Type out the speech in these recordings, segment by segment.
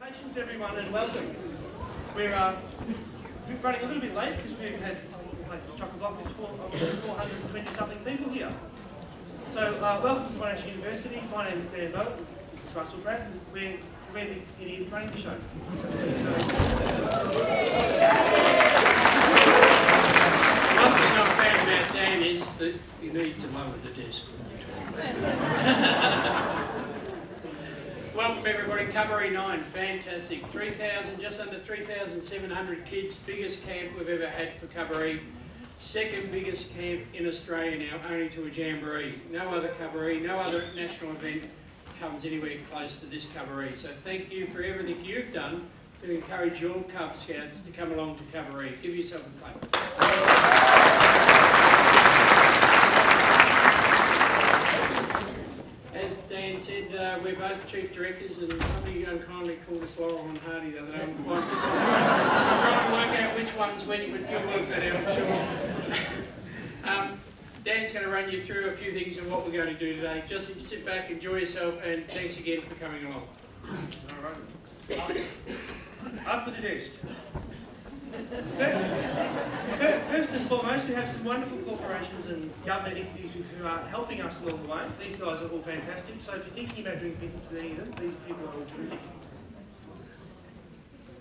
Congratulations everyone and welcome. We're running a little bit late because we've had the place has struck a block. There's 420 something people here. So welcome to Monash University. My name is Dan Bowe. This is Russell Pratt. We're the idiots running the show. One thing I've found about Dan is that you need to lower the desk. Welcome everybody, Cuboree 9, fantastic. 3,000, just under 3,700 kids, biggest camp we've ever had for Cuboree. Second biggest camp in Australia now, only to a jamboree. No other Cuboree, no other national event comes anywhere close to this Cuboree. So thank you for everything you've done to encourage your Cub Scouts to come along to Cuboree. Give yourself a clap. As Dan said, we're both chief directors, and somebody unkindly called us Laurel and Hardy the other day. I'm trying to work out which one's which, but you'll work that out, I'm sure. Dan's going to run you through a few things of what we're going to do today. Just sit back, enjoy yourself, and thanks again for coming along. All right. Up with the desk. First and foremost, we have some wonderful corporations and government entities who are helping us along the way. These guys are all fantastic, so if you're thinking about doing business with any of them, these people are all terrific.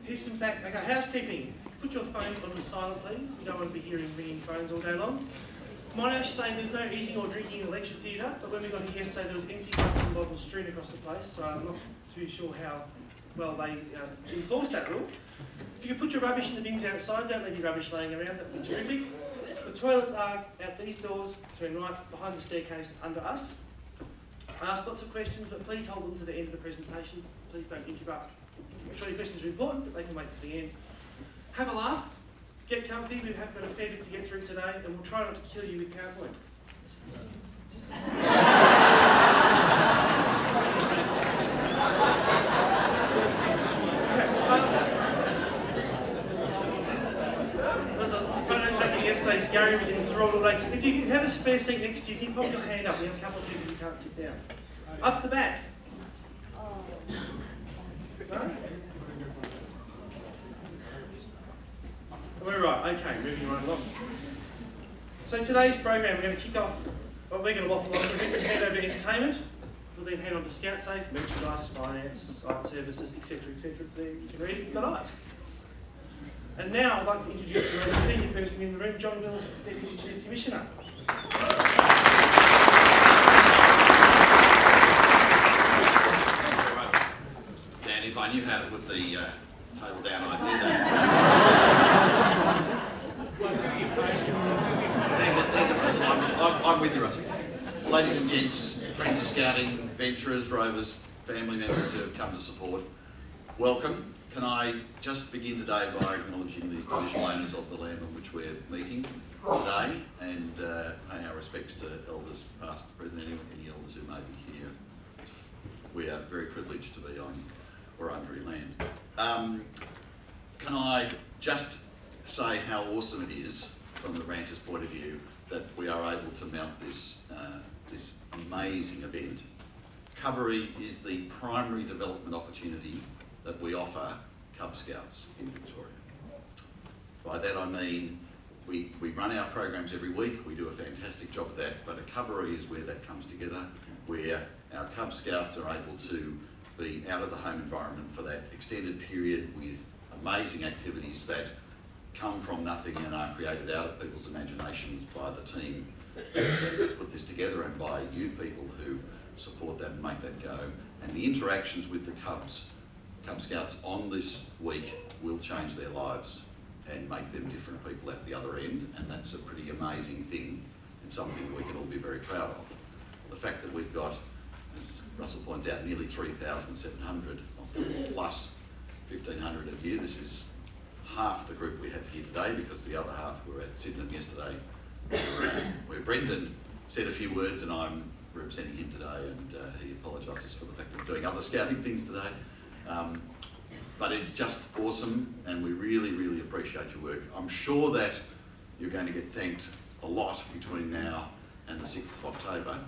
Here's some housekeeping. Put your phones on silent, please. We don't want to be hearing ringing phones all day long. Monash saying there's no eating or drinking in the lecture theatre, but when we got here yesterday there was empty cups and bottles strewn across the place, so I'm not too sure how well they enforce that rule. If you could put your rubbish in the bins outside, don't leave your rubbish laying around, that would be terrific. The toilets are out these doors, turn right behind the staircase under us. Ask lots of questions, but please hold them to the end of the presentation. Please don't interrupt. I'm sure your questions are important, but they can wait to the end. Have a laugh, get comfy, we have got a fair bit to get through today, and we'll try not to kill you with PowerPoint. Yesterday, Gary was enthralled all day. If you have a spare seat next to you, can you pop your hand up? We have a couple of people who can't sit down. Up the back. No? We're right, okay, moving right along. So today's program, we're going to kick off, well, we're going to waffle on a bit, hand over to entertainment. We'll then hand on to Scout Safe, merchandise, finance, site services, etc., etc. It's there, you can read it, you've got eyes. And now I'd like to introduce the most senior person in the room, John Wills, Deputy Chief Commissioner. Dan, if I knew how to put the table down, I'd do that. Thank you, Russell. I'm with you, Russell. Ladies and gents, friends of scouting, venturers, rovers, family members who have come to support, welcome. Can I just begin today by acknowledging the traditional owners of the land on which we're meeting today, and pay our respects to elders past, present, any elders who may be here. We are very privileged to be on Wurundjeri land. Can I just say how awesome it is, from the rancher's point of view, that we are able to mount this, this amazing event. Cuboree is the primary development opportunity that we offer Cub Scouts in Victoria. By that I mean, we run our programs every week, we do a fantastic job at that, but a Cuboree is where that comes together, where our Cub Scouts are able to be out of the home environment for that extended period with amazing activities that come from nothing and are created out of people's imaginations by the team that put this together, and by you people who support that and make that go. And the interactions with the Cub Scouts on this week will change their lives and make them different people at the other end, and that's a pretty amazing thing and something that we can all be very proud of. The fact that we've got, as Russell points out, nearly 3,700 plus 1,500 of you. This is half the group we have here today, because the other half were at Sydenham yesterday, where Brendan said a few words, and I'm representing him today, and he apologises for the fact that he's doing other scouting things today. But it's just awesome, and we really, really appreciate your work. I'm sure that you're going to get thanked a lot between now and the 6th of October.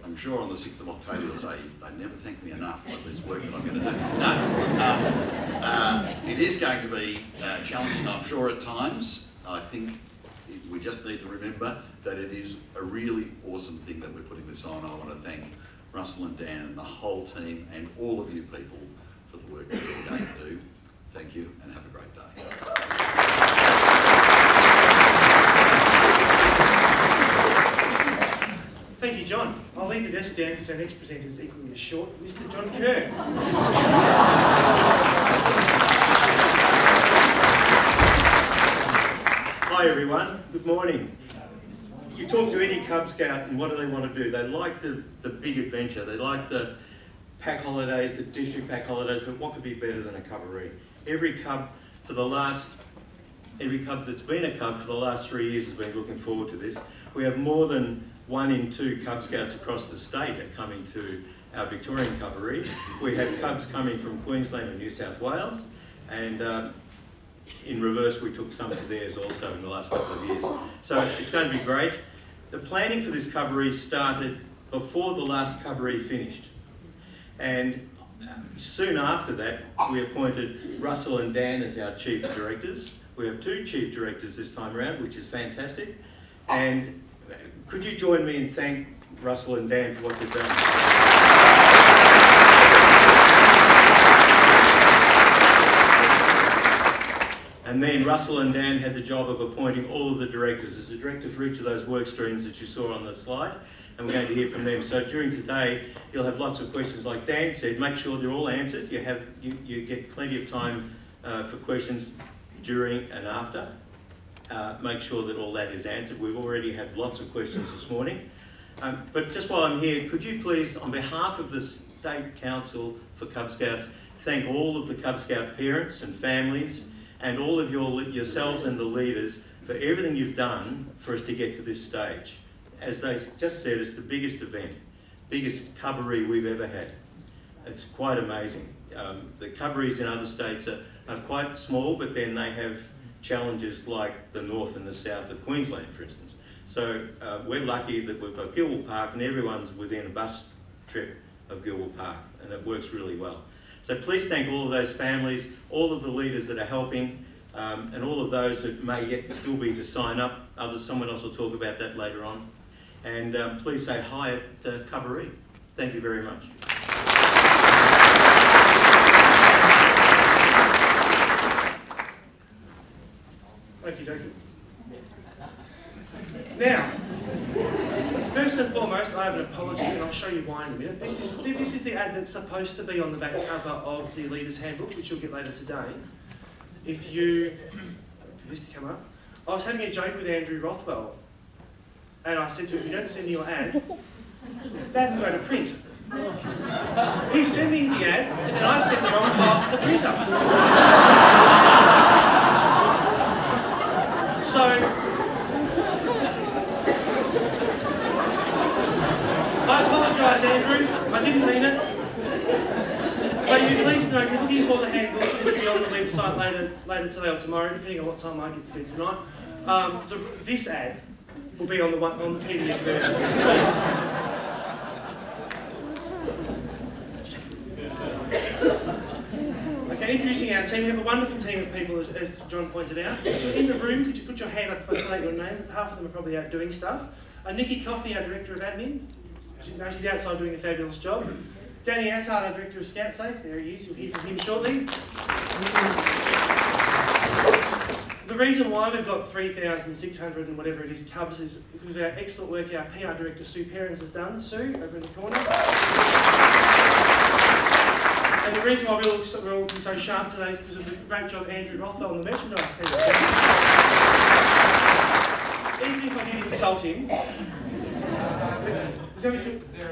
I'm sure on the 6th of October you'll say, they never thank me enough for this work that I'm going to do. No, it is going to be challenging, I'm sure, at times. I think we just need to remember that it is a really awesome thing that we're putting this on. I want to thank Russell and Dan and the whole team and all of you people for the work that you're going to do. Thank you and have a great day. Thank you, John. I'll leave the desk down because our next presenter is equally as short, Mr. John Kerr. Hi everyone, good morning. You talk to any Cub Scout and what do they want to do? They like the big adventure, they like the pack holidays, the district pack holidays, but what could be better than a Cuboree? Every cub that's been a cub for the last 3 years has been looking forward to this. We have more than 1 in 2 Cub Scouts across the state are coming to our Victorian Cuboree. We have cubs coming from Queensland and New South Wales, and in reverse we took some to theirs also in the last couple of years. So it's going to be great. The planning for this Cuboree started before the last Cuboree finished, and soon after that we appointed Russell and Dan as our chief directors. We have 2 chief directors this time around, which is fantastic. And could you join me and thank Russell and Dan for what they've done? And then Russell and Dan had the job of appointing all of the directors as the directors for each of those work streams that you saw on the slide, and we're going to hear from them. So during today, you'll have lots of questions. Like Dan said, make sure they're all answered. You get plenty of time for questions during and after. Make sure that all that is answered. We've already had lots of questions this morning. But just while I'm here, could you please, on behalf of the State Council for Cub Scouts, thank all of the Cub Scout parents and families and all of yourselves and the leaders for everything you've done for us to get to this stage. As they just said, it's the biggest event, biggest Cuboree we've ever had. It's quite amazing. The Cuborees in other states are quite small, but then they have challenges like the north and the south of Queensland, for instance. So we're lucky that we've got Gilwell Park and everyone's within a bus trip of Gilwell Park, and it works really well. So please thank all of those families, all of the leaders that are helping, and all of those that may yet still be to sign up. Someone else will talk about that later on. And please say hi at Cuboree. Thank you very much. Okie dokie. Now, first and foremost, I have an apology, and I'll show you why in a minute. This is the ad that's supposed to be on the back cover of the Leaders Handbook, which you'll get later today. If you used to come up, I was having a joke with Andrew Rothwell, and I said to him, if you don't send me your ad, that will go to print. He sent me the ad, and then I sent the wrong file to the printer. So, I apologise, Andrew. I didn't mean it. But you please know, if you're looking for the handbook, it'll be on the website later today or tomorrow, depending on what time I get to bed tonight. This ad will be on the PDF version. Okay, introducing our team. We have a wonderful team of people, as John pointed out. If you're in the room, could you put your hand up if I state your name? Half of them are probably out doing stuff. Nikki Coffey, our Director of Admin. She's outside doing a fabulous job. Danny Attard, our Director of Scout Safe. There he is. You'll hear from him shortly. The reason why we've got 3,600 and whatever it is Cubs is because of our excellent work our PR Director Sue Perrins has done. Sue, over in the corner. And the reason why we're all looking so sharp today is because of the great job Andrew Rothwell and the merchandise team. Even if I did insult him, there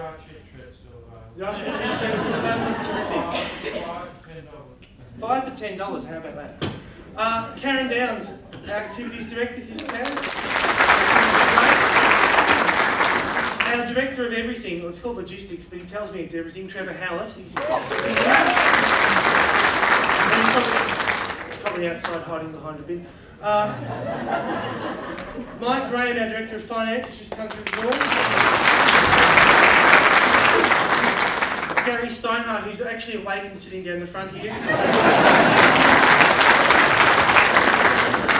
are cheap shirts still available. There are some cheap shirts still available. It's terrific. $5 for $10. $5 for $10. How about that? Karen Downs, our Activities Director, here's Karen. Our Director of Everything, well, it's called Logistics, but he tells me it's everything, Trevor Hallett. He's probably outside hiding behind a bin. Mike Graham, our Director of Finance, has just come through the door. Gary Steinhardt, who's actually awake and sitting down the front here.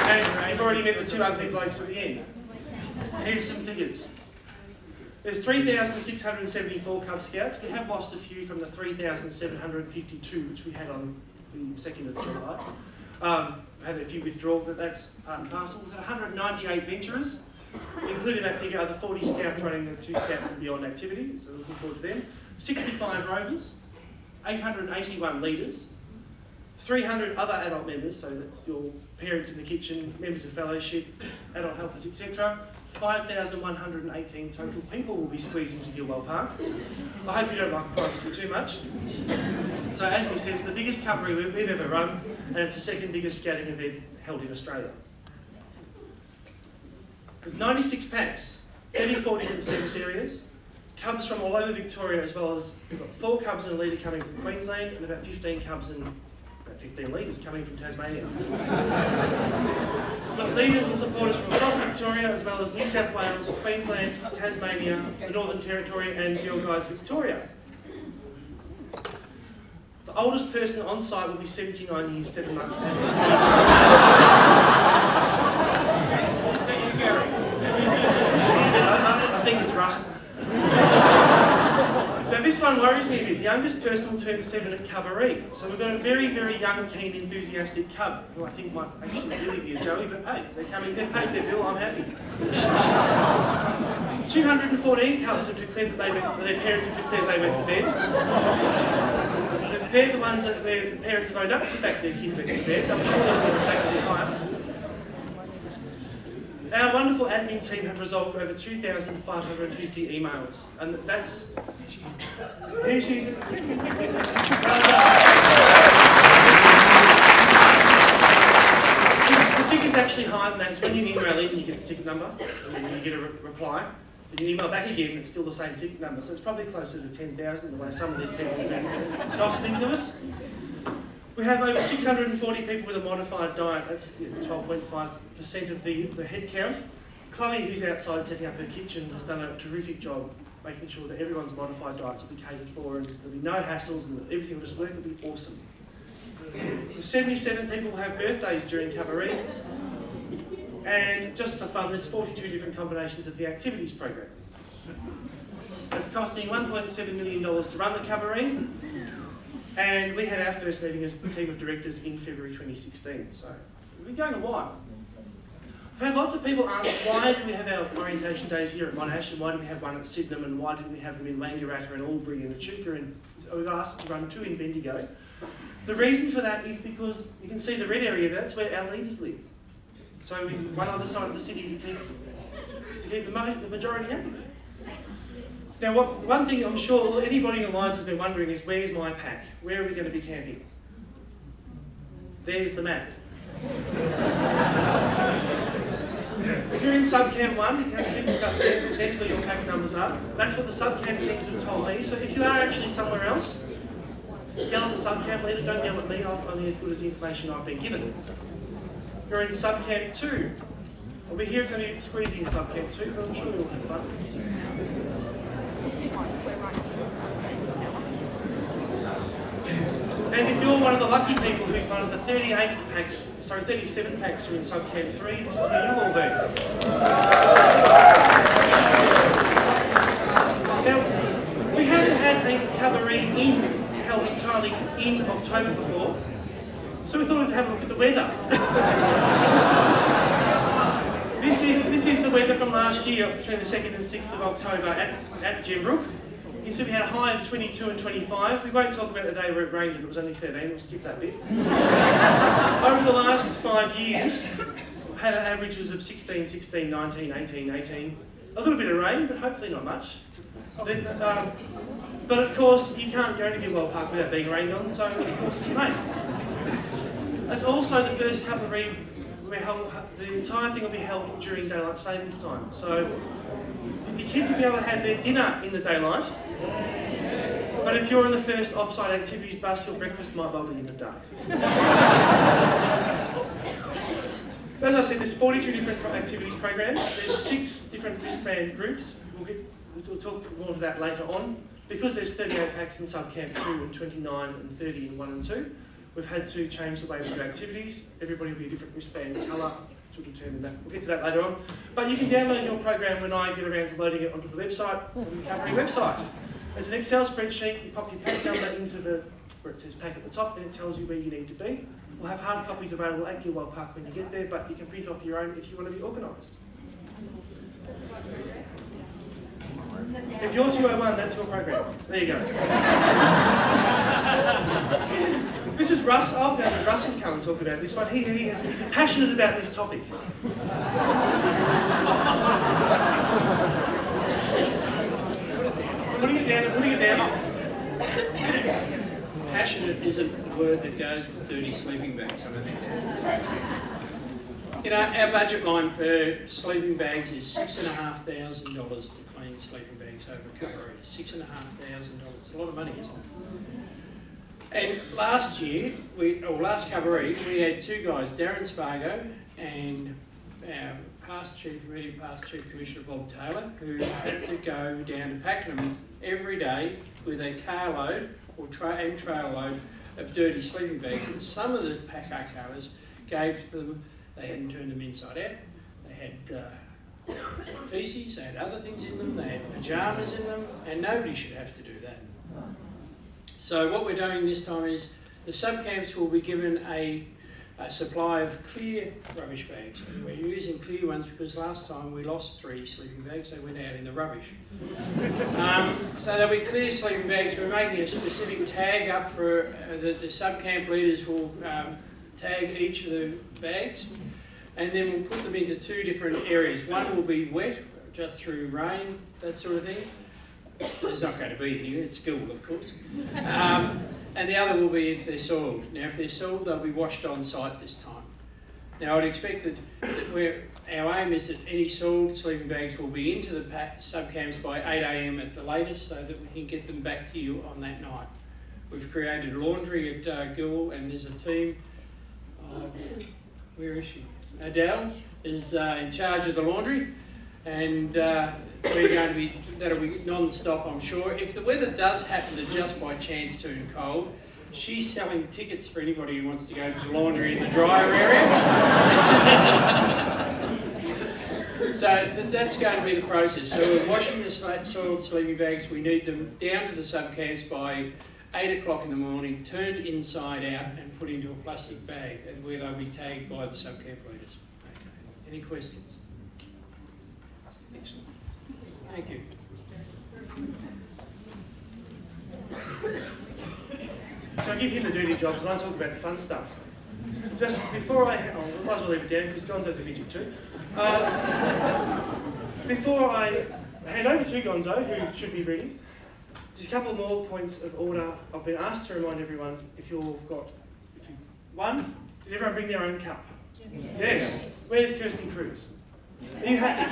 And you've already met the two ugly blokes at the end. Here's some figures. There's 3,674 Cub Scouts. We have lost a few from the 3,752 which we had on the 2nd of July. Had a few withdrawals, but that's part and parcel. We've got 198 venturers, including that figure are the 40 scouts running the 2 Scouts and Beyond activity, so looking forward to them. 65 rovers, 881 leaders, 300 other adult members, so that's your parents in the kitchen, members of fellowship, adult helpers, etc. 5,118 total people will be squeezed into Gilwell Park. I hope you don't like privacy too much. So as we said, it's the biggest Cuboree we've ever run, and it's the 2nd biggest scouting event held in Australia. There's 96 packs, 34 different service areas, cubs from all over Victoria, as well as we've got 4 cubs and a leader coming from Queensland, and about 15 cubs and about 15 leaders coming from Tasmania. We've got leaders and supporters from across Victoria, as well as New South Wales, Queensland, Tasmania, the Northern Territory, and Girl Guides Victoria. The oldest person on site will be 79 years, 7 months. I think it's Russell. Now this one worries me a bit. The youngest person will turn 7 at Cuboree. So we've got a very, very young, keen, enthusiastic cub, who I think might actually really be a Joey, but hey, they've paid their bill, I'm happy. 214 cubs have declared that their parents have declared they went to bed. They're the ones that their parents have owned up to the fact their kid went to bed. I'm sure they'll be the fact that they're higher. Our wonderful admin team have resolved over 2,550 emails, and that's... Here she's... The figure's actually higher than that. It's when you email in and you get a ticket number, and then you get a reply. Then you email back again, it's still the same ticket number. So it's probably closer to 10,000 the way some of these people have been gossiping to us. We have over 640 people with a modified diet. That's 12.5% of the head count. Chloe, who's outside setting up her kitchen, has done a terrific job making sure that everyone's modified diets will be catered for and there'll be no hassles and everything will just work. It'll be awesome. 77 people will have birthdays during Cuboree. And just for fun, there's 42 different combinations of the activities program. It's costing $1.7 million to run the Cuboree. And we had our first meeting as the team of directors in February 2016, so we've been going a while. I've had lots of people ask why do we have our orientation days here at Monash and why do we have one at Sydenham and why didn't we have them in Wangaratta and Albury and Echuca, and we've asked to run 2 in Bendigo. The reason for that is because you can see the red area, that's where our leaders live. So we one other side of the city to keep the majority happy. Now, one thing I'm sure anybody in the Lions has been wondering is, where's my pack? Where are we going to be camping? There's the map. If you're in Subcamp 1, you can have a look up there. That's where your pack numbers are. That's what the Subcamp teams have told me. So if you are actually somewhere else, yell at the Subcamp leader, don't yell at me, I'm only as good as the information I've been given. You're in Subcamp 2. Well, we hear it's only squeezing Subcamp 2, but I'm sure you'll have fun. And if you're one of the lucky people who's one of the 37 packs who are in Subcamp 3, this is where you'll all be. Now, we haven't had a Cuboree held entirely in October before, so we thought we'd have a look at the weather. This is the weather from last year, between the 2nd and 6th of October at Gembrook. You can see we had a high of 22 and 25. We won't talk about the day where it rained and it was only 13, we'll skip that bit. Over the last 5 years, we've had averages of 16, 16, 19, 18, 18. A little bit of rain, but hopefully not much. But of course, you can't go to Gilwell Park without being rained on, so of course it can rain. That's also the first Cuboree where the entire thing will be held during daylight savings time. So the kids will be able to have their dinner in the daylight, but if you're in the first off-site activities bus, your breakfast might well be in the dark. So as I said, there's 42 different activities programs. There's 6 different wristband groups. We'll talk more to that later on. Because there's 38 packs in Subcamp 2 and 29 and 30 in 1 and 2, we've had to change the way we do activities. Everybody will be a different wristband colour to determine that. We'll get to that later on. But you can download your program when I get around to loading it onto the website, on the Cuboree website. It's an Excel spreadsheet. You pop your pack number into where it says pack at the top, and it tells you where you need to be. We'll have hard copies available at Gilwell Park when you get there, but you can print off your own if you want to be organised. If you're 201, that's your program. There you go. This is Russ. I'll go to Russ and come and talk about this one. He's passionate about this topic. Putting it down. Passionate isn't the word that goes with dirty sleeping bags, I think. You know, our budget line for sleeping bags is $6,500 to clean sleeping bags over Cuboree. $6,500. A lot of money, isn't it? And last year, last Cuboree, we had 2 guys, Darren Spargo and our past Chief Commissioner Bob Taylor, who had to go down to Pakenham every day with a carload or trailer load of dirty sleeping bags. And some of the car carriers gave them, they hadn't turned them inside out, they had feces, they had other things in them, they had pyjamas in them, and nobody should have to do that. So what we're doing this time is the subcamps will be given a supply of clear rubbish bags. And we're using clear ones because last time we lost 3 sleeping bags, they went out in the rubbish. So there'll be clear sleeping bags. We're making a specific tag up for the subcamp leaders will tag each of the bags, and then we'll put them into 2 different areas. One will be wet, just through rain, that sort of thing. There's not going to be any, it's school, of course. And the other will be if they're soiled. Now, if they're soiled, they'll be washed on site this time. Now, I'd expect that our aim is that any soiled sleeping bags will be into the subcamps by 8 AM at the latest, so that we can get them back to you on that night. We've created laundry at Gilwell, and there's a team. Where is she? Adele is in charge of the laundry, and we're going to be, that'll be non-stop, I'm sure. If the weather does happen to just by chance turn cold, she's selling tickets for anybody who wants to go to the laundry in the dryer area. So that's going to be the process. So we're washing the soiled sleeping bags. We need them down to the subcamps by 8 o'clock in the morning, turned inside out and put into a plastic bag, and where they'll be tagged by the subcamp leaders. Okay. Any questions? Excellent. Thank you. So I give him the dirty jobs and I talk about the fun stuff. Just before I might as well leave it down because Gonzo's a midget too. Before I hand over to Gonzo, who should be ready, just a couple more points of order. I've been asked to remind everyone one, did everyone bring their own cup? Yes. Where's Kirsten Cruz? Are you happy?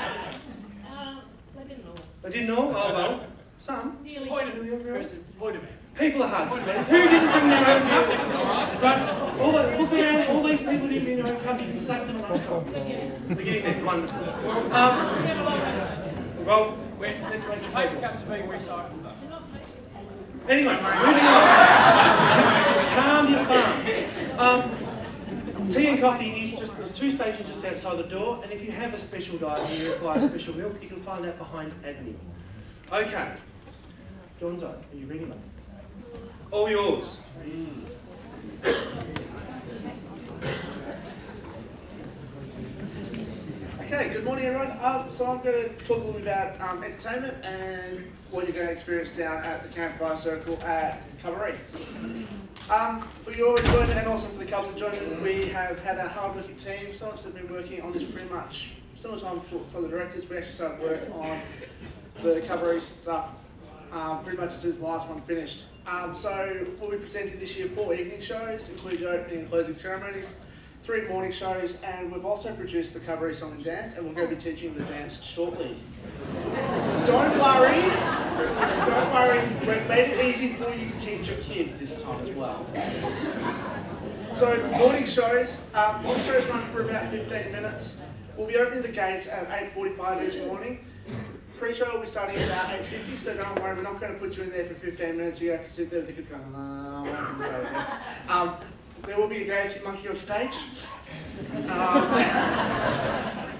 They didn't know. They didn't know? Oh well, some. Point of it. People are hard to please. Who didn't bring their own cup? Right, look around, all these people didn't bring their own cup, you can sack them at lunchtime. We're getting there, wonderful. Well, Paper cups are being recycled though. anyway, moving on. Calm your farm. Tea and coffee is just, there's 2 stations just outside the door, and if you have a special diet and you require special milk, you can find that behind admin. Okay. Gonzo, are you ready, mate? All yours. Okay, good morning everyone. So I'm going to talk a little bit about entertainment and what you're going to experience down at the Campfire Circle at Cuboree. For your enjoyment and also for the Cubs' enjoyment, we have had a hard-working team. Some of us have been working on this pretty much similar time to some of the directors. We actually started work on the Cuboree stuff pretty much as soon as the last one finished. So we'll be presenting this year 4 evening shows, including the opening and closing ceremonies, 3 morning shows, and we've also produced the Cuboree Song and Dance, and we're going to be teaching the dance shortly. Don't worry, we've made it easy for you to teach your kids this time as well. So morning shows run for about 15 minutes. We'll be opening the gates at 8:45 each morning. Pre-show will be starting at about 8:50, so don't worry, we're not going to put you in there for 15 minutes. You have to sit there with the kids going, there will be a dancing monkey on stage.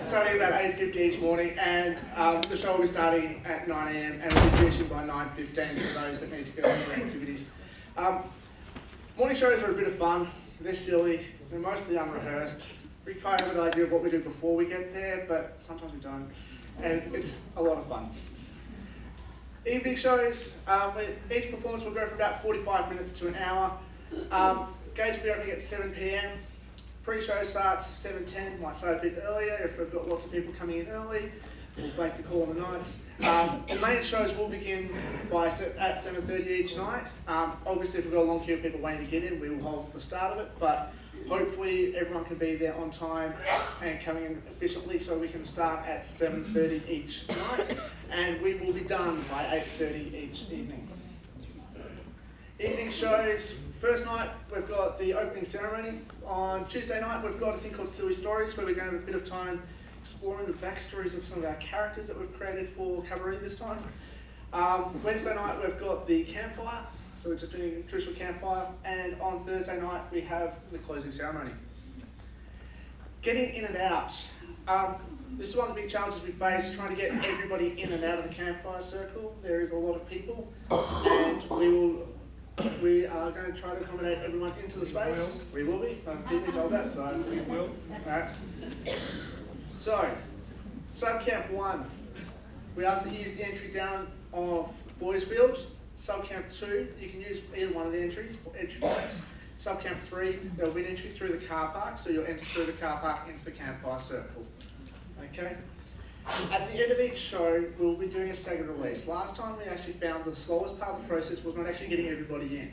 Starting about 8:50 each morning, and the show will be starting at 9 AM and we'll be finishing by 9:15 for those that need to go for activities. Morning shows are a bit of fun. They're silly. They're mostly unrehearsed. We kind of have an idea of what we do before we get there, but sometimes we don't. And it's a lot of fun. Evening shows, each performance will go for about 45 minutes to an hour. Gates will be opening at 7 PM. Pre-show starts 7:10, might start a bit earlier if we've got lots of people coming in early. We'll make the call on the nights. The main shows will begin at 7:30 each night. Obviously, if we've got a long queue of people waiting to get in, we will hold the start of it, but hopefully everyone can be there on time and coming in efficiently so we can start at 7:30 each night, and we will be done by 8:30 each evening. Evening shows, first night we've got the opening ceremony. On Tuesday night we've got a thing called Silly Stories where we're going to have a bit of time exploring the backstories of some of our characters that we've created for Cuboree this time. Wednesday night we've got the campfire, so we're just doing a traditional campfire, and on Thursday night we have the closing ceremony. Getting in and out. This is one of the big challenges we face, trying to get everybody in and out of the campfire circle. There is a lot of people, and we are going to try to accommodate everyone into the space. We will be. I'm keeping told that, so we will. Alright. So, Sub-Camp 1. We asked that you use the entry down of Boys Field. Sub-Camp 2, you can use either one of the entry points. Sub-Camp 3, there'll be an entry through the car park, so you'll enter through the car park into the campfire circle. Okay? At the end of each show, we'll be doing a staggered release. Last time we actually found the slowest part of the process was not actually getting everybody in,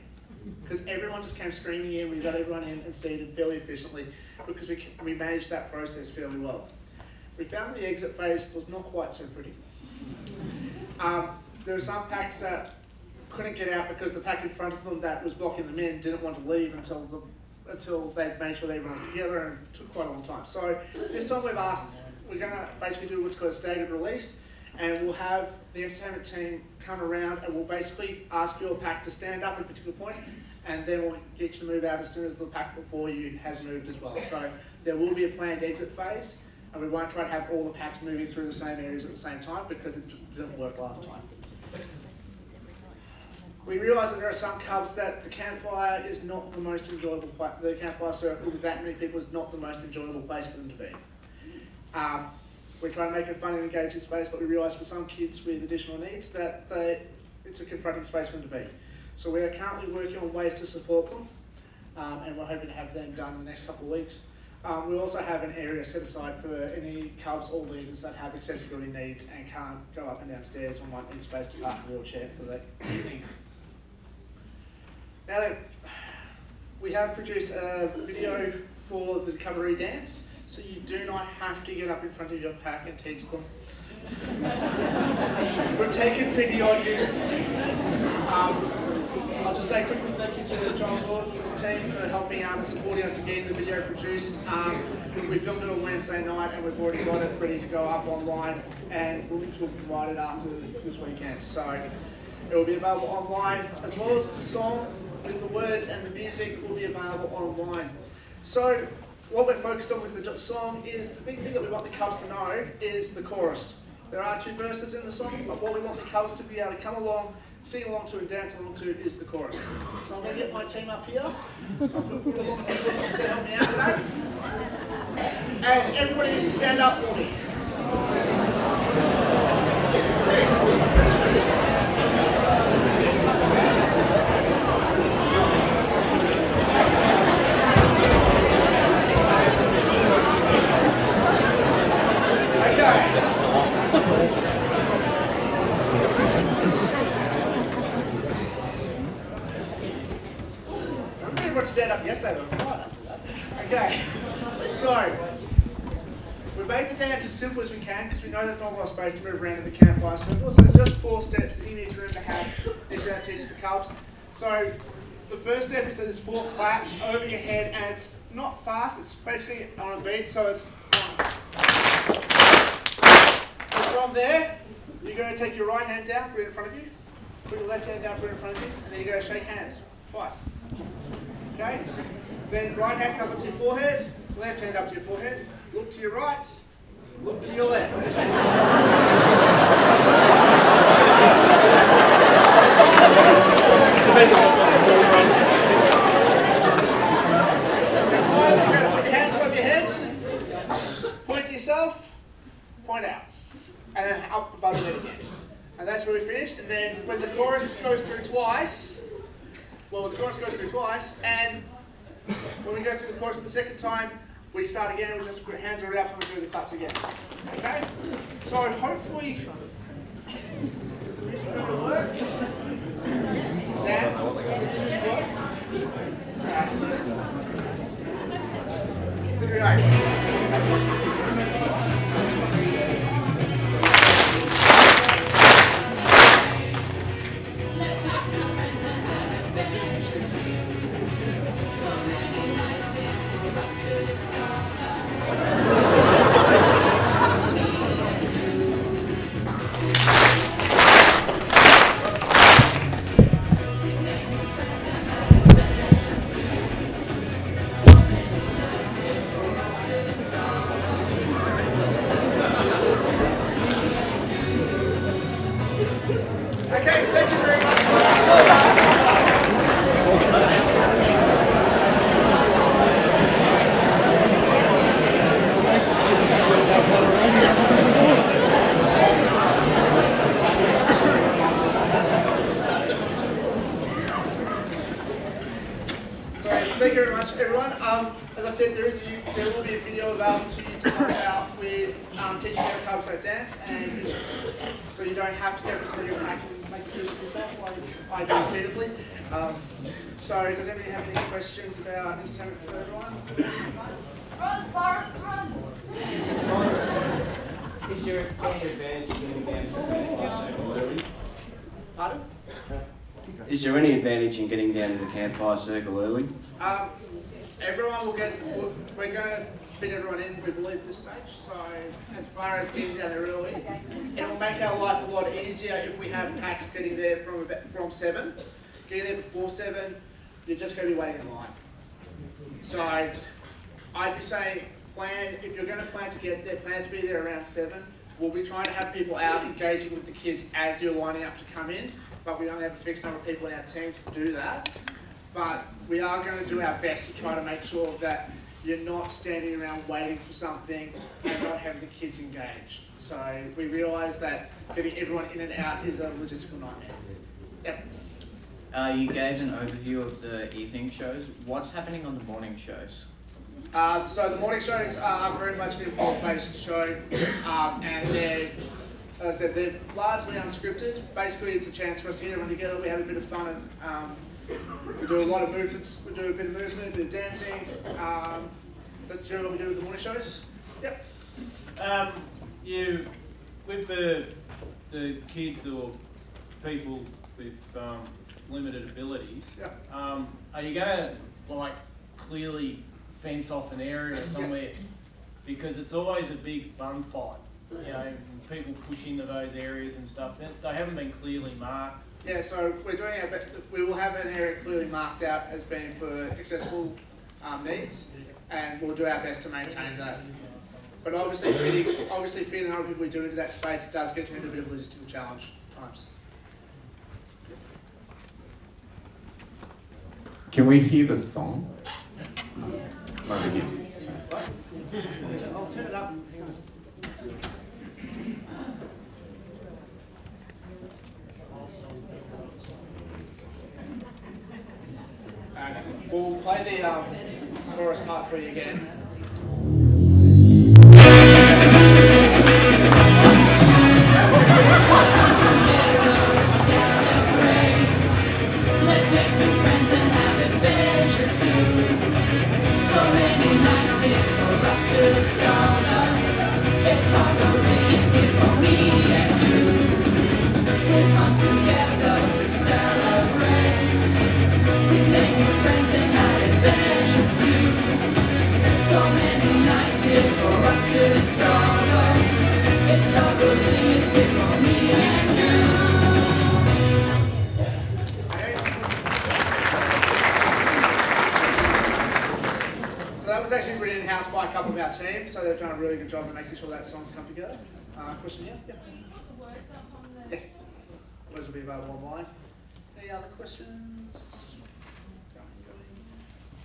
because everyone just came streaming in. We got everyone in and seated fairly efficiently because we managed that process fairly well. We found that the exit phase was not quite so pretty. There were some packs that couldn't get out because the pack in front of them that was blocking them in didn't want to leave until they made sure that everyone was together, and it took quite a long time. So this time we've asked, we're going to basically do what's called a staggered release, and we'll have the entertainment team come around and we'll basically ask your pack to stand up at a particular point, and then we'll get you to move out as soon as the pack before you has moved as well. So there will be a planned exit phase, and we won't try to have all the packs moving through the same areas at the same time because it just didn't work last time. We realise that there are some cubs that the campfire is not the most enjoyable place. The campfire circle with that many people is not the most enjoyable place for them to be. We're trying to make it a fun and engaging space, but we realise for some kids with additional needs that it's a confronting space for them to be. So we are currently working on ways to support them, and we're hoping to have them done in the next couple of weeks. We also have an area set aside for any cubs or leaders that have accessibility needs and can't go up and down stairs or might need space to park a wheelchair for the evening. Now then, we have produced a video for the Cuboree dance, so you do not have to get up in front of your pack and teach them. We're taking pity on you. I'll just say quickly thank you to John Lewis's team for helping out and supporting us in getting the video produced. We filmed it on Wednesday night and we've already got it ready to go up online, and we'll provide it after this weekend. So it will be available online, as well as the song with the words and the music will be available online. So what we're focused on with the song is, the big thing that we want the cubs to know is the chorus. There are 2 verses in the song, but what we want the cubs to be able to come along, sing along to and dance along to is the chorus. So I'm going to get my team up here. I've got people to help me out today. And everybody needs to stand up for me. Stand up yesterday, but I'm right after that. Okay, so we've made the dance as simple as we can because we know there's not a lot of space to move around in the campfire circle. So there's just 4 steps that you need to remember to have if you're going to teach the cubs. So the first step is that there's 4 claps over your head, and it's not fast, it's basically on a beat, so it's 1. So from there, you're going to take your right hand down, put it in front of you, put your left hand down, put it in front of you, and then you're going to shake hands twice. Okay? Then right hand comes up to your forehead, left hand up to your forehead, look to your right, look to your left. Put your hands above your head, point to yourself, point out, and then up above your head again. And that's where we finished. And then when the chorus goes through twice, and when we go through the chorus the second time, we start again, we just put hands right up and we do the claps again. Okay? So hopefully, thank you very much, everyone. As I said, there will be a video available to you to help out with teaching how to carbohydrate dance, and so you don't have to get the video and make the music yourself like I do repeatedly. So, does anybody have any questions about entertainment for everyone? Run, Forrest, run! Is there any advantage in getting down to the campfire circle early? Pardon? Is there any advantage in getting down to the campfire circle early? Everyone will get, we're going to fit everyone in, we believe, at this stage. So as far as getting down there early, it will make our life a lot easier if we have packs getting there from 7. Getting there before 7, you're just going to be waiting in line. So I'd be saying, if you're going to plan to get there, plan to be there around 7. We'll be trying to have people out engaging with the kids as you're lining up to come in, but we only have a fixed number of people in our team to do that. But we are going to do our best to try to make sure that you're not standing around waiting for something and not having the kids engaged. So we realise that getting everyone in and out is a logistical nightmare. Yep. You gave an overview of the evening shows. What's happening on the morning shows? So the morning shows are very much an impulse-based show, and they're, as I said, they're largely unscripted. Basically, it's a chance for us to get everyone together. We have a bit of fun, and we do a lot of movements. We do a bit of movement, a bit of dancing. That's really what we do with the morning shows. Yep. With the kids or people with limited abilities, Yep. are you going to like clearly fence off an area or somewhere? Yes. Because it's always a big bun fight. You know, people push into those areas and stuff. They haven't been clearly marked. Yeah, so we're doing our best. We will have an area clearly marked out as being for accessible needs, and we'll do our best to maintain that. But obviously fitting other people we do into that space, it does get into a bit of a logistical challenge at times. Can we hear the song? Over here. I'll turn it up. We'll play the chorus part for you again. Let's make new friends and have adventure too. So many nights here for us to discover. It's Cuboree, it's here for me and you. We come together to celebrate. We a couple of our team, so they've done a really good job of making sure that songs come together. Question here? Yeah. Yes. Words will be available online. Any other questions?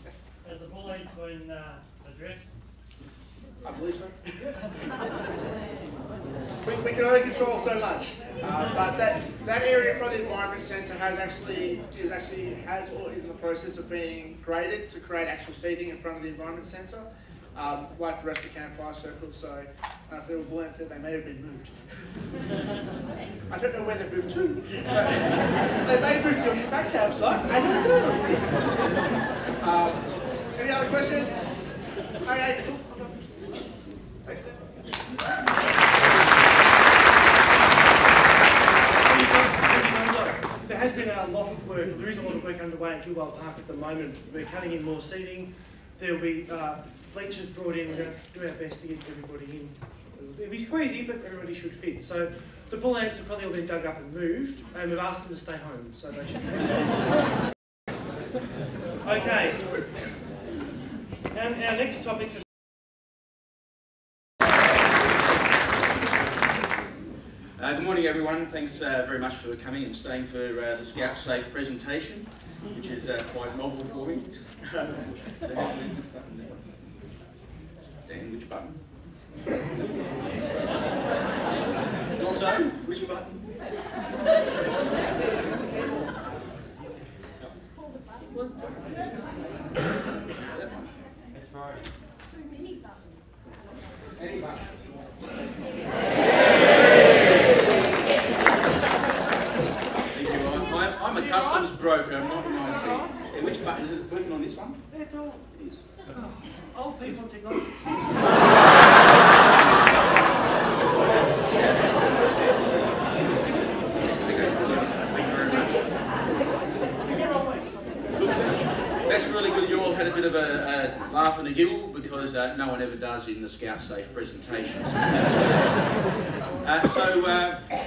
Yes. Has the bullies been addressed? I believe so. we can only control so much, but that area in front of the Environment Centre is in the process of being graded to create actual seating in front of the Environment Centre, like the rest of the Campfire Circle. So if there were buoyants there, they may have been moved. I don't know where they moved to, but they may move to a back campsite. I don't know. Any other questions? Okay, cool. Thanks, Ben. There has been a lot of work, there is a lot of work underway at Cuboree Park at the moment. We're cutting in more seating. There'll be bleachers brought in. We're going to do our best to get everybody in. It'll be squeezy, but everybody should fit. So the bull ants have probably all been dug up and moved, and we've asked them to stay home, so they should. Okay. And our next topics are good morning everyone, thanks very much for coming and staying for the Scout Safe presentation, which is quite novel for me. Dan, which button? Not so, which button? That's right. Too many buttons. Any button. I'm a customs broker, I'm not an IT. Which button is it working on this one? It's all. It is. Old people technology. That's really good. You all had a bit of a laugh and a giggle because no one ever does in the Scout Safe presentations.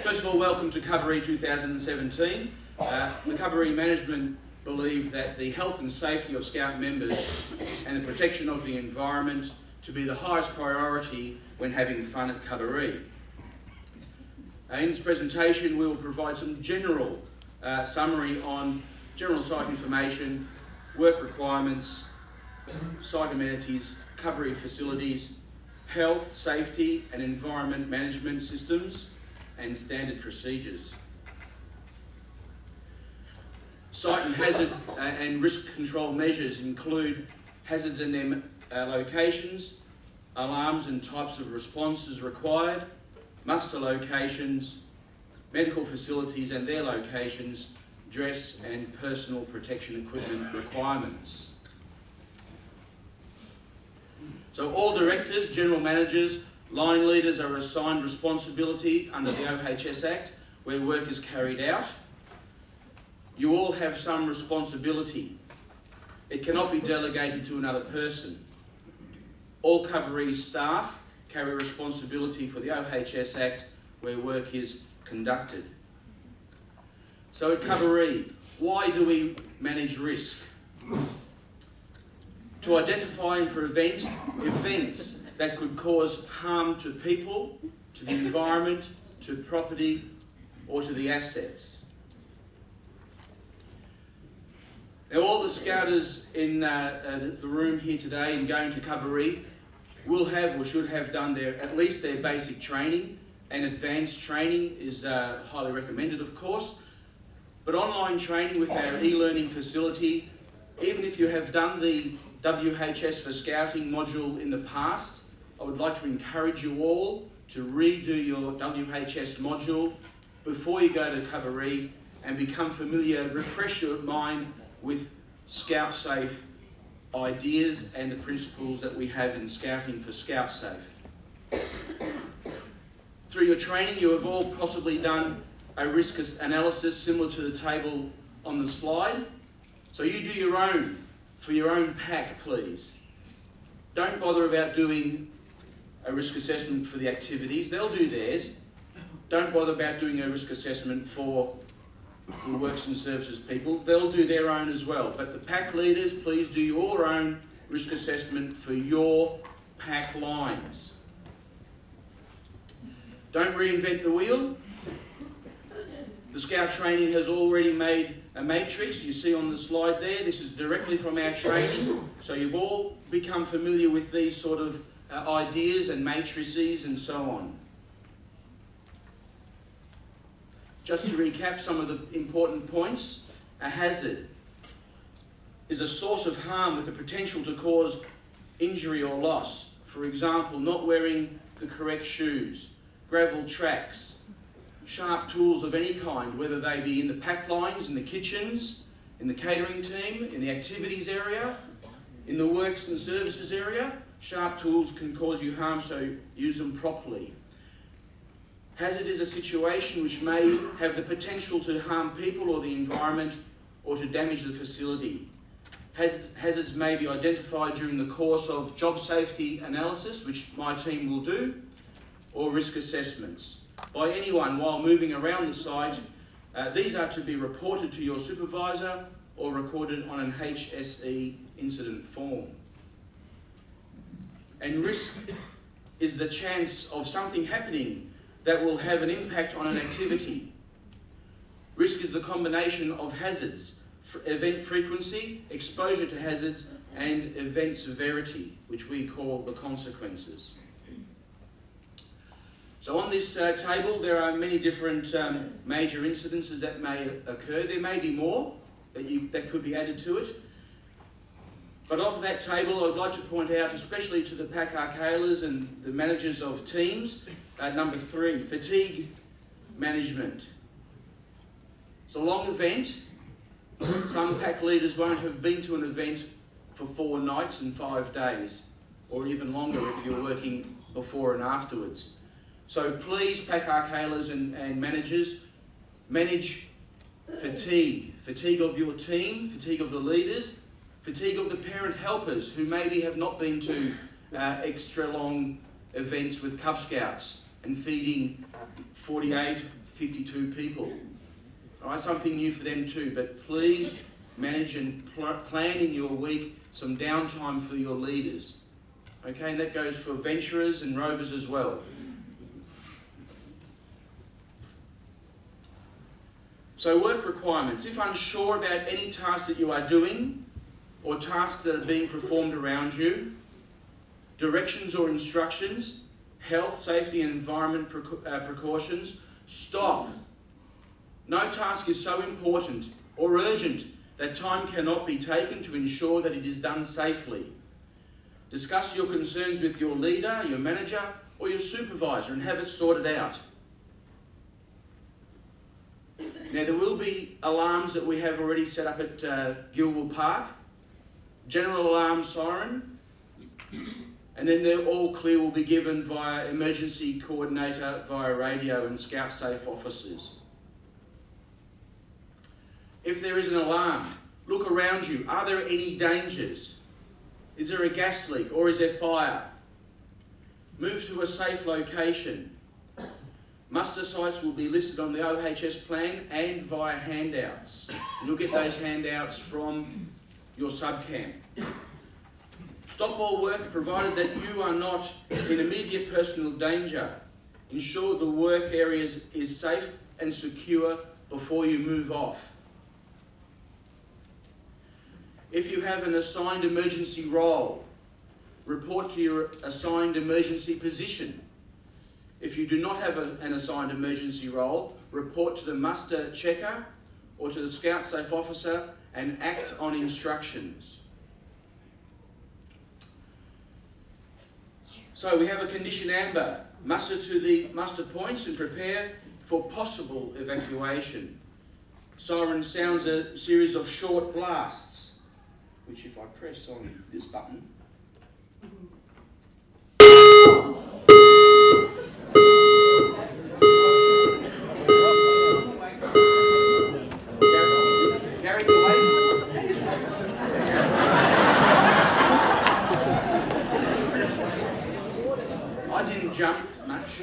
First of all, welcome to Cuboree 2017. The Cuboree management believe that the health and safety of Scout members and the protection of the environment to be the highest priority when having fun at Cuboree. In this presentation, we will provide some general summary on general site information, work requirements, site amenities, Cuboree facilities, health, safety and environment management systems, and standard procedures. Site and hazard and risk control measures include hazards and their locations, alarms and types of responses required, muster locations, medical facilities and their locations, dress and personal protection equipment requirements. So all directors, general managers, line leaders are assigned responsibility under the OHS Act where work is carried out. You all have some responsibility. It cannot be delegated to another person. All Cuboree staff carry responsibility for the OHS Act where work is conducted. So at Cuboree, why do we manage risk? To identify and prevent events that could cause harm to people, to the environment, to property, or to the assets. Now all the Scouters in the room here today and going to Cuboree will have or should have done at least their basic training, and advanced training is highly recommended of course. But online training with our e-learning facility, even if you have done the WHS for Scouting module in the past, I would like to encourage you all to redo your WHS module before you go to Cuboree and become familiar, refresh your mind with Scout Safe ideas and the principles that we have in Scouting for Scout Safe. Through your training, you have all possibly done a risk analysis similar to the table on the slide. So you do your own, for your own pack, please. Don't bother about doing a risk assessment for the activities. They'll do theirs. Don't bother about doing a risk assessment for the works and services people. They'll do their own as well. But the pack leaders, please do your own risk assessment for your pack lines. Don't reinvent the wheel. The Scout training has already made a matrix you see on the slide there. This is directly from our training, so you've all become familiar with these sort of ideas and matrices and so on. Just to recap some of the important points, a hazard is a source of harm with the potential to cause injury or loss. For example, not wearing the correct shoes, gravel tracks, sharp tools of any kind, whether they be in the pack lines, in the kitchens, in the catering team, in the activities area, in the works and services area. Sharp tools can cause you harm, so use them properly. Hazard is a situation which may have the potential to harm people or the environment or to damage the facility. Hazards may be identified during the course of job safety analysis, which my team will do, or risk assessments by anyone while moving around the site. These are to be reported to your supervisor or recorded on an HSE incident form. And risk is the chance of something happening that will have an impact on an activity. Risk is the combination of hazards, event frequency, exposure to hazards, and event severity, which we call the consequences. So on this table, there are many different major incidences that may occur. There may be more that could be added to it. But of that table, I'd like to point out, especially to the pack archalers and the managers of teams, number 3, fatigue management. It's a long event. Some pack leaders won't have been to an event for 4 nights and 5 days, or even longer if you're working before and afterwards. So please, pack archalers and managers, manage fatigue. Fatigue of your team, fatigue of the leaders, fatigue of the parent helpers who maybe have not been to extra long events with Cub Scouts and feeding 48, 52 people. All right, something new for them too, but please manage and plan in your week some downtime for your leaders. Okay, and that goes for venturers and rovers as well. So work requirements. If unsure about any task that you are doing or tasks that are being performed around you, directions or instructions, health, safety and environment precautions, stop. No task is so important or urgent that time cannot be taken to ensure that it is done safely. Discuss your concerns with your leader, your manager or your supervisor and have it sorted out. Now there will be alarms that we have already set up at Gilwell Park. General alarm siren, and then the all clear will be given via emergency coordinator via radio and Scout Safe officers. If there is an alarm, look around you. Are there any dangers? Is there a gas leak or is there fire? Move to a safe location. Muster sites will be listed on the OHS plan and via handouts. You'll get those handouts from your subcamp. Stop all work provided that you are not in immediate personal danger. Ensure the work area is safe and secure before you move off. If you have an assigned emergency role, report to your assigned emergency position. If you do not have an assigned emergency role, report to the muster checker or to the Scout Safe officer and act on instructions. So we have a condition amber. Muster to the muster points and prepare for possible evacuation. Siren sounds a series of short blasts, which if I press on this button, jump much.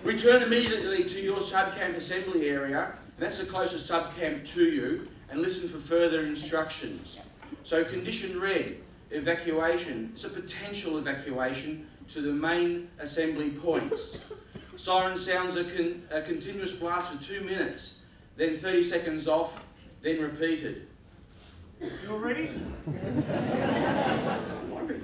Return immediately to your subcamp assembly area, that's the closest subcamp to you, and listen for further instructions. So condition red, evacuation. It's a potential evacuation to the main assembly points. Siren sounds a continuous blast for 2 minutes, then 30 seconds off, then repeated. You all ready? I'm ready.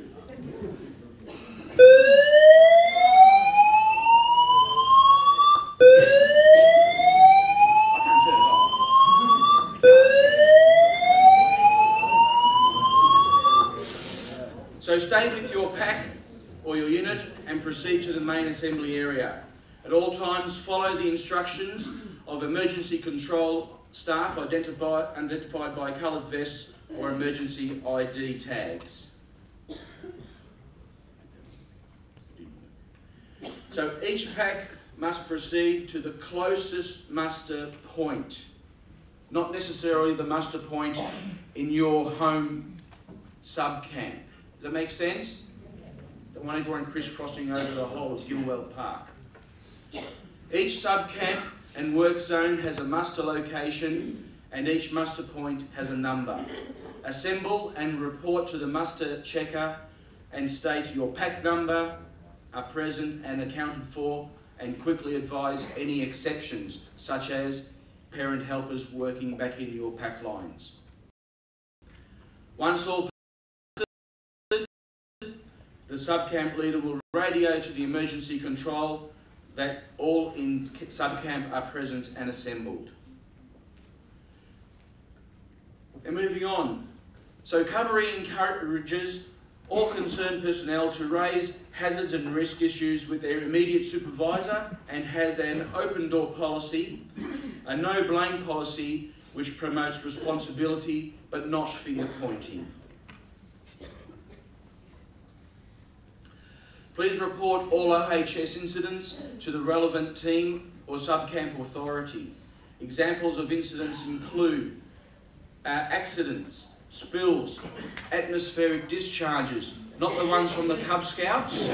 So stay with your pack or your unit and proceed to the main assembly area. At all times, follow the instructions of emergency control staff identified by coloured vests or emergency ID tags. So each pack must proceed to the closest muster point, not necessarily the muster point in your home sub-camp. Does that make sense? Don't want everyone crisscrossing over the whole of Gilwell Park. Each sub-camp and work zone has a muster location and each muster point has a number. Assemble and report to the muster checker and state your pack number are present and accounted for, and quickly advise any exceptions, such as parent helpers working back in your pack lines. Once all the sub-camp leader will radio to the emergency control that all in sub-camp are present and assembled. And moving on. So Cuboree encourages all concerned personnel to raise hazards and risk issues with their immediate supervisor and has an open door policy, a no blame policy which promotes responsibility but not finger pointing. Please report all OHS incidents to the relevant team or sub-camp authority. Examples of incidents include accidents, spills, atmospheric discharges, not the ones from the Cub Scouts,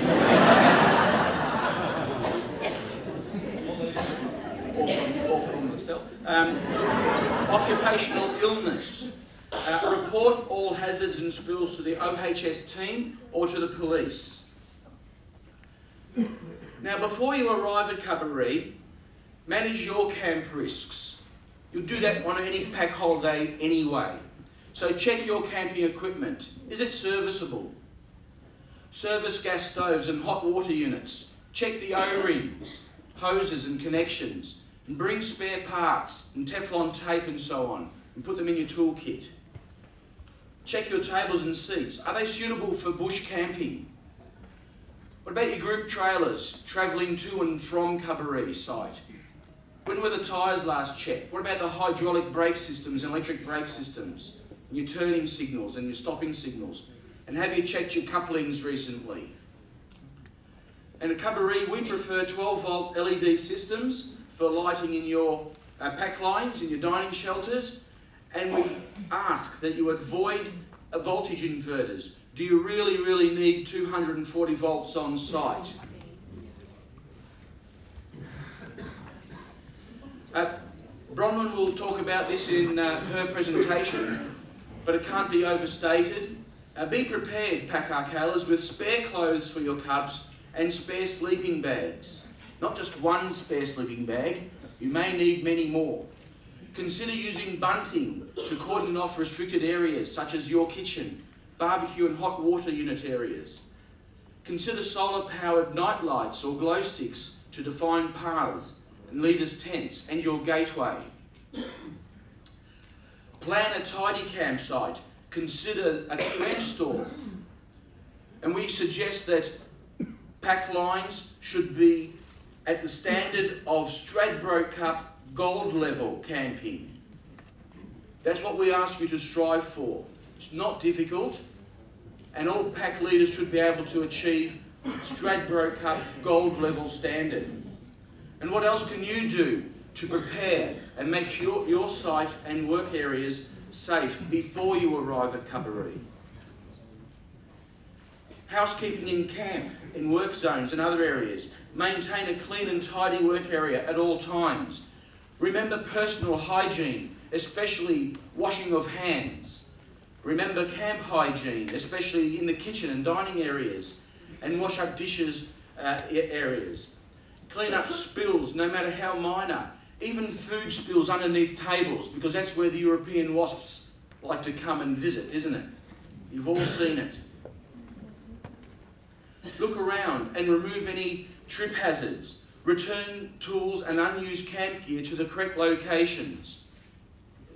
or from myself, occupational illness. Report all hazards and spills to the OHS team or to the police. Now, before you arrive at Cuboree, manage your camp risks. You'll do that on any pack holiday anyway. So check your camping equipment. Is it serviceable? Service gas stoves and hot water units. Check the O-rings, hoses and connections. And bring spare parts and Teflon tape and so on, and put them in your toolkit. Check your tables and seats. Are they suitable for bush camping? What about your group trailers travelling to and from Cuboree site? When were the tyres last checked? What about the hydraulic brake systems and electric brake systems? And your turning signals and your stopping signals? And have you checked your couplings recently? And at Cuboree, we prefer 12-volt LED systems for lighting in your pack lines, in your dining shelters, and we ask that you avoid voltage inverters. Do you really need 240 volts on site? Bronwyn will talk about this in her presentation, but it can't be overstated. Be prepared, pack arcalas, with spare clothes for your cubs and spare sleeping bags. Not just one spare sleeping bag, you may need many more. Consider using bunting to cordon off restricted areas such as your kitchen, barbecue and hot water unit areas. Consider solar-powered night lights or glow sticks to define paths and leaders' tents and your gateway. Plan a tidy campsite. Consider a QM store. And we suggest that pack lines should be at the standard of Stradbroke Cup gold level camping. That's what we ask you to strive for. It's not difficult, and all pack leaders should be able to achieve Stradbroke Cup gold level standard. And what else can you do to prepare and make sure your site and work areas safe before you arrive at Cuboree? Housekeeping in camp, in work zones and other areas. Maintain a clean and tidy work area at all times. Remember personal hygiene, especially washing of hands. Remember camp hygiene, especially in the kitchen and dining areas, and wash up dishes areas. Clean up spills, no matter how minor, even food spills underneath tables, because that's where the European wasps like to come and visit, isn't it? You've all seen it. Look around and remove any trip hazards. Return tools and unused camp gear to the correct locations.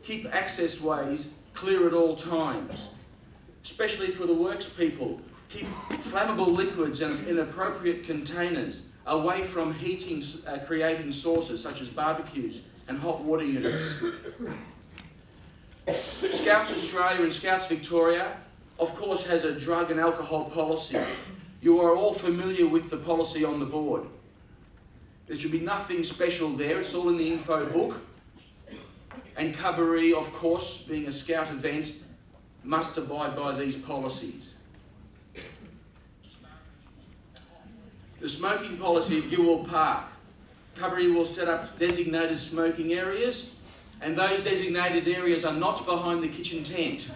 Keep access ways clear at all times, especially for the works people. Keep flammable liquids in appropriate containers away from heating, creating sources such as barbecues and hot water units. Scouts Australia and Scouts Victoria, of course, has a drug and alcohol policy. You are all familiar with the policy on the board. There should be nothing special there, it's all in the info book. And Cuboree, of course, being a Scout event, must abide by these policies. The smoking policy at Gilwell Park. Cuboree will set up designated smoking areas, and those designated areas are not behind the kitchen tent.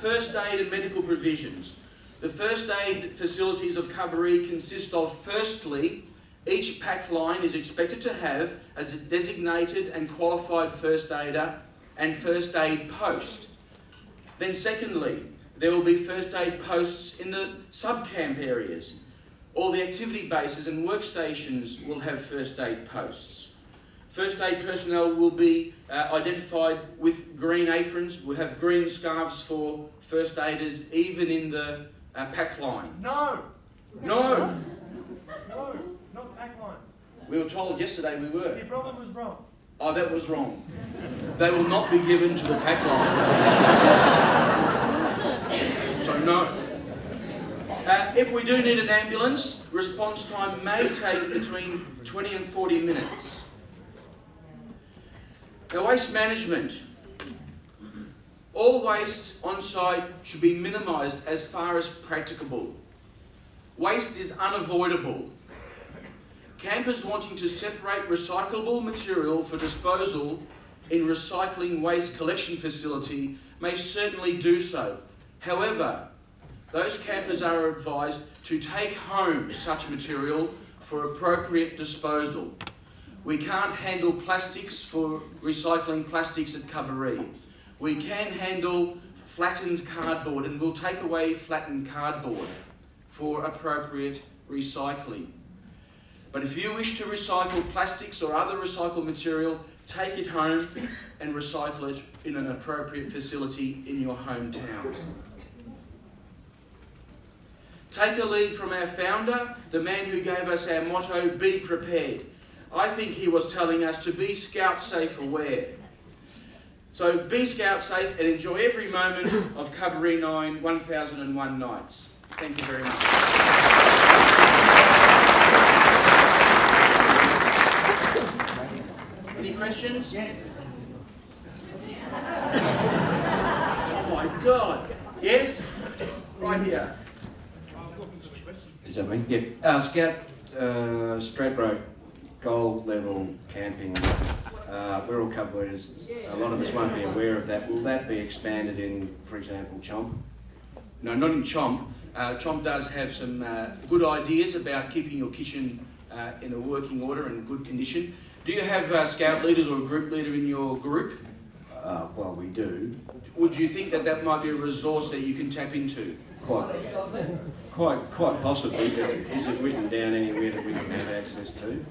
First aid and medical provisions. The first aid facilities of Cuboree consist of, firstly, each pack line is expected to have as a designated and qualified first aider and first aid post. Then secondly, there will be first aid posts in the sub-camp areas. All the activity bases and workstations will have first aid posts. First aid personnel will be identified with green aprons. We'll have green scarves for first aiders, even in the pack lines. No! No! No, not pack lines. We were told yesterday we were. Your brother was wrong. Oh, that was wrong. They will not be given to the pack lines. So no. If we do need an ambulance, response time may take between 20 and 40 minutes. Now, waste management. All waste on site should be minimised as far as practicable. Waste is unavoidable. Campers wanting to separate recyclable material for disposal in recycling waste collection facility may certainly do so. However, those campers are advised to take home such material for appropriate disposal. We can't handle plastics for recycling plastics at Cuboree. We can handle flattened cardboard, and we'll take away flattened cardboard for appropriate recycling. But if you wish to recycle plastics or other recycled material, take it home and recycle it in an appropriate facility in your hometown. Take a lead from our founder, the man who gave us our motto, be prepared. I think he was telling us to be Scout safe aware. So be Scout safe and enjoy every moment of Cuboree 9 1001 nights. Thank you very much. Any questions? Yes. Oh my God. Yes? Right here. Is that me? Yeah. Scout Stradbroke gold level camping. We're all Cuborees. A lot of us won't be aware of that. Will that be expanded in, for example, Chomp? No, not in Chomp. Chomp does have some good ideas about keeping your kitchen in a working order and good condition. Do you have Scout leaders or a group leader in your group? Well, we do. Would you think that that might be a resource that you can tap into? Quite possibly, but is it written down anywhere that we can have access to?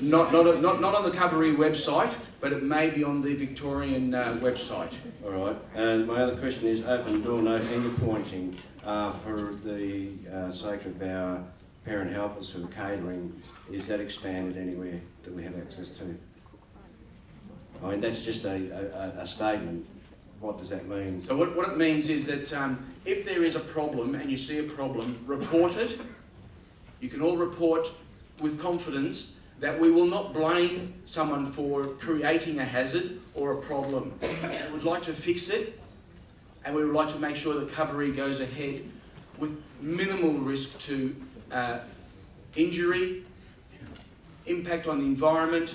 Not on the Cuboree website, but it may be on the Victorian website. All right. And my other question is open door, no finger pointing. For the sake of our parent helpers who are catering, is that expanded anywhere that we have access to? I mean, that's just a statement. What does that mean? So what it means is that if there is a problem and you see a problem, report it. You can all report with confidence that we will not blame someone for creating a hazard or a problem. We would like to fix it, and we would like to make sure that Cuboree goes ahead with minimal risk to injury, impact on the environment,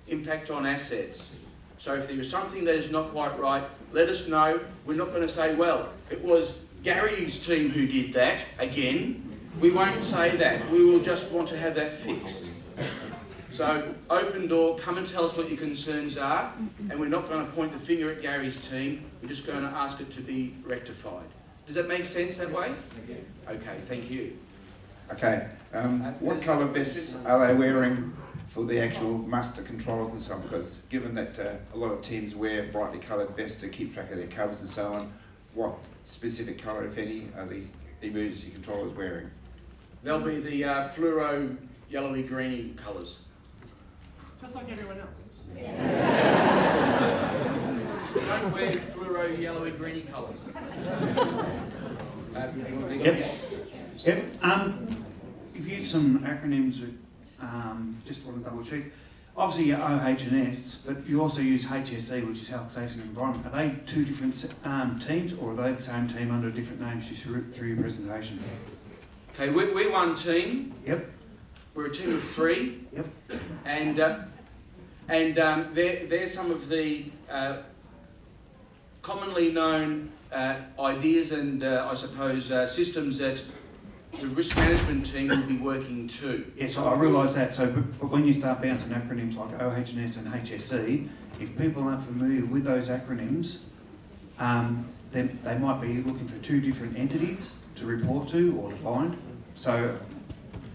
impact on assets. So if there is something that is not quite right, let us know. We're not going to say, well, it was Gary's team who did that again. We won't say that. We will just want to have that fixed. So open door, come and tell us what your concerns are, and we're not going to point the finger at Gary's team. We're just going to ask it to be rectified. Does that make sense that way? Okay, thank you. Okay, what colour vests are they wearing for the actual muster controllers and so on? Because given that a lot of teams wear brightly coloured vests to keep track of their cubs and so on, what specific colour, if any, are the emergency controllers wearing? They'll be the fluoro yellowy greeny colours. Just like everyone else. Don't wear fluoro yellowy greeny colours. Yep. You've used some acronyms. Just want to double check. Obviously, you're OH&S, but you also use HSE, which is Health, Safety and Environment. Are they two different teams, or are they the same team under different names just through your presentation? Okay, we're one team. Yep. We're a team of 3. Yep. And they're some of the commonly known ideas and I suppose systems that the risk management team will be working to. Yes, I realise that. So, but when you start bouncing acronyms like OH&S and HSE, if people aren't familiar with those acronyms, then they might be looking for 2 different entities to report to or to find. So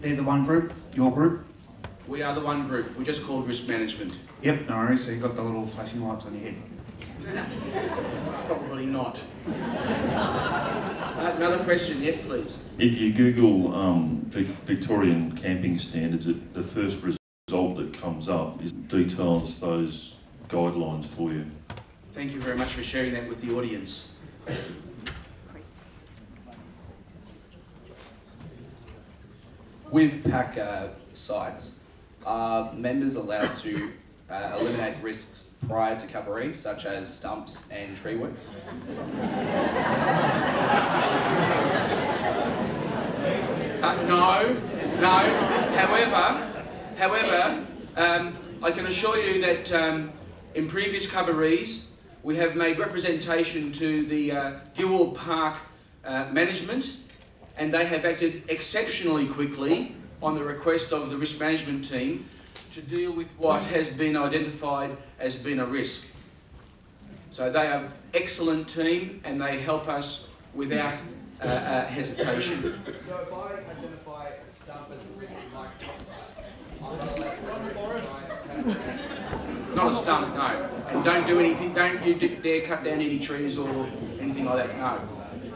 they're the one group, your group? We are the one group. We're just called risk management. Yep, no worries. So you've got the little flashing lights on your head. Probably not. Another question, yes please. If you Google Victorian camping standards, the first result that comes up details those guidelines for you. Thank you very much for sharing that with the audience. With PAC sites, are members allowed to eliminate risks prior to Cuboree, such as stumps and tree works? No. However, I can assure you that in previous Cuborees, we have made representation to the Gilwell Park management, and they have acted exceptionally quickly on the request of the risk management team to deal with what has been identified as being a risk. So they are an excellent team and they help us without hesitation. So if I identify a stump as a risk in my Not a stump, no. And don't do anything, don't you dare cut down any trees or anything like that, no.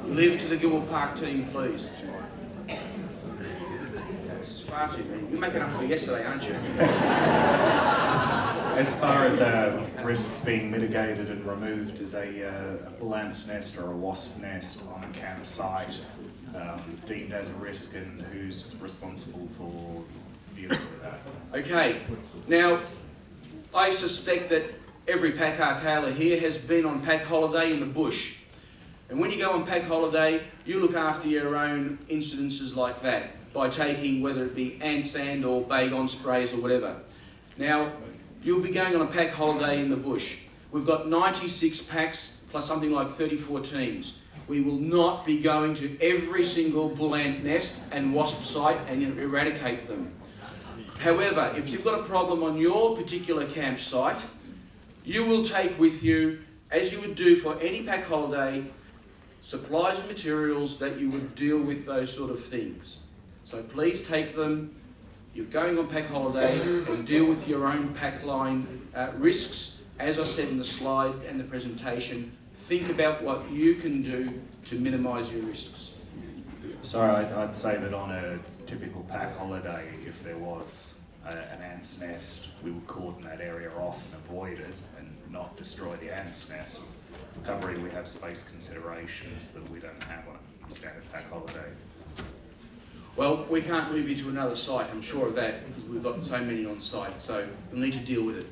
Leave it to the Gilwell Park team, please. This is far too many. You're making up for yesterday, aren't you? As far as risks being mitigated and removed, is a bull ant's nest or a wasp nest on a campsite deemed as a risk, and who's responsible for dealing with that? Okay, now I suspect that every pack arcaler here has been on pack holiday in the bush. And when you go on pack holiday, you look after your own incidences like that by taking, whether it be ant sand or Baygon sprays or whatever. Now, you'll be going on a pack holiday in the bush. We've got 96 packs plus something like 34 teams. We will not be going to every single bull ant nest and wasp site and eradicate them. However, if you've got a problem on your particular campsite, you will take with you, as you would do for any pack holiday, supplies and materials that you would deal with those sort of things. So please take them. You're going on pack holiday and deal with your own pack line risks. As I said in the slide and the presentation, think about what you can do to minimise your risks. Sorry, I'd say that on a typical pack holiday, if there was an ant's nest, we would cordon that area off and avoid it and not destroy the ant's nest. Cuboree, we have space considerations that we don't have on a standard pack holiday. Well, we can't move you to another site, I'm sure of that, because we've got so many on site, so we'll need to deal with it.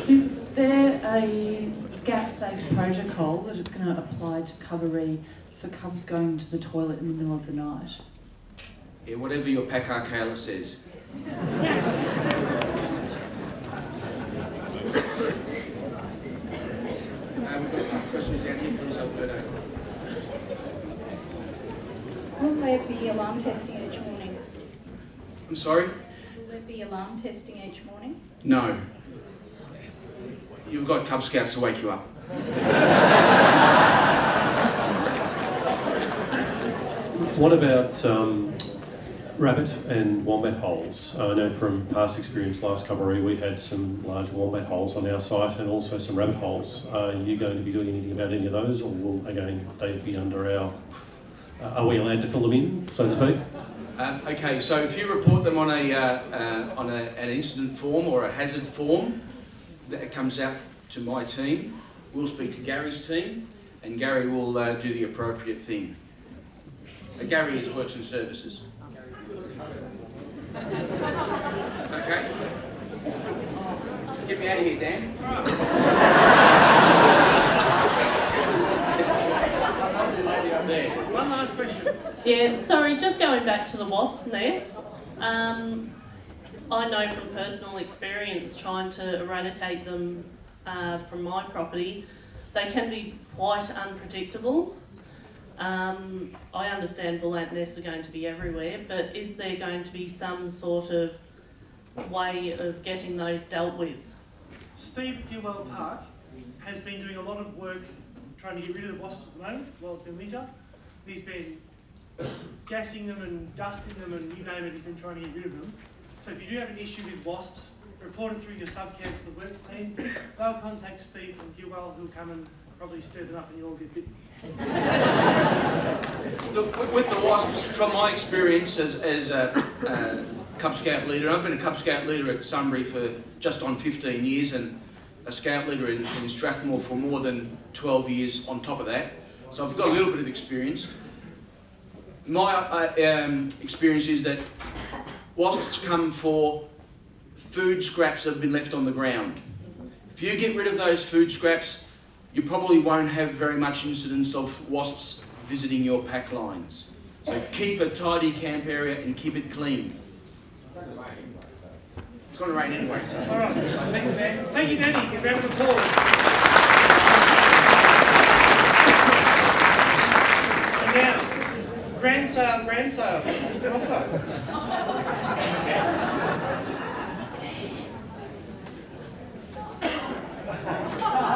Is there a Scout Safe protocol that is going to apply to Cuboree for cubs going to the toilet in the middle of the night? Yeah, whatever your pack arcaler says. questions down here, please, Alberto. Will there be alarm testing each morning? I'm sorry? Will there be alarm testing each morning? No. You've got Cub Scouts to wake you up. What about rabbit and wombat holes? I know from past experience last Cuboree we had some large wombat holes on our site and also some rabbit holes. Are you going to be doing anything about any of those, or will again they be under our... are we allowed to fill them in, so to speak? Okay, so if you report them on an incident form or a hazard form, that comes out to my team. We'll speak to Gary's team, and Gary will do the appropriate thing. Gary is Works and Services. Okay? Get me out of here, Dan. One last question. Yeah, sorry, just going back to the wasp nests. I know from personal experience trying to eradicate them from my property, they can be quite unpredictable. I understand bull ant nests are going to be everywhere, but is there going to be some sort of way of getting those dealt with? Steve at Gilwell Park has been doing a lot of work trying to get rid of the wasps at the moment while it's been winter. He's been gassing them and dusting them and you name it, he's been trying to get rid of them. So if you do have an issue with wasps, report it through your sub-camp to the works team. They'll contact Steve from Gilwell, who'll come and probably stir them up and you'll all get bitten. Look, with the wasps, from my experience as a Cub Scout leader, I've been a Cub Scout leader at Sunbury for just on 15 years and a Scout leader in Strathmore for more than 12 years on top of that. So I've got a little bit of experience. My experience is that wasps come for food scraps that have been left on the ground. If you get rid of those food scraps, you probably won't have very much incidence of wasps visiting your pack lines. So keep a tidy camp area and keep it clean. It's going to rain anyway, so. All right. Thanks, Dan. Thank you, Danny. Give a round of applause. And now, grand sale, Mr. Hoffer.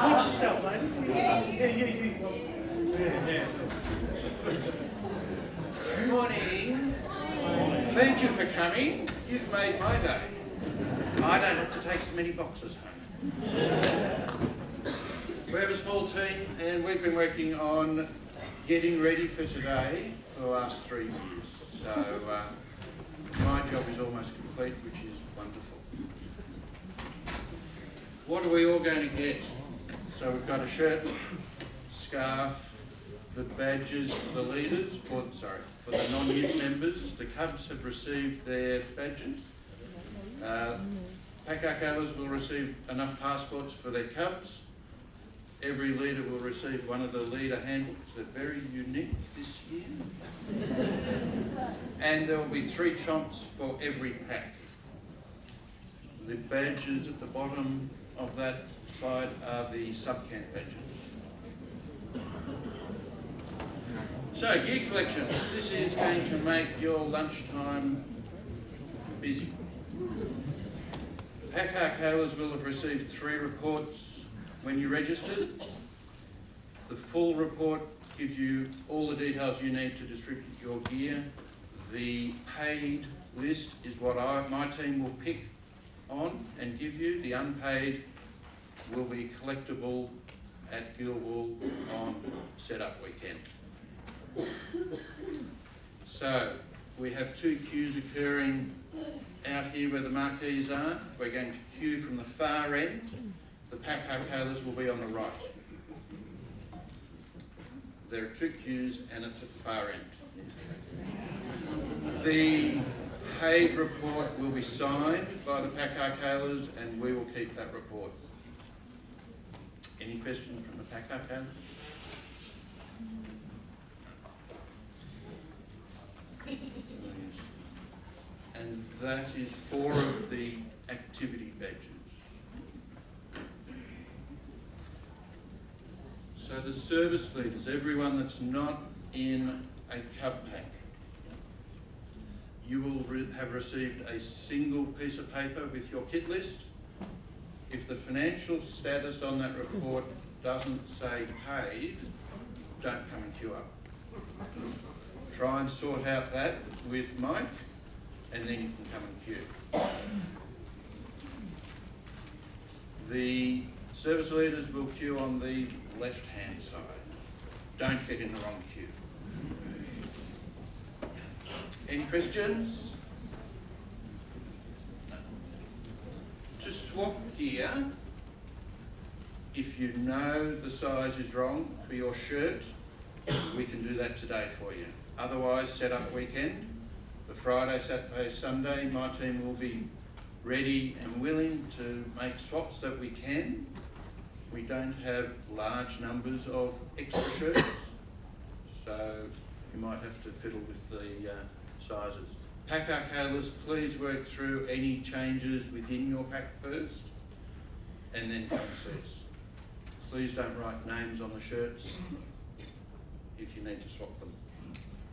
Watch yourself, mate. Yeah. Good morning. Thank you for coming. You've made my day. I don't have to take so many boxes home. We have a small team and we've been working on getting ready for today for the last 3 years. So my job is almost complete, which is wonderful. What are we all going to get? So we've got a shirt, scarf, the badges for the leaders, for the non-youth members. The Cubs have received their badges. Pack colours will receive enough passports for their Cubs. Every leader will receive one of the leader handbooks. They're very unique this year. And there will be 3 chomps for every pack. The badges at the bottom of that slide are the sub-camp badges. So, gear collection. This is going to make your lunchtime busy. Pack colours will have received 3 reports when you registered. The full report gives you all the details you need to distribute your gear. The paid list is what my team will pick on and give you. The unpaid will be collectible at Gilwell on setup weekend. So we have 2 queues occurring out here where the marquees are. We're going to queue from the far end. The pack colours will be on the right. There are 2 queues and it's at the far end. The paid report will be signed by the pack colours and we will keep that report. Any questions from the pack colours? And that is 4 of the activity badges. So the service leaders, everyone that's not in a cub pack, you will have received a single piece of paper with your kit list. If the financial status on that report doesn't say paid, don't come and queue up. Try and sort out that with Mike, and then you can come and queue. The service leaders will queue on the left-hand side. Don't get in the wrong queue. Any questions? No. To swap gear, if you know the size is wrong for your shirt, we can do that today for you. Otherwise, set up weekend. The Friday, Saturday, Sunday, my team will be ready and willing to make swaps that we can. We don't have large numbers of extra shirts, so you might have to fiddle with the sizes. Pack arcalas, please work through any changes within your pack first, and then come and see us. Please don't write names on the shirts if you need to swap them,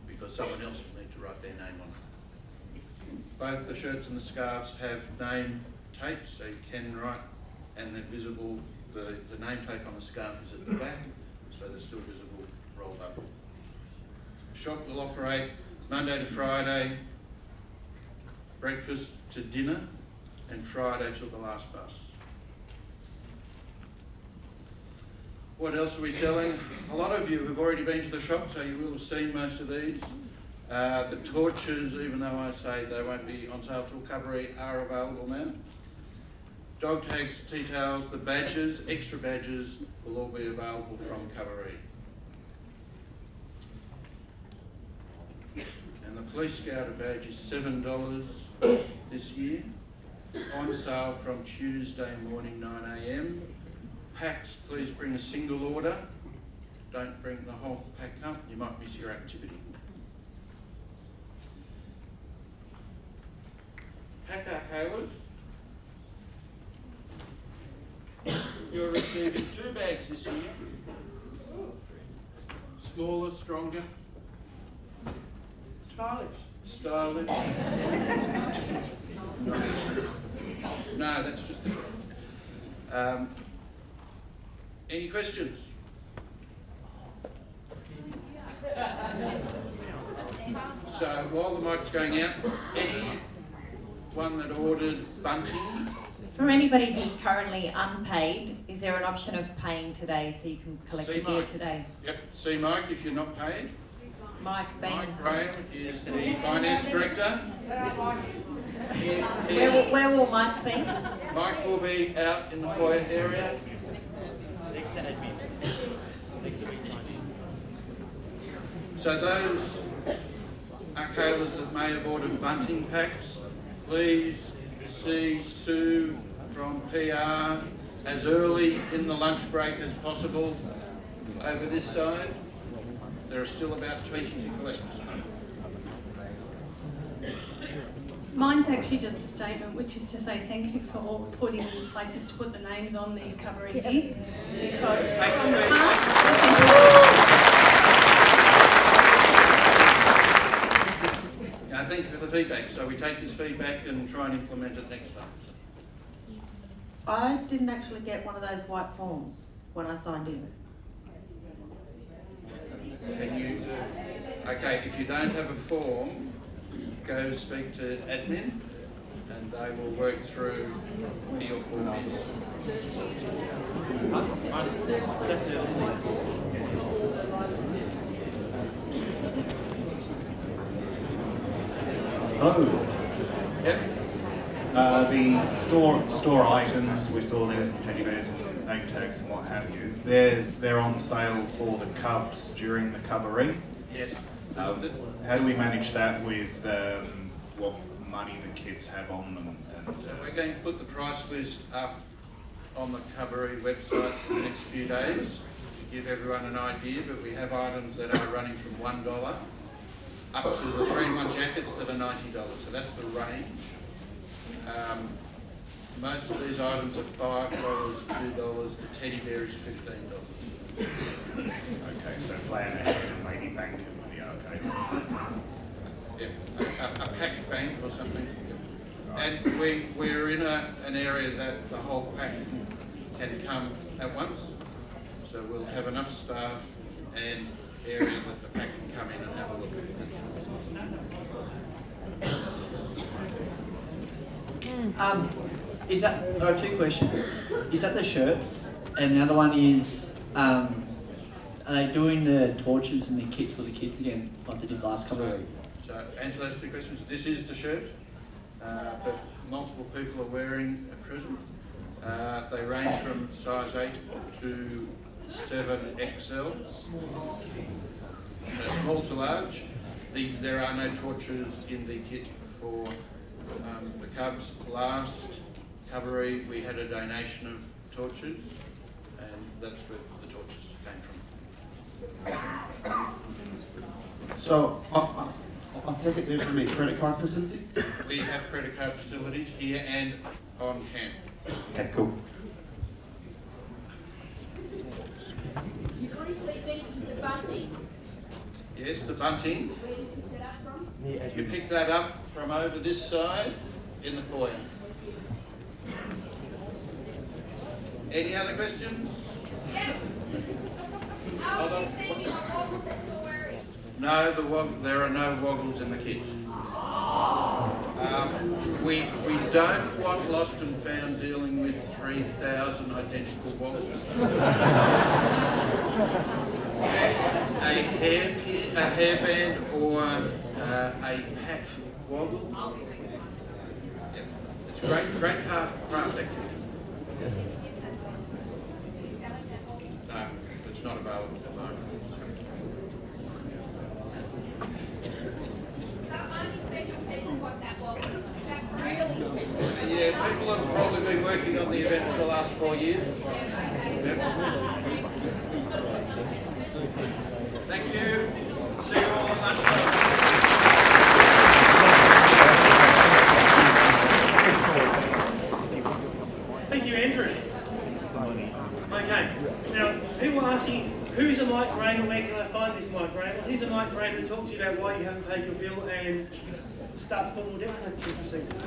because someone else will need to write their name on it. Both the shirts and the scarves have name tapes, so you can write, and they're visible. The name tape on the scarf is at the back, so they're still visible rolled up. Shop will operate Monday to Friday, breakfast to dinner, and Friday till the last bus. What else are we selling? A lot of you have already been to the shop, so you will have seen most of these. The torches, even though I say they won't be on sale till Cuboree, are available now. Dog tags, tea towels, the badges, extra badges will all be available from Cuboree. And the Police Scouter badge is $7 this year, on sale from Tuesday morning 9 AM. Packs, please bring a single order. Don't bring the whole pack up, you might miss your activity. Pack arcalas. You're receiving 2 bags this year. Smaller, stronger. Stylish. Stylish. No, that's just the shorts. Any questions? So while the mic's going out, anyone that ordered bunting? For anybody who's currently unpaid, is there an option of paying today so you can collect the gear today? Yep, see Mike if you're not paid. Mike Graham is the finance director. Where will Mike be? Mike will be out in the foyer area. So those arcalas that may have ordered bunting packs, please see Sue from PR as early in the lunch break as possible over this side. There are still about 20 to collect. Mine's actually just a statement, which is to say thank you for putting places to put the names on the Cuboree gear, because from the past, Thank you for the feedback. So we take this feedback and try and implement it next time. I didn't actually get one of those white forms when I signed in. Can you? Okay, if you don't have a form, go speak to admin and they will work through where your form is. Oh. Yep. The store items, we saw there's some teddy bears and name tags and what have you. They're on sale for the Cubs during the Cuboree. Yes. How do we manage that with what money the kids have on them? And, so we're going to put the price list up on the Cuboree website in the next few days to give everyone an idea, but we have items that are running from $1 up to the 3-in-1 jackets that are $90, so that's the range. Most of these items are $5, $2, the teddy bear is $15. Okay, so plan ahead and maybe bank it with the arcade. Yeah, a packed bank or something. And we're in an area that the whole pack can come at once. So we'll have enough staff and area that the pack can come in and have a look at. Is that, I have two questions. Is that the shirts? And the other one is, are they doing the torches and the kits for the kids again, like they did last couple of weeks? So answer those two questions. This is the shirt that multiple people are wearing at present. They range from size 8 to 7XL. So small to large. There are no torches in the kit for the Cubs. Last Cuboree we had a donation of torches, and that's where the torches came from. So, I take it there's going to be a credit card facility? We have credit card facilities here and on camp. Okay, cool. The bunting. Yes, the bunting. You pick that up from over this side in the foyer. Any other questions? No, there are no woggles in the kit. We don't want lost and found dealing with 3,000 identical woggles. A hairband or a pack woggle. Yep. It's a great craft activity. No, it's not available at the moment. Yeah, people have probably been working on the event for the last 4 years. Yep. Thank you. See you all on lunchtime. Thank you, Andrew. Okay, now people are asking, who's a Mike Graham and where can I find this Mike Graham? Well, here's a Mike Graham to talk to you about why you haven't paid your bill and start formal debt collection proceedings.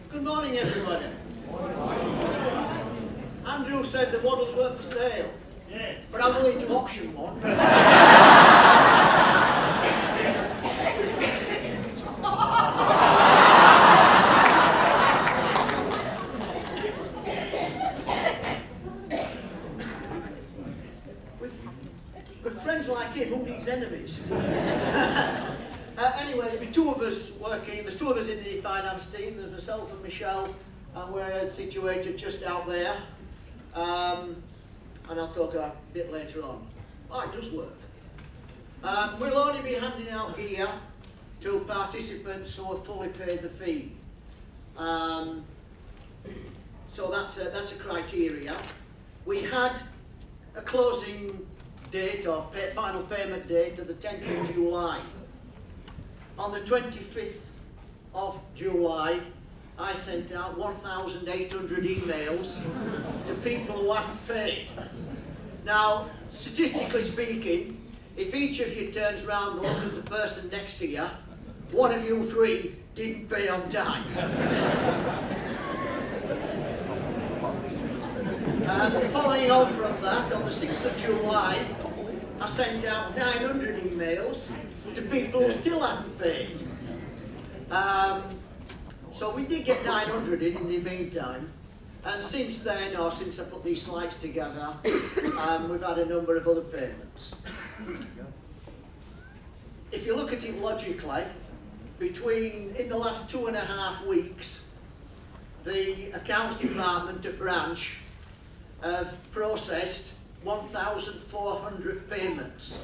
Good morning, everybody. Andrew said the models weren't for sale, but I'm willing to auction one. With friends like him, who needs enemies? Anyway, there'll be two of us working. There's two of us in the finance team. There's myself and Michelle, and we're situated just out there. And I'll talk a bit later on. Oh, it does work. We'll only be handing out gear to participants who have fully paid the fee. So that's a criteria. We had a closing date or final payment date of the 10th of July. On the 25th of July, I sent out 1,800 emails to people who hadn't paid. Now, statistically speaking, if each of you turns round and looks at the person next to you, one of you three didn't pay on time. Following on from that, on the 6th of July, I sent out 900 emails to people who still hadn't paid. So we did get 900 in the meantime, and since then, or since I put these slides together, we've had a number of other payments. If you look at it logically, in the last 2.5 weeks, the accounts department at branch have processed 1,400 payments,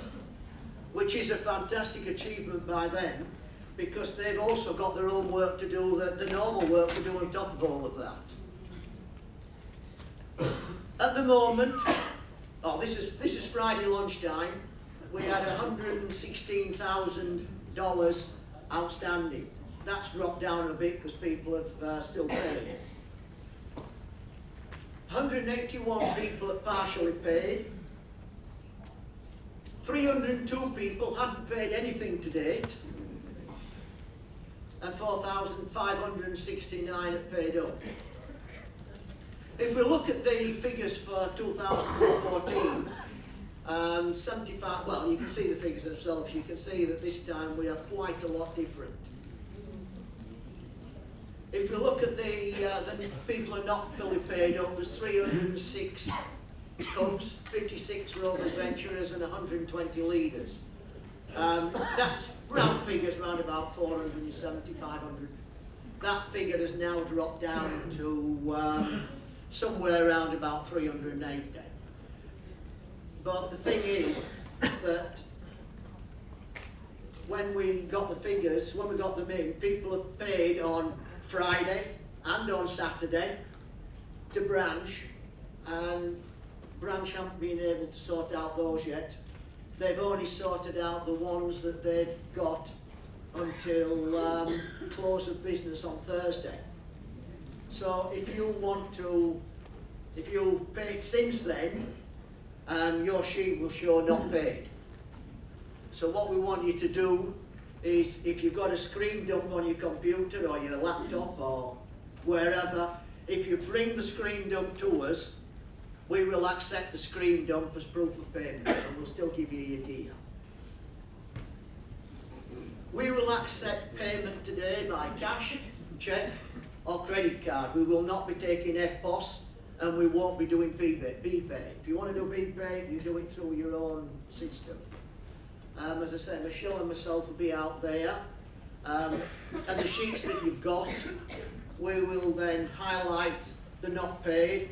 which is a fantastic achievement by them, because they've also got their own work to do, the normal work to do on top of all of that. At the moment, this is Friday lunchtime, we had $116,000 outstanding. That's dropped down a bit because people have still paid. 181 people are partially paid. 302 people hadn't paid anything to date. And 4,569 have paid up. If we look at the figures for 2014, 75, well, you can see the figures themselves. You can see that this time we are quite a lot different. If we look at the people who are not fully paid up, there's 306 Cubs, 56 Rovers Venturers and 120 leaders. That's round figures, round about 470, 500. That figure has now dropped down to somewhere around about 380. But the thing is that when we got the figures, when we got them in, people have paid on Friday and on Saturday to branch, and branch haven't been able to sort out those yet. They've only sorted out the ones that they've got until close of business on Thursday. So if you want to, if you've paid since then, your sheet will show not paid. So what we want you to do is, if you've got a screen dump on your computer or your laptop or wherever, if you bring the screen dump to us, we will accept the screen dump as proof of payment, and we'll still give you your gear. We will accept payment today by cash, cheque or credit card. We will not be taking FPOS, and we won't be doing BPay. If you want to do BPay, you do it through your own system. As I say, Michelle and myself will be out there, and the sheets that you've got, we will then highlight the not paid,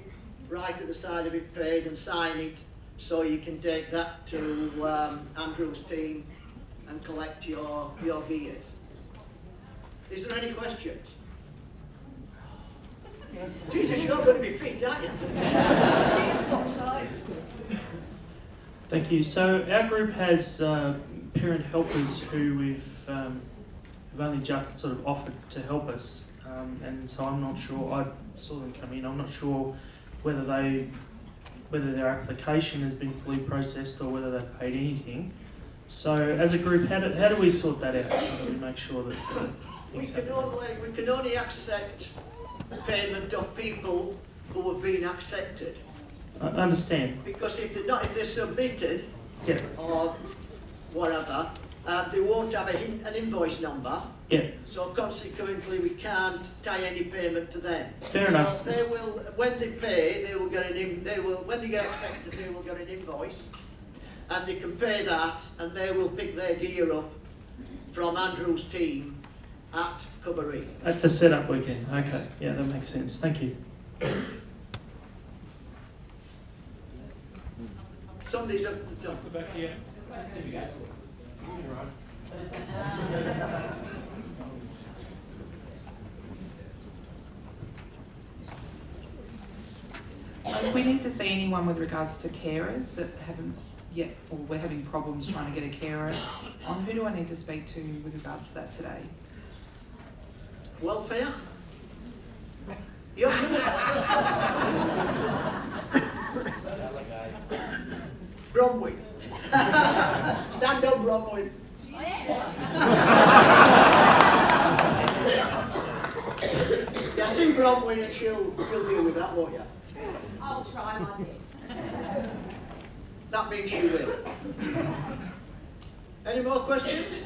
right at the side of it paid, and sign it, so you can take that to Andrew's team and collect your gears. Is there any questions? Jesus, you're going to be fit, aren't you? Thank you. So our group has parent helpers who we've only just sort of offered to help us, and so I'm not sure. I saw them come in. I'm not sure whether their application has been fully processed or whether they've paid anything. So as a group, how do we sort that out so that we make sure that things happen? We can only accept payment of people who have been accepted. I understand. Because if they're submitted, yeah, or whatever, they won't have an invoice number. Yeah. So consequently, we can't tie any payment to them. Fair enough. So they will, when they pay, they will get when they get accepted, they will get an invoice, and they can pay that, and they will pick their gear up from Andrew's team at Cuboree. At the setup weekend. Okay. Yeah, that makes sense. Thank you. Somebody's up at the top. The back here. We need to see anyone with regards to carers that haven't yet, or we're having problems trying to get a carer on. Who do I need to speak to with regards to that today? Welfare? Bromwich. Stand up, Bromwich. Yeah, see Bromwich and she'll deal with that, won't you? I'll try my best. That means she will. Any more questions?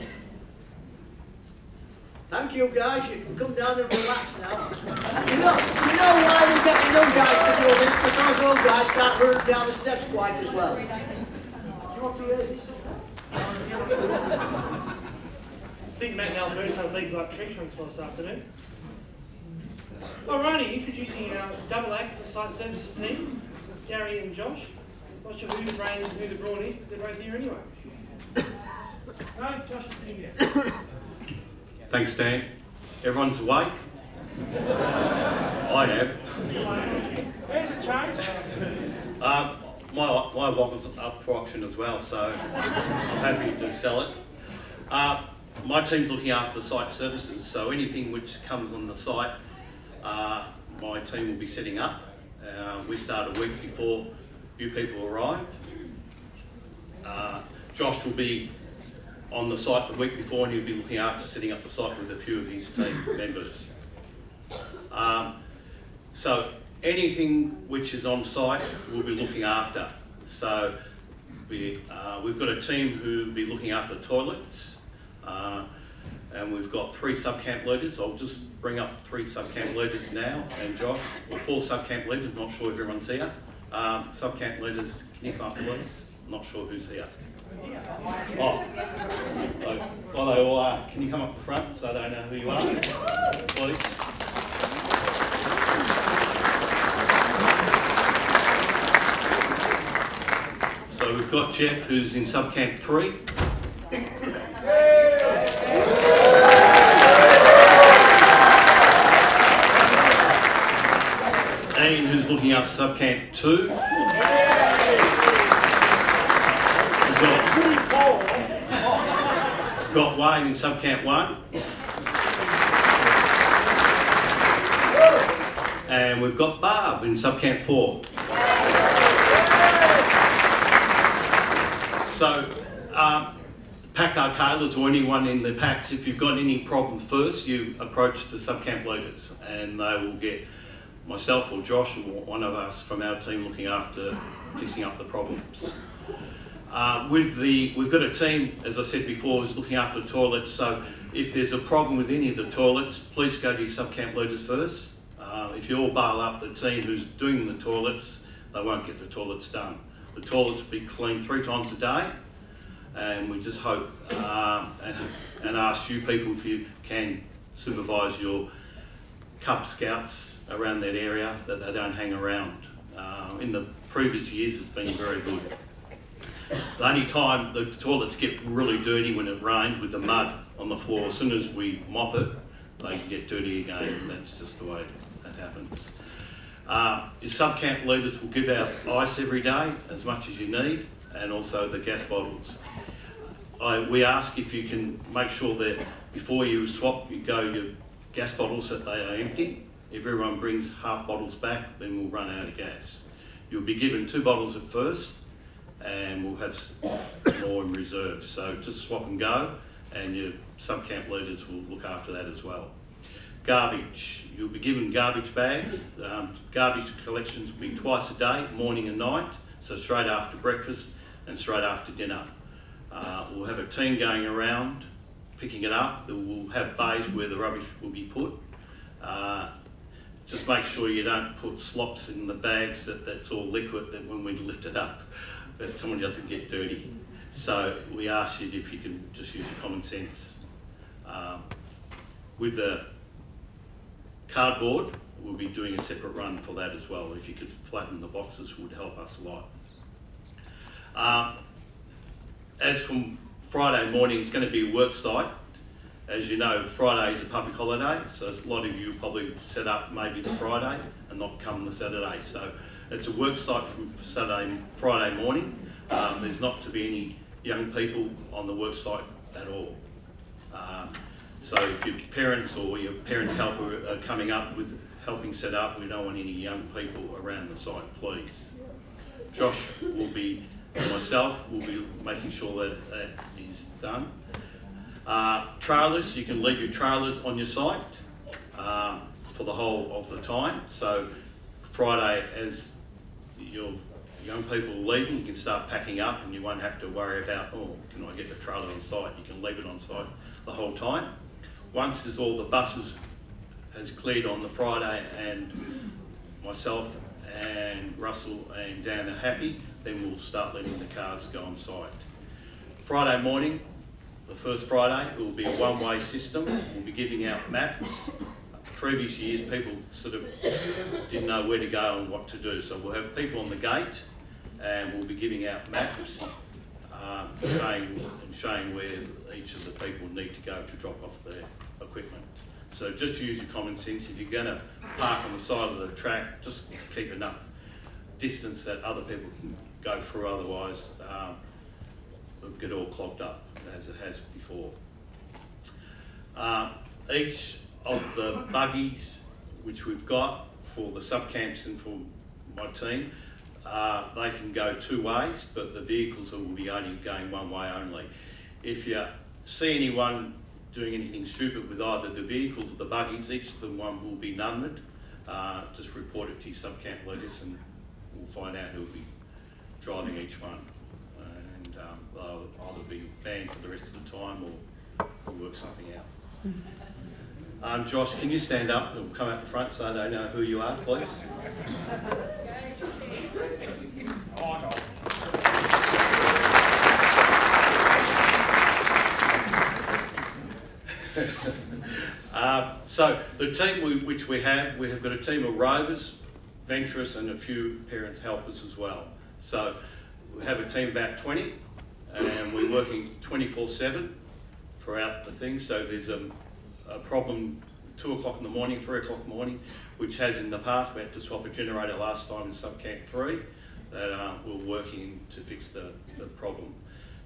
Thank you, guys. You can come down and relax now. You know why we get the young guys to do this? Because those old guys can't run down the steps quite as well. You want to raise this up? I think Matt and Alberto have legs like tree trunks this afternoon. Alrighty, introducing our double act, the site services team, Gary and Josh. Not sure who the brains and who the brawn is, but they're both here anyway. No, Josh is sitting there. Thanks, Dan. Everyone's awake? I am. Where's the change? My waffle's up for auction as well, so I'm happy to sell it. My team's looking after the site services, so anything which comes on the site, my team will be setting up. We start a week before you people arrive. Josh will be on the site the week before, and he'll be looking after setting up the site with a few of his team members. So anything which is on site we'll be looking after. So we've got a team who will be looking after toilets, and we've got 3 sub-camp leaders. I'll just bring up 3 sub-camp leaders now, and Josh, or 4 sub-camp leaders, I'm not sure if everyone's here. Sub-camp leaders, can you come up please? I'm not sure who's here. Oh, they all are. Can you come up the front so they know who you are, please? So we've got Jeff, who's in sub-camp 3. Ian, who's looking after sub-camp 2. We've got Wayne in sub-camp 1. And we've got Barb in sub-camp 4. So, pack arcadas or anyone in the packs, if you've got any problems first, you approach the sub-camp leaders and they will get myself or Josh or one of us from our team looking after fixing up the problems. We've got a team, as I said before, who's looking after the toilets, so if there's a problem with any of the toilets, please go to your sub-camp leaders first. If you all bail up the team who's doing the toilets, they won't get the toilets done. The toilets will be cleaned 3 times a day, and we just hope and ask you people if you can supervise your Cub Scouts around that area, that they don't hang around. In the previous years it's been very good. The only time the toilets get really dirty when it rains with the mud on the floor. As soon as we mop it, they can get dirty again. That's just the way that happens. Your sub-camp leaders will give out ice every day, as much as you need, and also the gas bottles. We ask if you can make sure that before you swap, you go your gas bottles that they are empty. If everyone brings half bottles back, then we'll run out of gas. You'll be given 2 bottles at first, and we'll have more in reserve. So just swap and go, and your sub-camp leaders will look after that as well. Garbage, you'll be given garbage bags. Garbage collections will be twice a day, morning and night, so straight after breakfast and straight after dinner. We'll have a team going around picking it up. We'll have bays where the rubbish will be put. Just make sure you don't put slops in the bags that's all liquid, that when we lift it up, that someone doesn't get dirty. So we ask you if you can just use your common sense. With the cardboard, we'll be doing a separate run for that as well. If you could flatten the boxes, would help us a lot. As from Friday morning, it's going to be a work site. As you know, Friday is a public holiday, so a lot of you probably set up maybe the Friday and not come the Saturday. So it's a work site from Friday morning. There's not to be any young people on the work site at all. So if your parents or your parents' helper are coming up with helping set up, we don't want any young people around the site, please. Josh will be, and myself will be making sure that that is done. Trailers, you can leave your trailers on your site for the whole of the time. So Friday, as your young people are leaving, you can start packing up and you won't have to worry about, oh, can I get the trailer on site? You can leave it on site the whole time. Once there's all the buses has cleared on the Friday and myself and Russell and Dan are happy, then we'll start letting the cars go on site. Friday morning, the first Friday, it will be a one-way system. We'll be giving out maps. Previous years, people sort of didn't know where to go and what to do. So we'll have people on the gate and we'll be giving out maps showing where each of the people need to go to drop off their equipment. So just use your common sense. If you're going to park on the side of the track, just keep enough distance that other people can go through, otherwise it'll get all clogged up as it has before. Each of the buggies which we've got for the sub-camps and for my team. They can go two ways, but the vehicles will be only going one way only. If you see anyone doing anything stupid with either the vehicles or the buggies, each of them one will be numbered. Just report it to your sub-camp leaders and we'll find out who will be driving each one. And they'll either be banned for the rest of the time or we'll work something out. Josh, can you stand up and come out the front so they know who you are, please? So the team which we have got a team of rovers, venturers and a few parents helpers as well. So we have a team of about 20 and we're working 24/7 throughout the thing. So there's a problem 2 o'clock in the morning, 3 o'clock in the morning, which has in the past, we had to swap a generator last time in sub-camp 3, that we're working to fix the problem.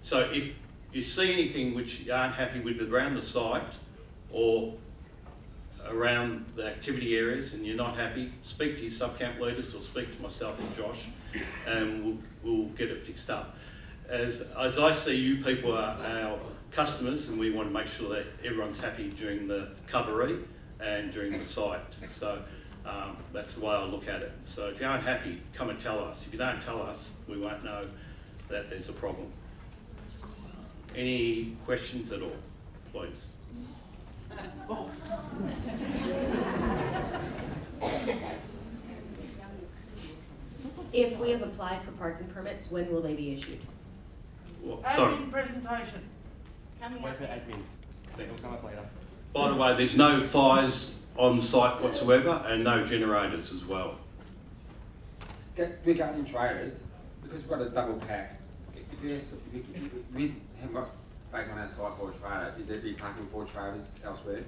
So if you see anything which you aren't happy with around the site or around the activity areas and you're not happy, speak to your sub-camp leaders or speak to myself and Josh and we'll get it fixed up. As I see, you people are our customers and we want to make sure that everyone's happy during the Cuboree and during the site. So that's the way I look at it. So if you aren't happy, come and tell us. If you don't tell us, we won't know that there's a problem. Any questions at all, please? If we have applied for parking permits, when will they be issued? Well, sorry. Admin presentation. Wait for admin. It'll come up later. By the way, there's no fires on site whatsoever and no generators as well. Regarding trailers, because we've got a double pack, if we have got space on our site for a trailer, is there be parking for trailers elsewhere?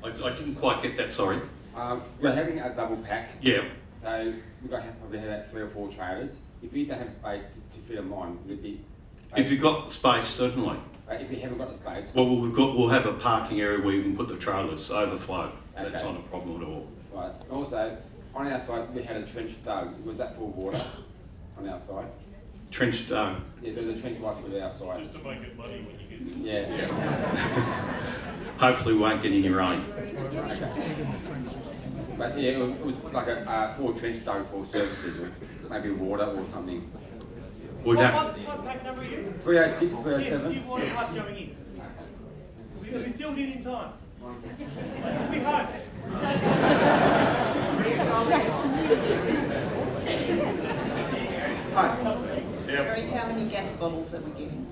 I didn't quite get that, sorry. We're having a double pack. Yeah. So we've got probably about 3 or 4 trailers. If we don't have space to fit them on, would it be space? If you've got the space, certainly. If we haven't got the space. Well, we'll have a parking area where you can put the trailers overflow. Okay. That's not a problem at all. Right. Also, on our site we had a trench dug. Was that full of water on our site? Trench dug? Yeah, there was a trench right through our site. Just to make it muddy when you get it. Yeah. Hopefully we won't get any rain. But yeah, it was like a small trench dug for services, maybe water or something. What pack number are you? 306, 307. Yes, new water pipe going in. We're going to be filled in time. We hope. Hi. Gary, how many gas bottles are we getting?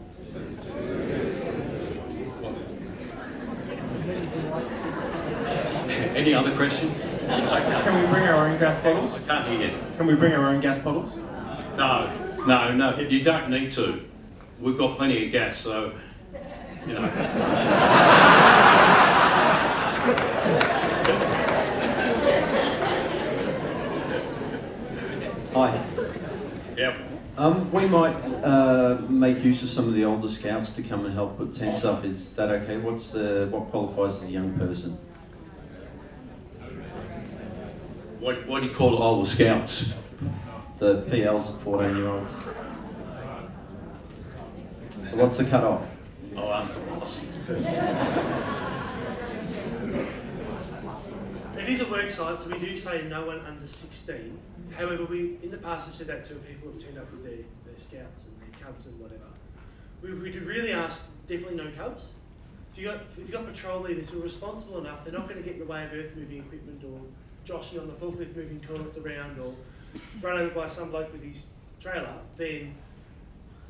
Any other questions? Can we bring our own gas bottles? I can't hear you. Can we bring our own gas bottles? No, you don't need to. We've got plenty of gas, so, you know. Hi. Yep. We might make use of some of the older scouts to come and help put tents up. Is that okay? What qualifies as a young person? What do you call older scouts? The PLs of 14-year-olds. So what's the cut-off? I'll ask the boss. It is a work site, so we do say no one under 16. However, in the past we've said that to people who've turned up with their scouts and their cubs and whatever. We do really ask definitely no cubs. If you've got patrol leaders who are responsible enough, they're not going to get in the way of earth moving equipment or Joshy on the forklift moving toilets around or run over by some bloke with his trailer, then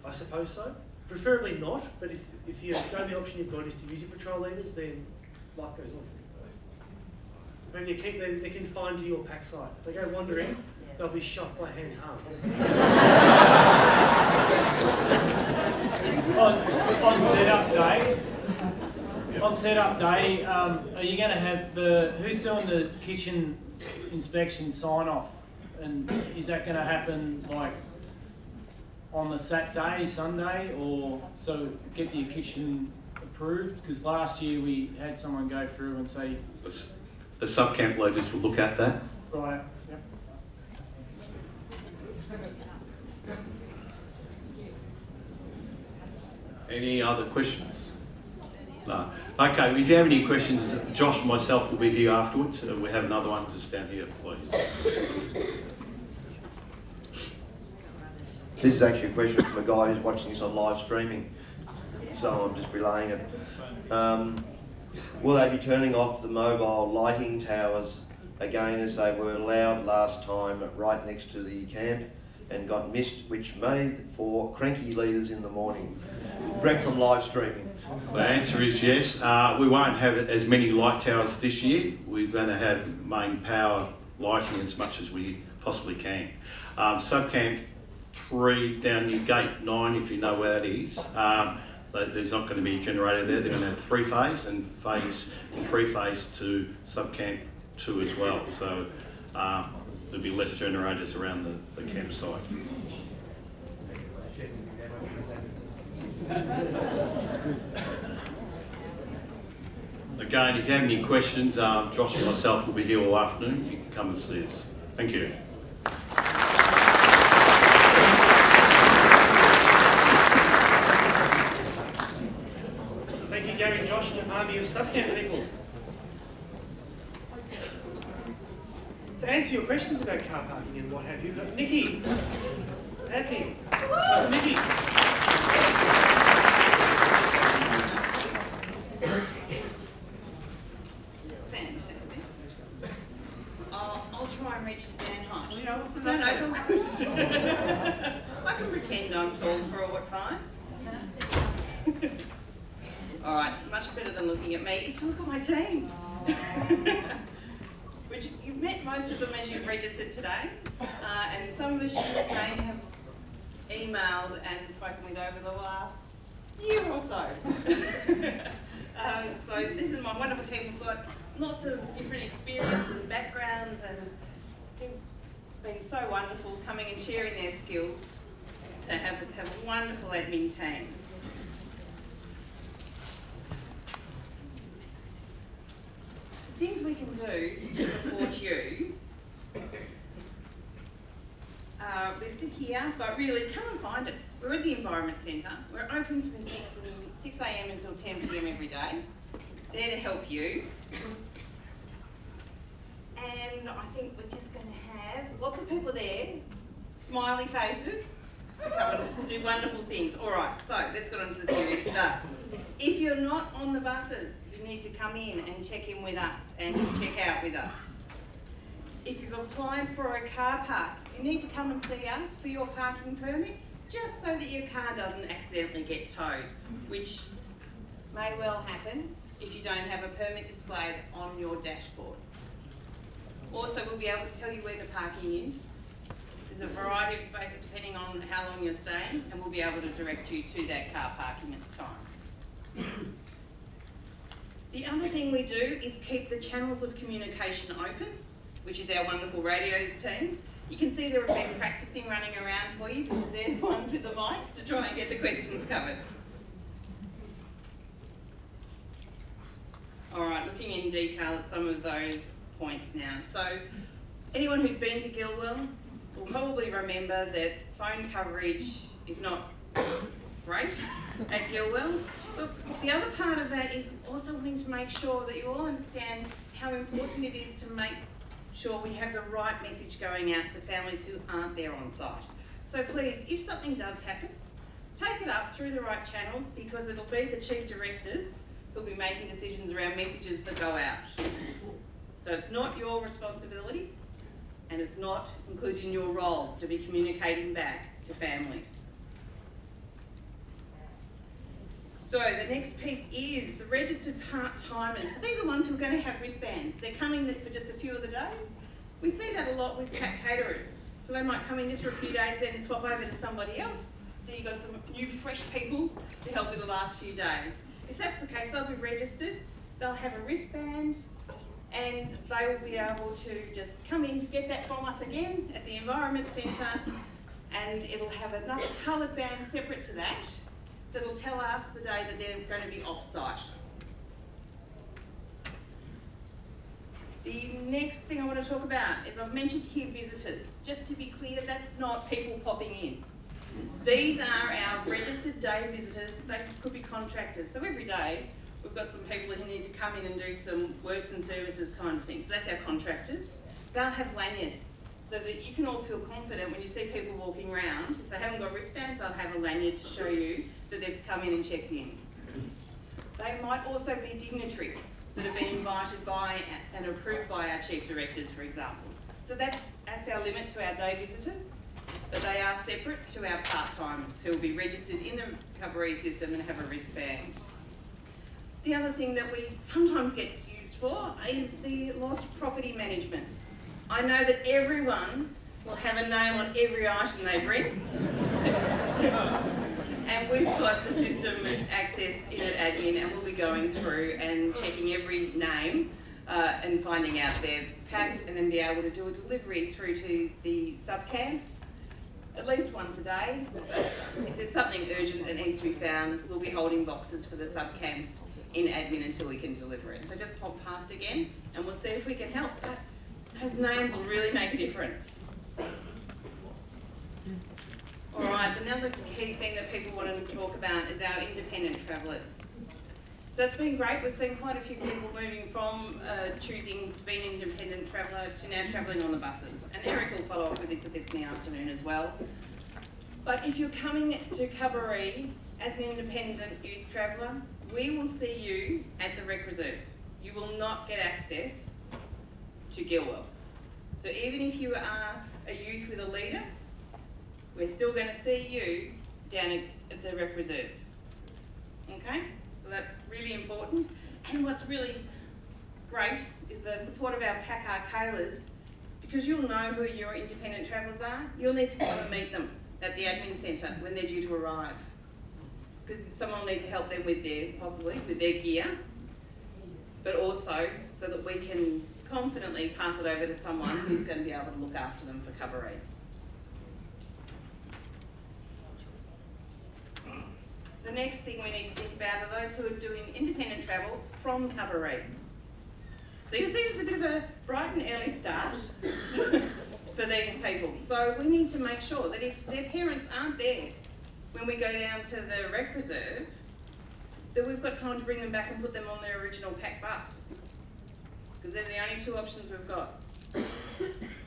I suppose so. Preferably not, but if the only option you've got is to use your patrol leaders, then life goes on. But you keep they're confined to your pack site. If they go wandering, they'll be shot by hands harmed. On setup day, are you going to have who's doing the kitchen inspection sign off, and is that going to happen like on a Saturday, Sunday, or so get your kitchen approved? Because last year we had someone go through and say the sub-camp leaders will look at that. Right. Yep. Any other questions? No. Okay, if you have any questions, Josh and myself will be here afterwards. We have another one just down here, please. This is actually a question from a guy who's watching this on live streaming, so I'm just relaying it. Will they be turning off the mobile lighting towers again as they were allowed last time right next to the camp and got missed, which made for cranky leaders in the morning? Direct from live streaming. The answer is yes. We won't have as many light towers this year. We're going to have main power lighting as much as we possibly can. Subcamp 3 down near gate 9, if you know where that is, there's not going to be a generator there. They're going to have 3-phase and 3-phase to subcamp 2 as well. So there'll be less generators around the campsite. Again, if you have any questions, Josh and myself will be here all afternoon. You can come and see us. Thank you. Thank you, Gary, Josh, and an army of subcamp people. To answer your questions about car parking and what have you, got Nikki. Happy. Nikki. Fantastic. I'll try and reach to Dan Hunt. No, it's all good. I can pretend I'm tall for a time. All right, much better than looking at me is to look at my team. Which you've met most of them as you've registered today, and some of us you may have emailed and spoken with over the last year or so. So this is my wonderful team. We've got lots of different experiences and backgrounds, and they've been so wonderful coming and sharing their skills to have us have a wonderful admin team. The things we can do to support you are listed here, but really come and find us. We're at the Environment Centre. We're open from 6 a.m. until 10 p.m. every day. There to help you. And I think we're just going to have lots of people there, smiley faces, to come and do wonderful things. All right, so let's get on to the serious stuff. If you're not on the buses, you need to come in and check in with us and check out with us. If you've applied for a car park, you need to come and see us for your parking permit, just so that your car doesn't accidentally get towed, which may well happen if you don't have a permit displayed on your dashboard. Also, we'll be able to tell you where the parking is. There's a variety of spaces depending on how long you're staying, and we'll be able to direct you to that car parking at the time. The other thing we do is keep the channels of communication open, which is our wonderful radios team. You can see they've been practicing running around for you because they're the ones with the mics to try and get the questions covered. All right, looking in detail at some of those points now. So anyone who's been to Gilwell will probably remember that phone coverage is not great at Gilwell. But the other part of that is also wanting to make sure that you all understand how important it is to make sure we have the right message going out to families who aren't there on site. So please, if something does happen, take it up through the right channels, because it'll be the chief directors who'll be making decisions around messages that go out. So it's not your responsibility, and it's not included in your role to be communicating back to families. So the next piece is the registered part-timers. So these are ones who are going to have wristbands. They're coming for just a few of the days. We see that a lot with caterers. So they might come in just for a few days, then swap over to somebody else. So you've got some new fresh people to help with the last few days. If that's the case, they'll be registered, they'll have a wristband, and they will be able to just come in, get that from us again at the Environment Centre, and it'll have another coloured band separate to that that'll tell us the day that they're going to be off-site. The next thing I want to talk about is I've mentioned here visitors. Just to be clear, that's not people popping in. These are our registered day visitors. They could be contractors. So every day we've got some people who need to come in and do some works and services kind of thing. So that's our contractors. They'll have lanyards so that you can all feel confident when you see people walking around. If they haven't got wristbands, they'll have a lanyard to show you that they've come in and checked in. They might also be dignitaries that have been invited by and approved by our chief directors, for example. So that's our limit to our day visitors, but they are separate to our part-timers who will be registered in the Cuboree system and have a wristband. The other thing that we sometimes get used for is the lost property management. I know that everyone will have a name on every item they bring. And we've got the system access in at admin, and we'll be going through and checking every name and finding out their pack, and then be able to do a delivery through to the sub-camps at least once a day. But if there's something urgent that needs to be found, we'll be holding boxes for the sub-camps in admin until we can deliver it. So just pop past again and we'll see if we can help. But those names will really make a difference. Alright, another key thing that people want to talk about is our independent travellers. So it's been great. We've seen quite a few people moving from choosing to be an independent traveller to now travelling on the buses. And Eric will follow up with this a bit in the afternoon as well. But if you're coming to Cuboree as an independent youth traveller, we will see you at the Rec Reserve. You will not get access to Gilwell. So even if you are a youth with a leader, we're still going to see you down at the Rec Reserve. Okay? So that's really important. And what's really great is the support of our PACAR Kailers, because you'll know who your independent travellers are. You'll need to come and meet them at the admin centre when they're due to arrive, because someone will need to help them with possibly with their gear, but also so that we can confidently pass it over to someone who's going to be able to look after them for Cuboree. The next thing we need to think about are those who are doing independent travel from Cuboree. So you'll see there's a bit of a bright and early start for these people. So we need to make sure that if their parents aren't there when we go down to the Rec Reserve, that we've got time to bring them back and put them on their original pack bus. Because they're the only two options we've got.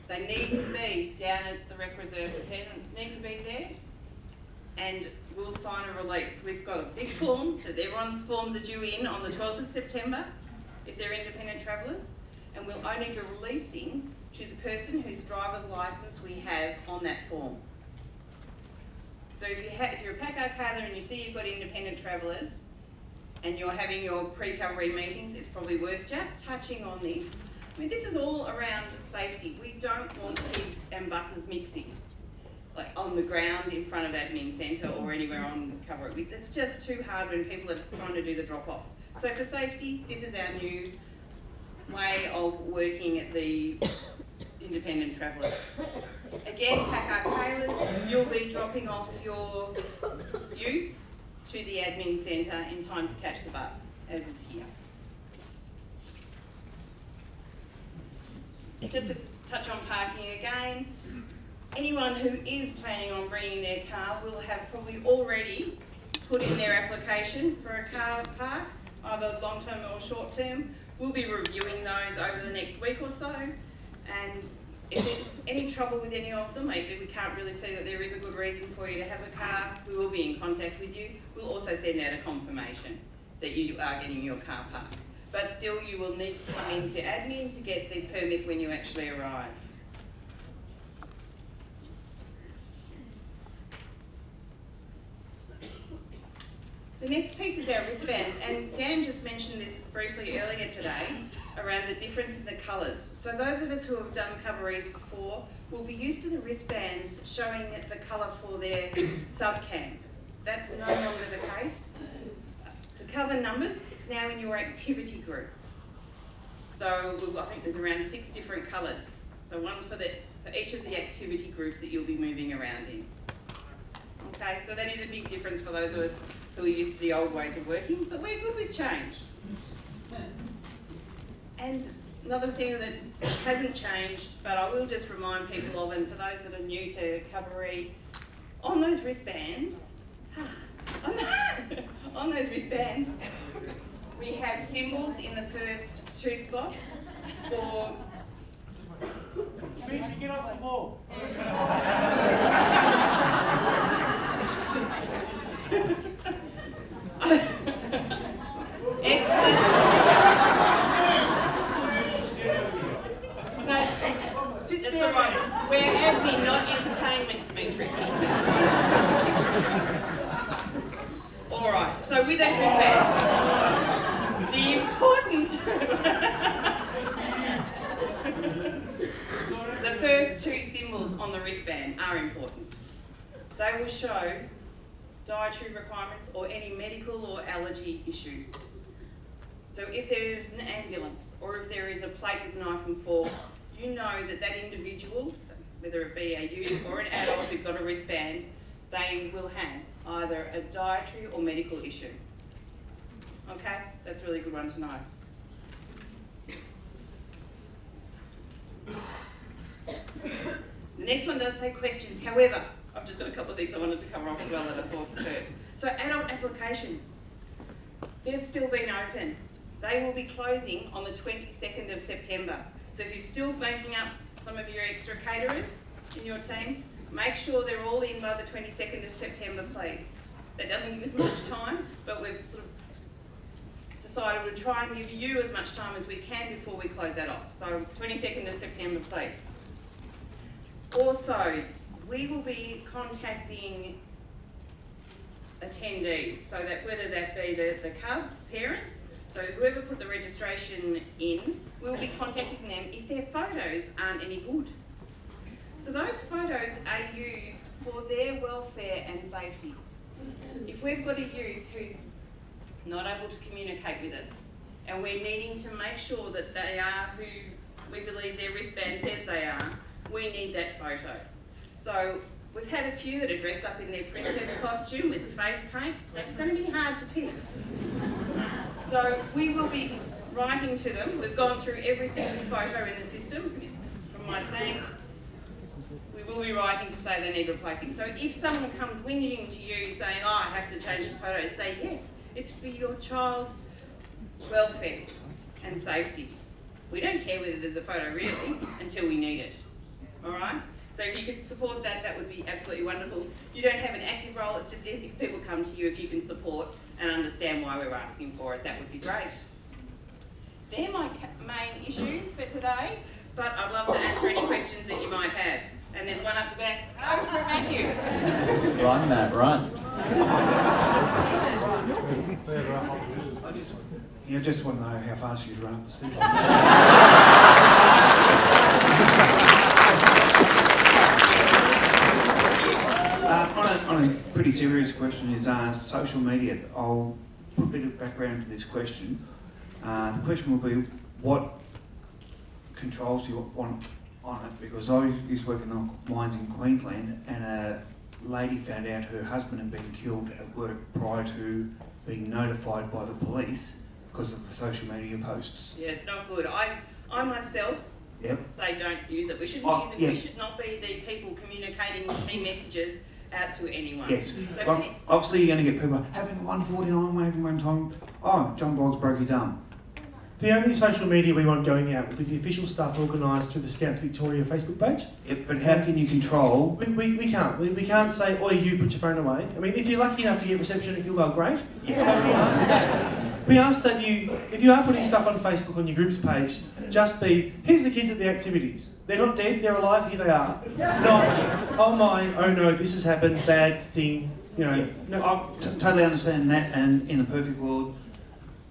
They need to be down at the Rec Reserve. The parents need to be there, and we'll sign a release. We've got a big form that everyone's forms are due in on the 12th of September if they're independent travellers, and we'll only be releasing to the person whose driver's licence we have on that form. So if you're a PACAR Kailer and you see you've got independent travellers and you're having your pre-Cuboree meetings, it's probably worth just touching on this. I mean, this is all around safety. We don't want kids and buses mixing, like on the ground in front of admin centre or anywhere on Cuboree. It's just too hard when people are trying to do the drop-off. So for safety, this is our new way of working at the independent travellers. Again, PACAR Kailers, you'll be dropping off your youth to the admin centre in time to catch the bus, as is here. Just to touch on parking again, anyone who is planning on bringing their car will have probably already put in their application for a car park, either long-term or short-term. We'll be reviewing those over the next week or so, and if there's any trouble with any of them, maybe we can't really see that there is a good reason for you to have a car, we will be in contact with you. We'll also send out a confirmation that you are getting your car parked. But still, you will need to come into admin to get the permit when you actually arrive. The next piece is our wristbands, and Dan just mentioned this briefly earlier today around the difference in the colours. So those of us who have done Cuborees before will be used to the wristbands showing the colour for their sub-camp. That's no longer the case. To cover numbers, it's now in your activity group. So I think there's around 6 different colours. So one's for each of the activity groups that you'll be moving around in. Okay, so that is a big difference for those of us who are used to the old ways of working, but we're good with change. And another thing that hasn't changed, but I will just remind people of, and for those that are new to Cuboree, on those wristbands, we have symbols in the first 2 spots for... Get off the ball. Excellent. No, that's all right. We're admin, not entertainment, Dimitri. All right, so with those wristbands, the important... the first 2 symbols on the wristband are important. They will show dietary requirements or any medical or allergy issues. So if there is an ambulance or if there is a plate with knife and fork, you know that that individual, so whether it be a youth or an adult who's got a wristband, they will have either a dietary or medical issue. Okay, that's a really good one to know. The next one does take questions. However, I've just got a couple of things I wanted to cover off as well that I thought first. So adult applications, they've still been open. They will be closing on the 22nd of September. So if you're still making up some of your extra caterers in your team, make sure they're all in by the 22nd of September, please. That doesn't give us much time, but we've sort of decided we'll try and give you as much time as we can before we close that off. So 22nd of September, please. Also, we will be contacting attendees, so that whether that be the Cubs parents, so whoever put the registration in, we'll be contacting them if their photos aren't any good. So those photos are used for their welfare and safety. If we've got a youth who's not able to communicate with us, and we're needing to make sure that they are who we believe their wristband says they are, we need that photo. So we've had a few that are dressed up in their princess costume with the face paint. That's going to be hard to pick. So we will be writing to them. We've gone through every single photo in the system from my team. We will be writing to say they need replacing. So if someone comes whinging to you saying, oh, I have to change the photo, say yes, it's for your child's welfare and safety. We don't care whether there's a photo really until we need it. All right? So if you could support that, that would be absolutely wonderful. You don't have an active role, it's just if people come to you, if you can support and understand why we're asking for it, that would be great. They're my main issues for today, but I'd love to answer any questions that you might have. And there's one up the back. Over for Matthew. Run, Matt, run. I just want to know how fast you'd run up the stairs. On a pretty serious question is social media. I'll put a bit of background to this question. The question will be, what controls do you want on it? Because I used to work in the mines in Queensland, and a lady found out her husband had been killed at work prior to being notified by the police because of the social media posts. Yeah, it's not good. I myself say don't use it. We shouldn't use it. Yeah. We should not be the people communicating key messages out to anyone. Yes. So Like, obviously you're going to get people having a 149 waving one time. Oh, John Boggs broke his arm. The only social media we want going out will be the official stuff organised through the Scouts Victoria Facebook page. Yep, but how can you control? We can't. We can't say, oi, you put your phone away. I mean, if you're lucky enough to get reception at Cuboree, great. Yeah. But we ask that you, if you are putting stuff on Facebook on your group's page, just be, here's the kids at the activities. They're not dead, they're alive, here they are. Not, oh my, oh no, this has happened, bad thing, you know. No. I totally understand that, and in a perfect world,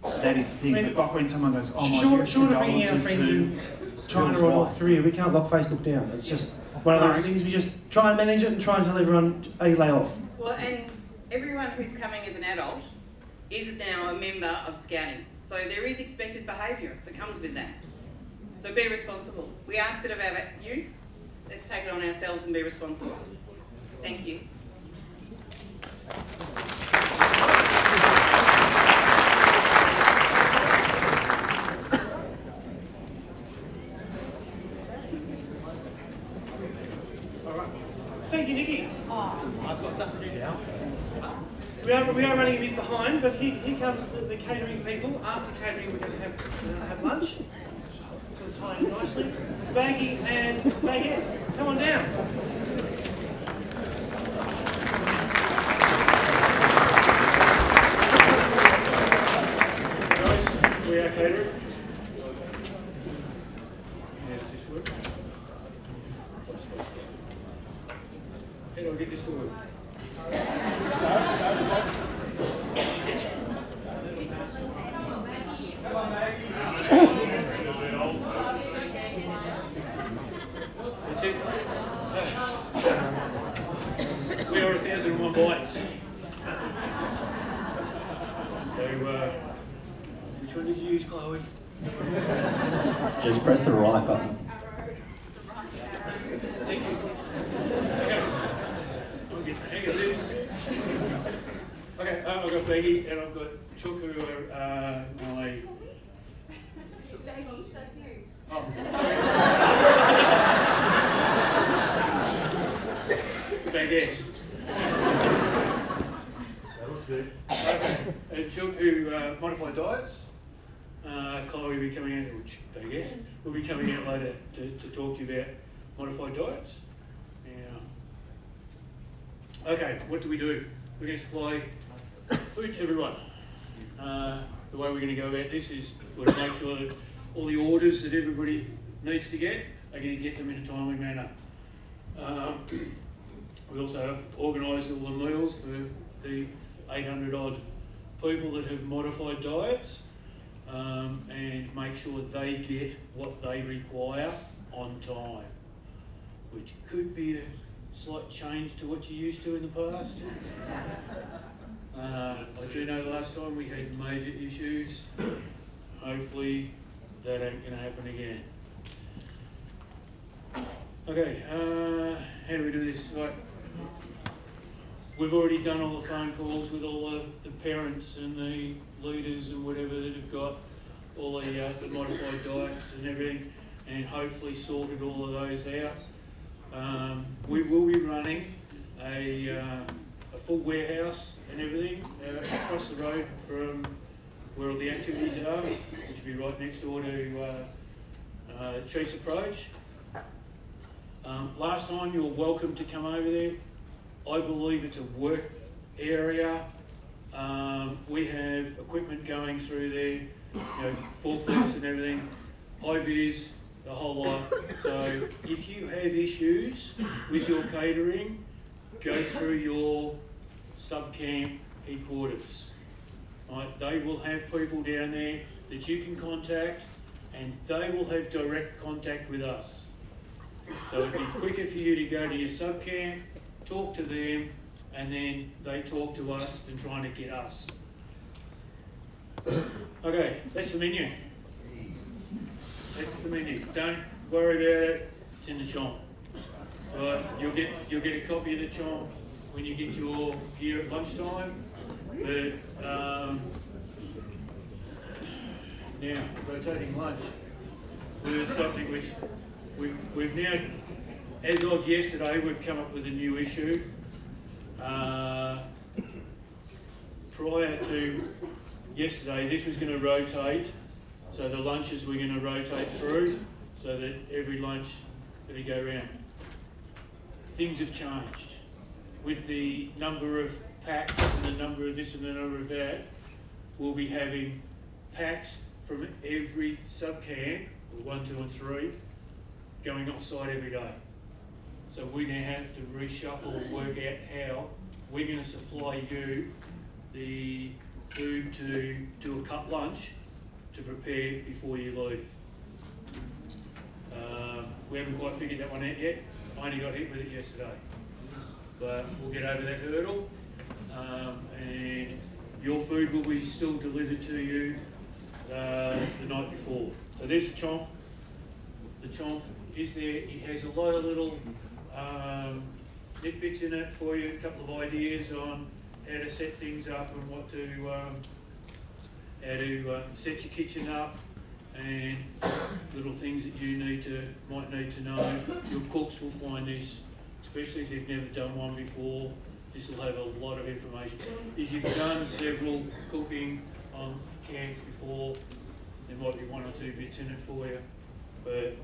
that is the thing. I mean, but like when someone goes, oh my short of ringing our friends in China or North Korea, we can't lock Facebook down. It's just one of those things, we just try and manage it and try and tell everyone, hey, lay off. Well, and everyone who's coming as an adult is now a member of Scouting. So there is expected behaviour that comes with that. So be responsible. We ask it of our youth. Let's take it on ourselves and be responsible. Thank you. We are running a bit behind, but here comes the catering people. After catering, we're going to have lunch. So we'll tie in nicely. Baggy and Baguette, come on down. Guys, we are catering. How does this work? How do I get this to work? That's it. We are 1,001 bites. So, which one did you use, Chloe? Just press the right button. Thank you. Okay. I'll get the hang of this. Okay, I've got Peggy and I've got Chuck, who are my... Becky, that's you. Oh, Baguette. That was good. Okay, and Chuck, who modified diets. Chloe will be coming out, or Baguette will be coming out later to talk to you about modified diets. Now, okay, what do? We're going to supply food to everyone. The way we're going to go about this is we're going to make sure that all the orders that everybody needs to get are going to get them in a timely manner. We also have organised all the meals for the 800 odd people that have modified diets, and make sure they get what they require on time, which could be a slight change to what you're used to in the past. I do know the last time we had major issues. Hopefully that ain't going to happen again. Okay, how do we do this? Right. We've already done all the phone calls with all the parents and the leaders and whatever that have got all the modified diets and everything, and hopefully sorted all of those out. We will be running a full warehouse and everything across the road from where all the activities are, which will be right next door to Chief's Approach. Last time you were welcome to come over there. I believe it's a work area. We have equipment going through there, forklifts and everything, high-vis, the whole lot. So if you have issues with your catering, go through your sub-camp headquarters. Right? They will have people down there that you can contact, and they will have direct contact with us. So it'd be quicker for you to go to your sub-camp, talk to them, and then they talk to us than trying to get us. Okay, that's the menu. That's the menu. Don't worry about it. It's in the chomp. Right, you'll get a copy of the chomp when you get your gear at lunchtime. But now rotating lunch was something which we've now, as of yesterday, we've come up with a new issue. Prior to yesterday, this was going to rotate, so the lunches were going to rotate through, so that every lunch that go around. Things have changed with the number of packs and the number of this and the number of that. We'll be having packs from every sub-camp, 1, 2 and 3, going off-site every day. So we now have to reshuffle and work out how we're going to supply you the food to do a cut lunch to prepare before you leave. We haven't quite figured that one out yet. I only got hit with it yesterday. But we'll get over that hurdle, and your food will be still delivered to you the night before. So there's the chomp. The chomp is there. It has a lot of little nitbits in it for you, a couple of ideas on how to set things up and what to, how to set your kitchen up, and little things that you might need to know. Your cooks will find this, especially if you've never done one before. this will have a lot of information. If you've done several cooking on camps before, there might be 1 or 2 bits in it for you, but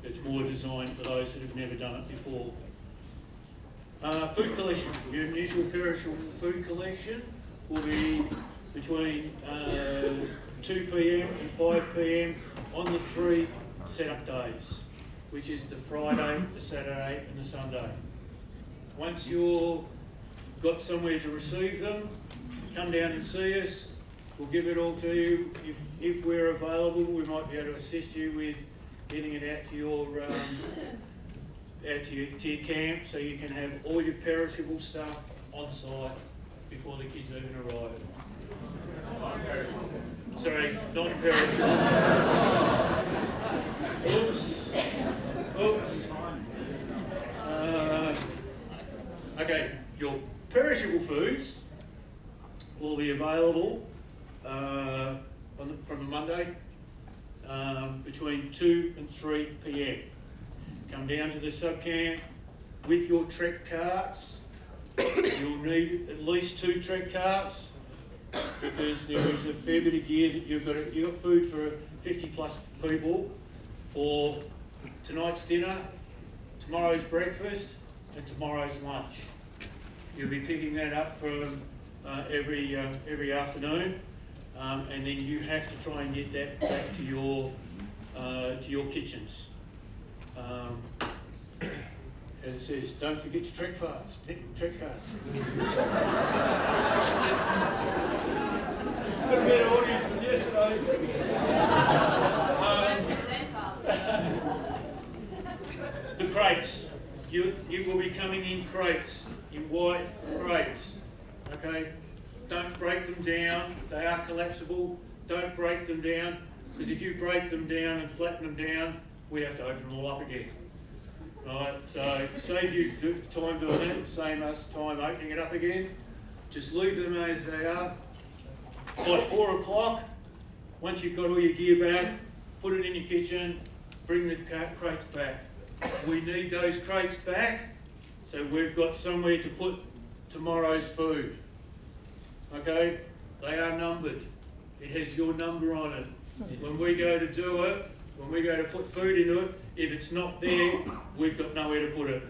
it's more designed for those that have never done it before. Food collection. Your initial perishable food collection will be between 2 p.m. and 5 p.m. on the 3 setup days, which is the Friday, the Saturday and the Sunday. Once you've got somewhere to receive them, come down and see us. We'll give it all to you. If we're available, we might be able to assist you with getting it out to your to your camp, so you can have all your perishable stuff on site before the kids even arrive. Sorry, non-perishable. Oops. Oops. Okay, your perishable foods will be available from Monday between 2 and 3 p.m. Come down to the sub-camp with your trek carts. You'll need at least 2 trek carts, because there is a fair bit of gear that you've got food for 50 plus people for tonight's dinner, tomorrow's breakfast and tomorrow's lunch. You'll be picking that up from every afternoon, and then you have to try and get that back to your kitchens. As it says, don't forget your trek cards. Got a better audience than yesterday. The crates. You will be coming in crates, in white crates. Okay? Don't break them down. They are collapsible. Don't break them down, because if you break them down and flatten them down, we have to open them all up again. Right, so save you time doing that, save us time opening it up again. Just leave them as they are. By 4 o'clock, once you've got all your gear back, put it in your kitchen, bring the crates back. We need those crates back, so we've got somewhere to put tomorrow's food. Okay? They are numbered. It has your number on it. When we go to do it, when we go to put food into it, if it's not there, we've got nowhere to put it.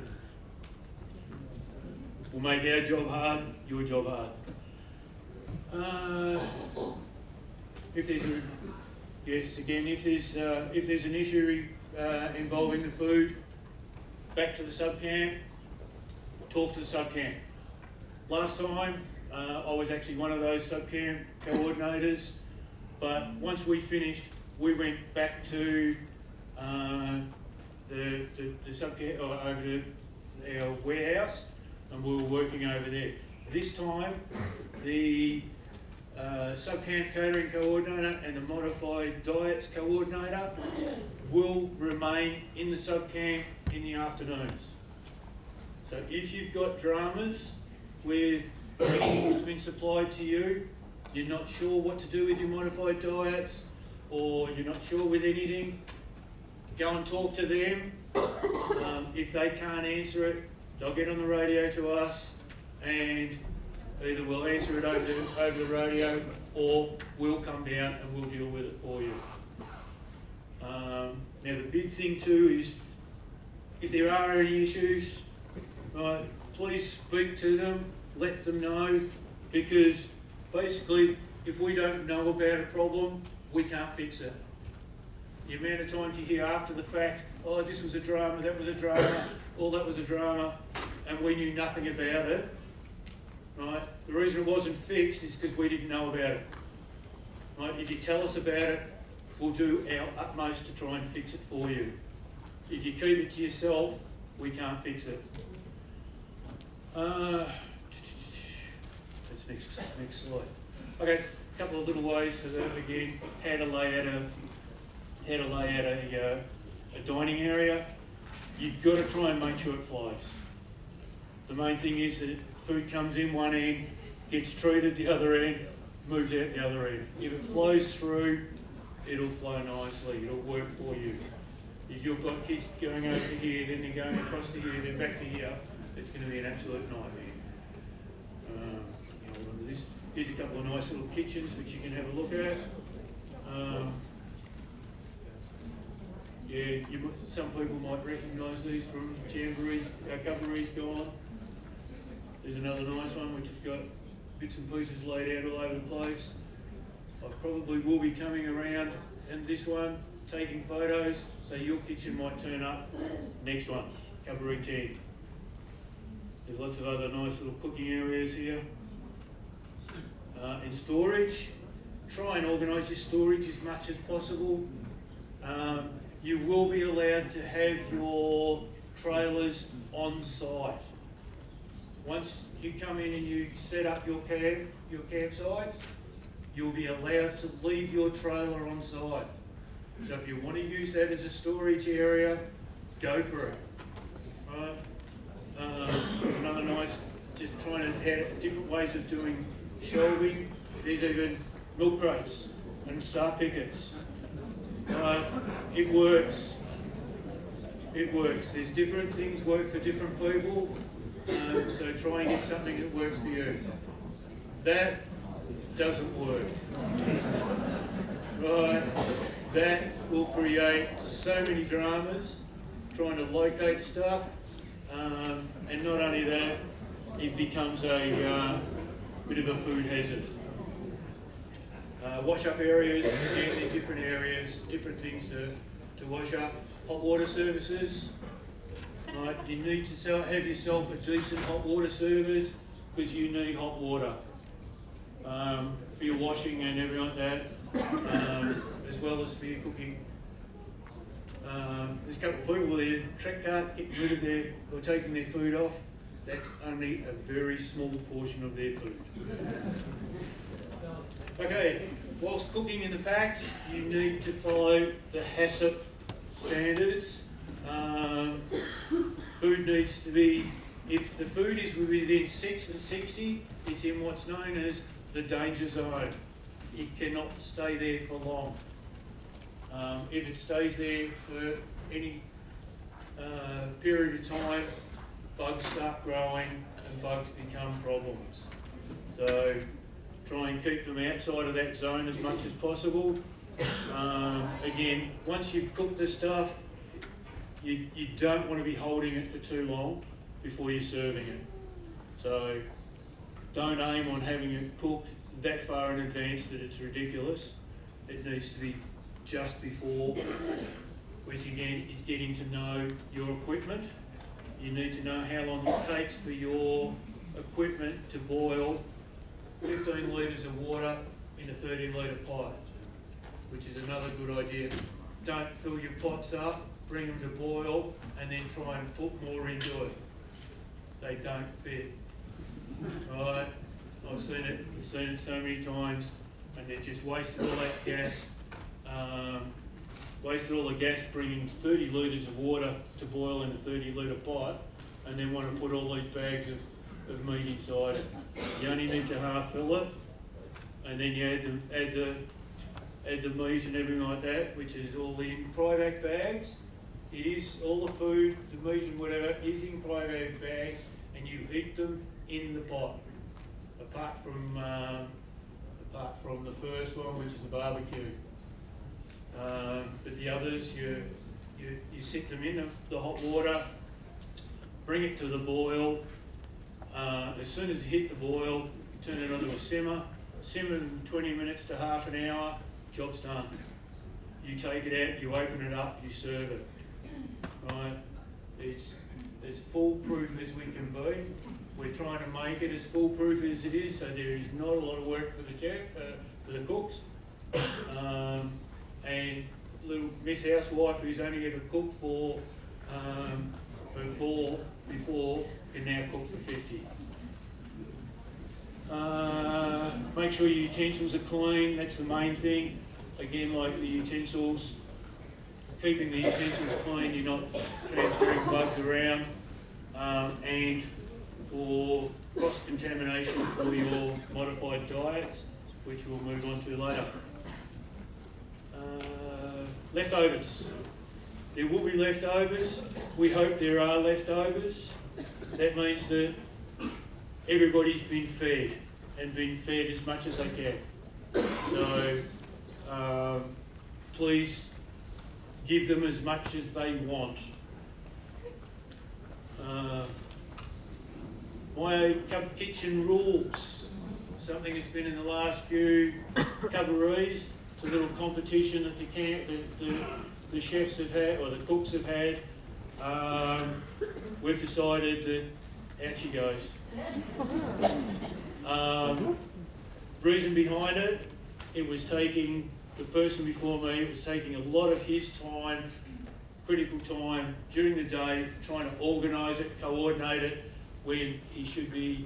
We'll make our job hard, your job hard. If there's an issue involving the food, back to the sub-camp, talk to the sub-camp. Last time, I was actually one of those sub-camp coordinators, but once we finished, we went back to the sub-camp, or over to our warehouse, and we were working over there. This time, the sub-camp catering coordinator and the modified diets coordinator will remain in the sub-camp in the afternoons. So if you've got dramas with anything that's been supplied to you, you're not sure what to do with your modified diets, or you're not sure with anything, go and talk to them. If they can't answer it, they'll get on the radio to us, and either we'll answer it over the radio, or we'll come down and we'll deal with it for you. Now the big thing too is, if there are any issues, please speak to them, let them know, because basically if we don't know about a problem, we can't fix it. The amount of times you hear after the fact, oh, this was a drama, that was a drama, or that was a drama, and we knew nothing about it, right? The reason it wasn't fixed is because we didn't know about it. Right? If you tell us about it, we'll do our utmost to try and fix it for you. If you keep it to yourself, we can't fix it. That's next slide. Okay, a couple of little ways for that again. How to lay out a dining area. You've got to try and make sure it flows. The main thing is that food comes in one end, gets treated the other end, moves out the other end. If it flows through, it'll flow nicely, it'll work for you. If you've got kids going over to here, then they're going across to here, then back to here, it's going to be an absolute nightmare. Here's a couple of nice little kitchens which you can have a look at. Yeah, some people might recognise these from Jamboree's, Cuboree's gone. There's another nice one which has got bits and pieces laid out all over the place. I probably will be coming around in this one, taking photos, so your kitchen might turn up. Next one, Cuboree 10. There's lots of other nice little cooking areas here. In storage, try and organise your storage as much as possible. You will be allowed to have your trailers on site. Once you come in and you set up your campsites, you'll be allowed to leave your trailer on site. So if you want to use that as a storage area, go for it. Right? Another nice, just trying to have different ways of doing shelving. There's even milk crates and star pickets. It works. It works. There's different things work for different people. So try and get something that works for you. That doesn't work. Right? That will create so many dramas trying to locate stuff. And not only that, it becomes a bit of a food hazard. Wash-up areas, again, they're different areas, different things to wash up. Hot water services. Right, you need to have yourself a decent hot water service because you need hot water for your washing and everything like that, as well as for your cooking. There's a couple of people with their track cart getting rid of or taking their food off. That's only a very small portion of their food. Okay, whilst cooking in the packs, you need to follow the HACCP standards. Food needs to be, if the food is within 6 and 60, it's in what's known as the danger zone. It cannot stay there for long. If it stays there for any period of time, bugs start growing and bugs become problems. So try and keep them outside of that zone as much as possible. Again, once you've cooked the stuff, you don't want to be holding it for too long before you're serving it. So don't aim on having it cooked that far in advance that it's ridiculous. It needs to be just before, which again is getting to know your equipment. You need to know how long it takes for your equipment to boil 15 litres of water in a 30-litre pot, which is another good idea. Don't fill your pots up, bring them to boil, and then try and put more into it. They don't fit. Right? I've seen it so many times, and they're just wasted all that gas. Wasted all the gas bringing 30 litres of water to boil in a 30-litre pot, and then want to put all these bags of meat inside it. You only need to half fill it, and then you add the meat and everything like that, which is all in Privac bags. It is all the food, the meat and whatever is in Privac bags, and you heat them in the pot. Apart from the first one, which is a barbecue. But the others, you sit them in the hot water, bring it to the boil. As soon as you hit the boil, turn it onto a simmer them 20 minutes to half an hour, job's done. You take it out, you open it up, you serve it. Right? It's as foolproof as we can be. We're trying to make it as foolproof as it is, so there is not a lot of work for the chef, for the cooks. And little Miss Housewife, who's only ever cooked for 4 before, can now cook for 50. Make sure your utensils are clean, that's the main thing. Again, like the utensils, keeping the utensils clean, you're not transferring bugs around. And for cross-contamination for your modified diets, which we'll move on to later. Leftovers. There will be leftovers. We hope there are leftovers. That means that everybody's been fed. and been fed as much as they can. So please give them as much as they want. My kitchen rules, something that's been in the last few Cuborees. It's a little competition that the chefs have had, or the cooks have had. We've decided that out she goes. Reason behind it, it was taking, the person before me, it was taking a lot of his time, critical time during the day, trying to organise it, coordinate it, when he should be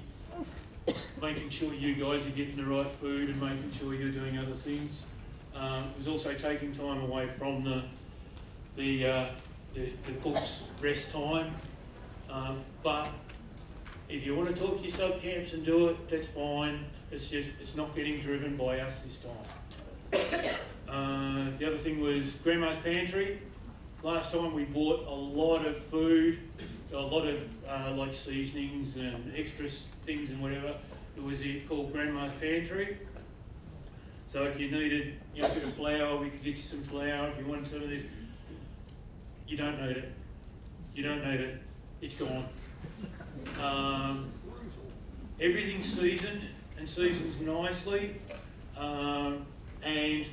making sure you guys are getting the right food and making sure you're doing other things. It was also taking time away from the cook's rest time. But if you want to talk to your sub-camps and do it, that's fine. It's not getting driven by us this time. The other thing was Grandma's Pantry. Last time we bought a lot of food, a lot of like seasonings and extra things and whatever. It was called Grandma's Pantry. So if you needed a bit of flour, we could get you some flour. If you wanted some of this, you don't need it. You don't need it. It's gone. Everything's seasoned and seasons nicely, and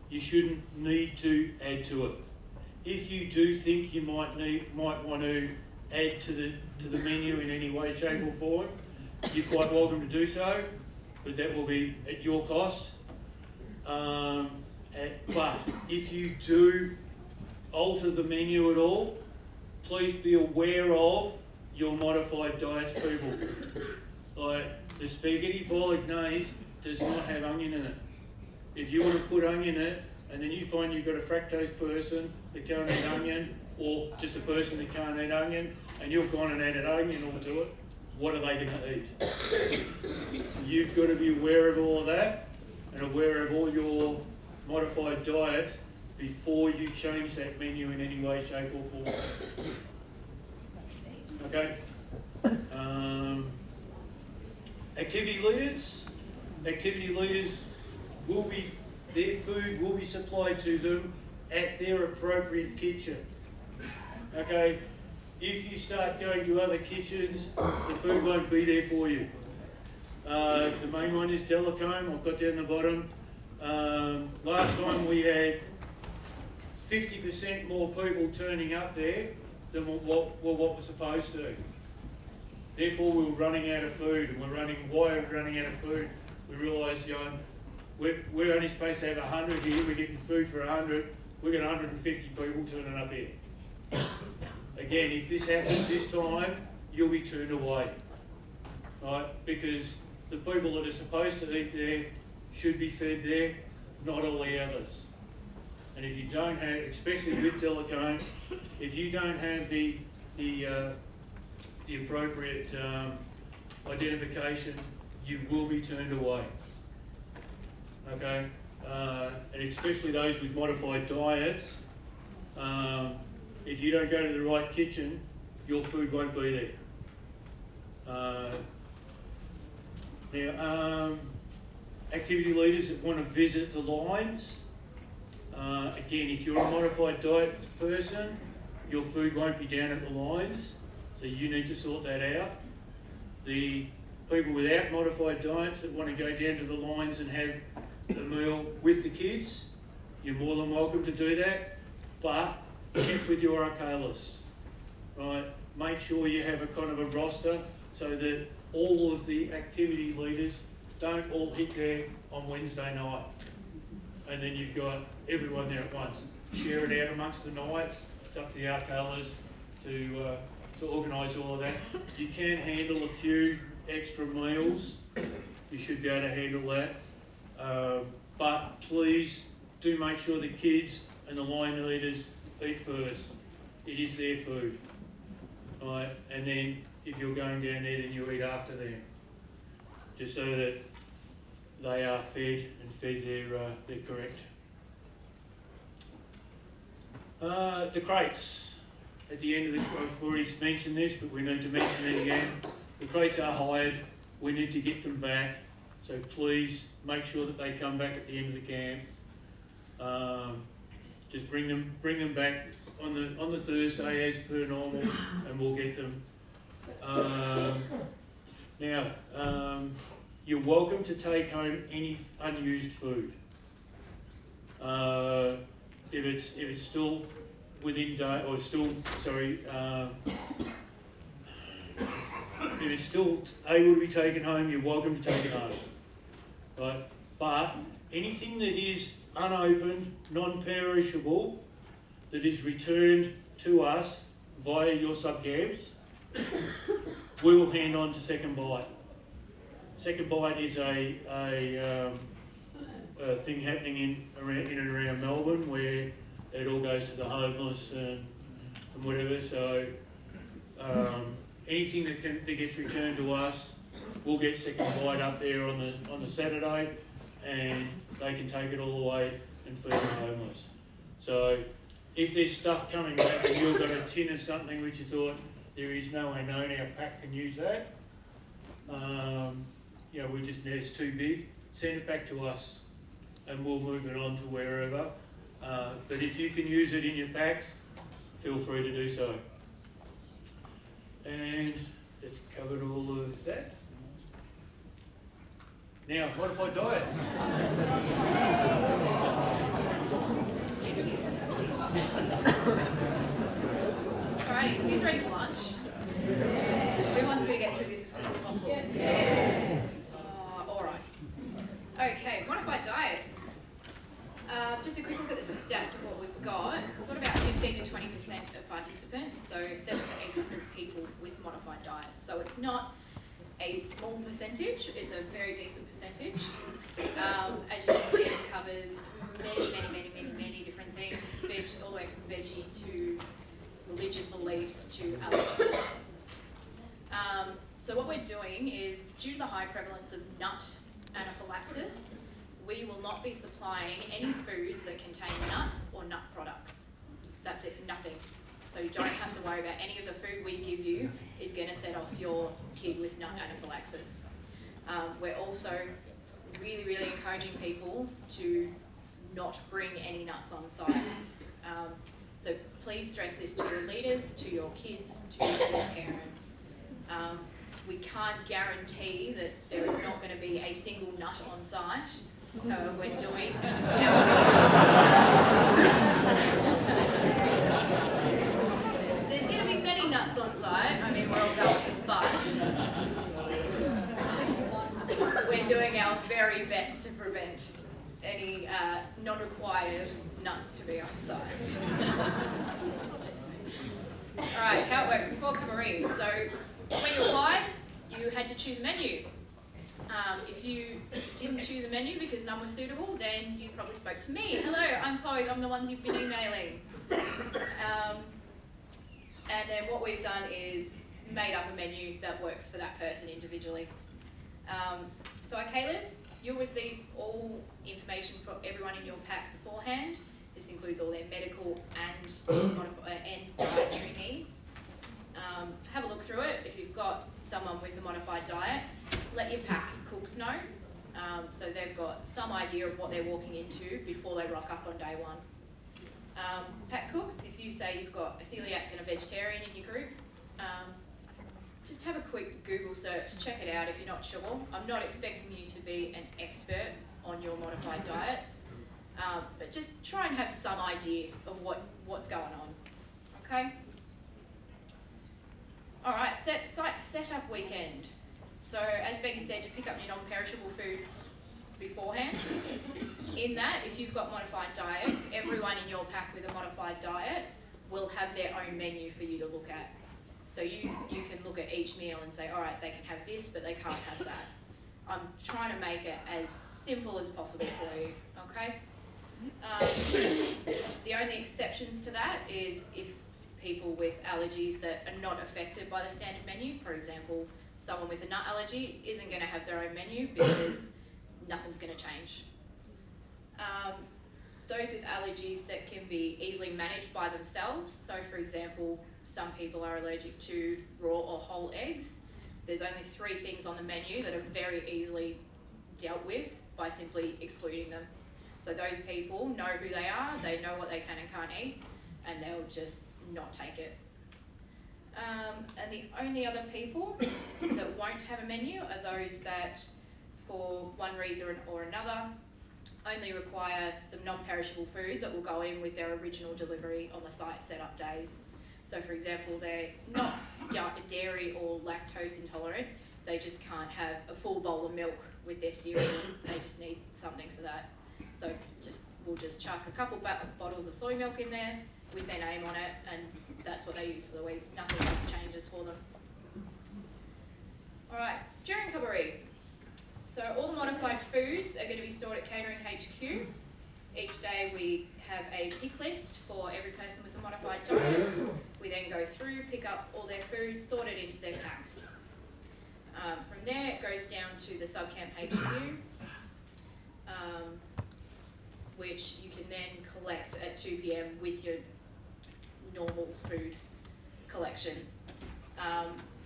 you shouldn't need to add to it. If you do think you might want to add to the menu in any way, shape or form, you're quite welcome to do so, but that will be at your cost. But if you do alter the menu at all, please be aware of your modified diets, people. Like the spaghetti bolognese does not have onion in it. If you want to put onion in it, and then you find you've got a fructose person that can't eat onion, or just a person that can't eat onion, and you've gone and added onion onto it, what are they going to eat? You've got to be aware of all of that, and aware of all your modified diets before you change that menu in any way, shape or form. Okay? Activity leaders. Activity leaders will be, their food will be supplied to them at their appropriate kitchen. Okay? If you start going to other kitchens, the food won't be there for you. The main one is Delacombe, I've got down the bottom. Last time we had 50% more people turning up there than what we're supposed to. Therefore, we were running out of food, and why are we running out of food? We realised, we're only supposed to have 100 here, we're getting food for 100, we've got 150 people turning up here. Again, if this happens this time, you'll be turned away, right? Because the people that are supposed to eat there should be fed there, not all the others. And if you don't have, especially with Delacombe, if you don't have the appropriate identification, you will be turned away. Okay, and especially those with modified diets. If you don't go to the right kitchen, your food won't be there. Now, activity leaders that want to visit the lines, again, if you're a modified diet person, your food won't be down at the lines, so you need to sort that out. The people without modified diets that want to go down to the lines and have the meal with the kids, you're more than welcome to do that, but check with your arcalis, right? Make sure you have a kind of a roster so that all of the activity leaders don't all hit there on Wednesday night. And then you've got everyone there at once. Share it out amongst the nights. It's up to the arcalis to organise all of that. You can handle a few extra meals. You should be able to handle that. But please do make sure the kids and the line leaders eat first. It is their food. Right? And then if you're going down there, then you eat after them. Just so that they are fed and fed they're correct. The crates. At the end of the, I've already mentioned this, but we need to mention it again. The crates are hired. We need to get them back. So please make sure that they come back at the end of the camp. Just bring them back on the Thursday as per normal, and we'll get them. Now, you're welcome to take home any unused food. If it's still within day, or still, sorry, if it's still able to be taken home, you're welcome to take it home. Right? But anything that is unopened, non-perishable, that is returned to us via your subcabs, we will hand on to Second Bite. Second Bite is a thing happening in and around Melbourne, where it all goes to the homeless and whatever. So anything that gets returned to us, we'll get Second Bite up there on the Saturday, and they can take it all away and feed the homeless. So if there's stuff coming back and you've got a tin of something which you thought there is no way known our pack can use that, you know, it's too big, send it back to us and we'll move it on to wherever. But if you can use it in your packs, feel free to do so. And that's covered all of that. Now, modified diets. Alrighty, who's ready for lunch? Who wants me to get through this as quick as possible? Alright. Okay, modified diets. Just a quick look at the stats of what we've got. We've got about 15 to 20% of participants, so 700 to 800 people with modified diets. So it's not a small percentage, it's a very decent percentage. As you can see, it covers many different things, all the way from veggie to religious beliefs to allergies. So what we're doing is, due to the high prevalence of nut anaphylaxis, we will not be supplying any foods that contain nuts or nut products. That's it, nothing. So you don't have to worry about any of the food we give you is going to set off your kid with nut anaphylaxis. We're also really encouraging people to not bring any nuts on site. So please stress this to your leaders, to your kids, to your parents. We can't guarantee that there is not going to be a single nut on site. We're doing there's going to be many nuts on site. I mean, we're all going, but we're doing our very best to prevent any non-required nuts to be on site. Alright, how it works before Cuboree. So when you applied, you had to choose a menu. If you didn't choose a menu because none was suitable, then you probably spoke to me. Hello, I'm Chloe, I'm the ones you've been emailing. And then what we've done is made up a menu that works for that person individually. So Kayla's, you'll receive all information for everyone in your pack beforehand. This includes all their medical and dietary needs. Have a look through it. If you've got someone with a modified diet, let your pack cooks know. So they've got some idea of what they're walking into before they rock up on day one. Pack cooks, if you say you've got a celiac and a vegetarian in your group, just have a quick Google search, check it out if you're not sure. I'm not expecting you to be an expert on your modified diets, but just try and have some idea of what's going on, okay? All right, set up weekend. So as Becky said, you pick up your non-perishable food beforehand. In that, if you've got modified diets, everyone in your pack with a modified diet will have their own menu for you to look at. So you can look at each meal and say, all right, they can have this, but they can't have that. I'm trying to make it as simple as possible for you, okay? The only exceptions to that is if people with allergies that are not affected by the standard menu, for example, someone with a nut allergy isn't going to have their own menu because nothing's going to change. Those with allergies that can be easily managed by themselves, so for example, some people are allergic to raw or whole eggs. There's only 3 things on the menu that are very easily dealt with by simply excluding them. So those people know who they are, they know what they can and can't eat, and they'll just not take it. And the only other people that won't have a menu are those that, for one reason or another, only require some non-perishable food that will go in with their original delivery on the site setup days. So for example, they're not dairy or lactose intolerant, they just can't have a full bowl of milk with their cereal, they just need something for that. So we'll just chuck a couple bottles of soy milk in there with their name on it, and that's what they use for the week. Nothing else changes for them. All right, during Cuboree, so all the modified foods are going to be stored at Catering HQ. Each day we have a pick list for every person with a modified diet. We then go through, pick up all their food, sort it into their packs. From there it goes down to the subcamp HQ, which you can then collect at 2 PM with your normal food collection.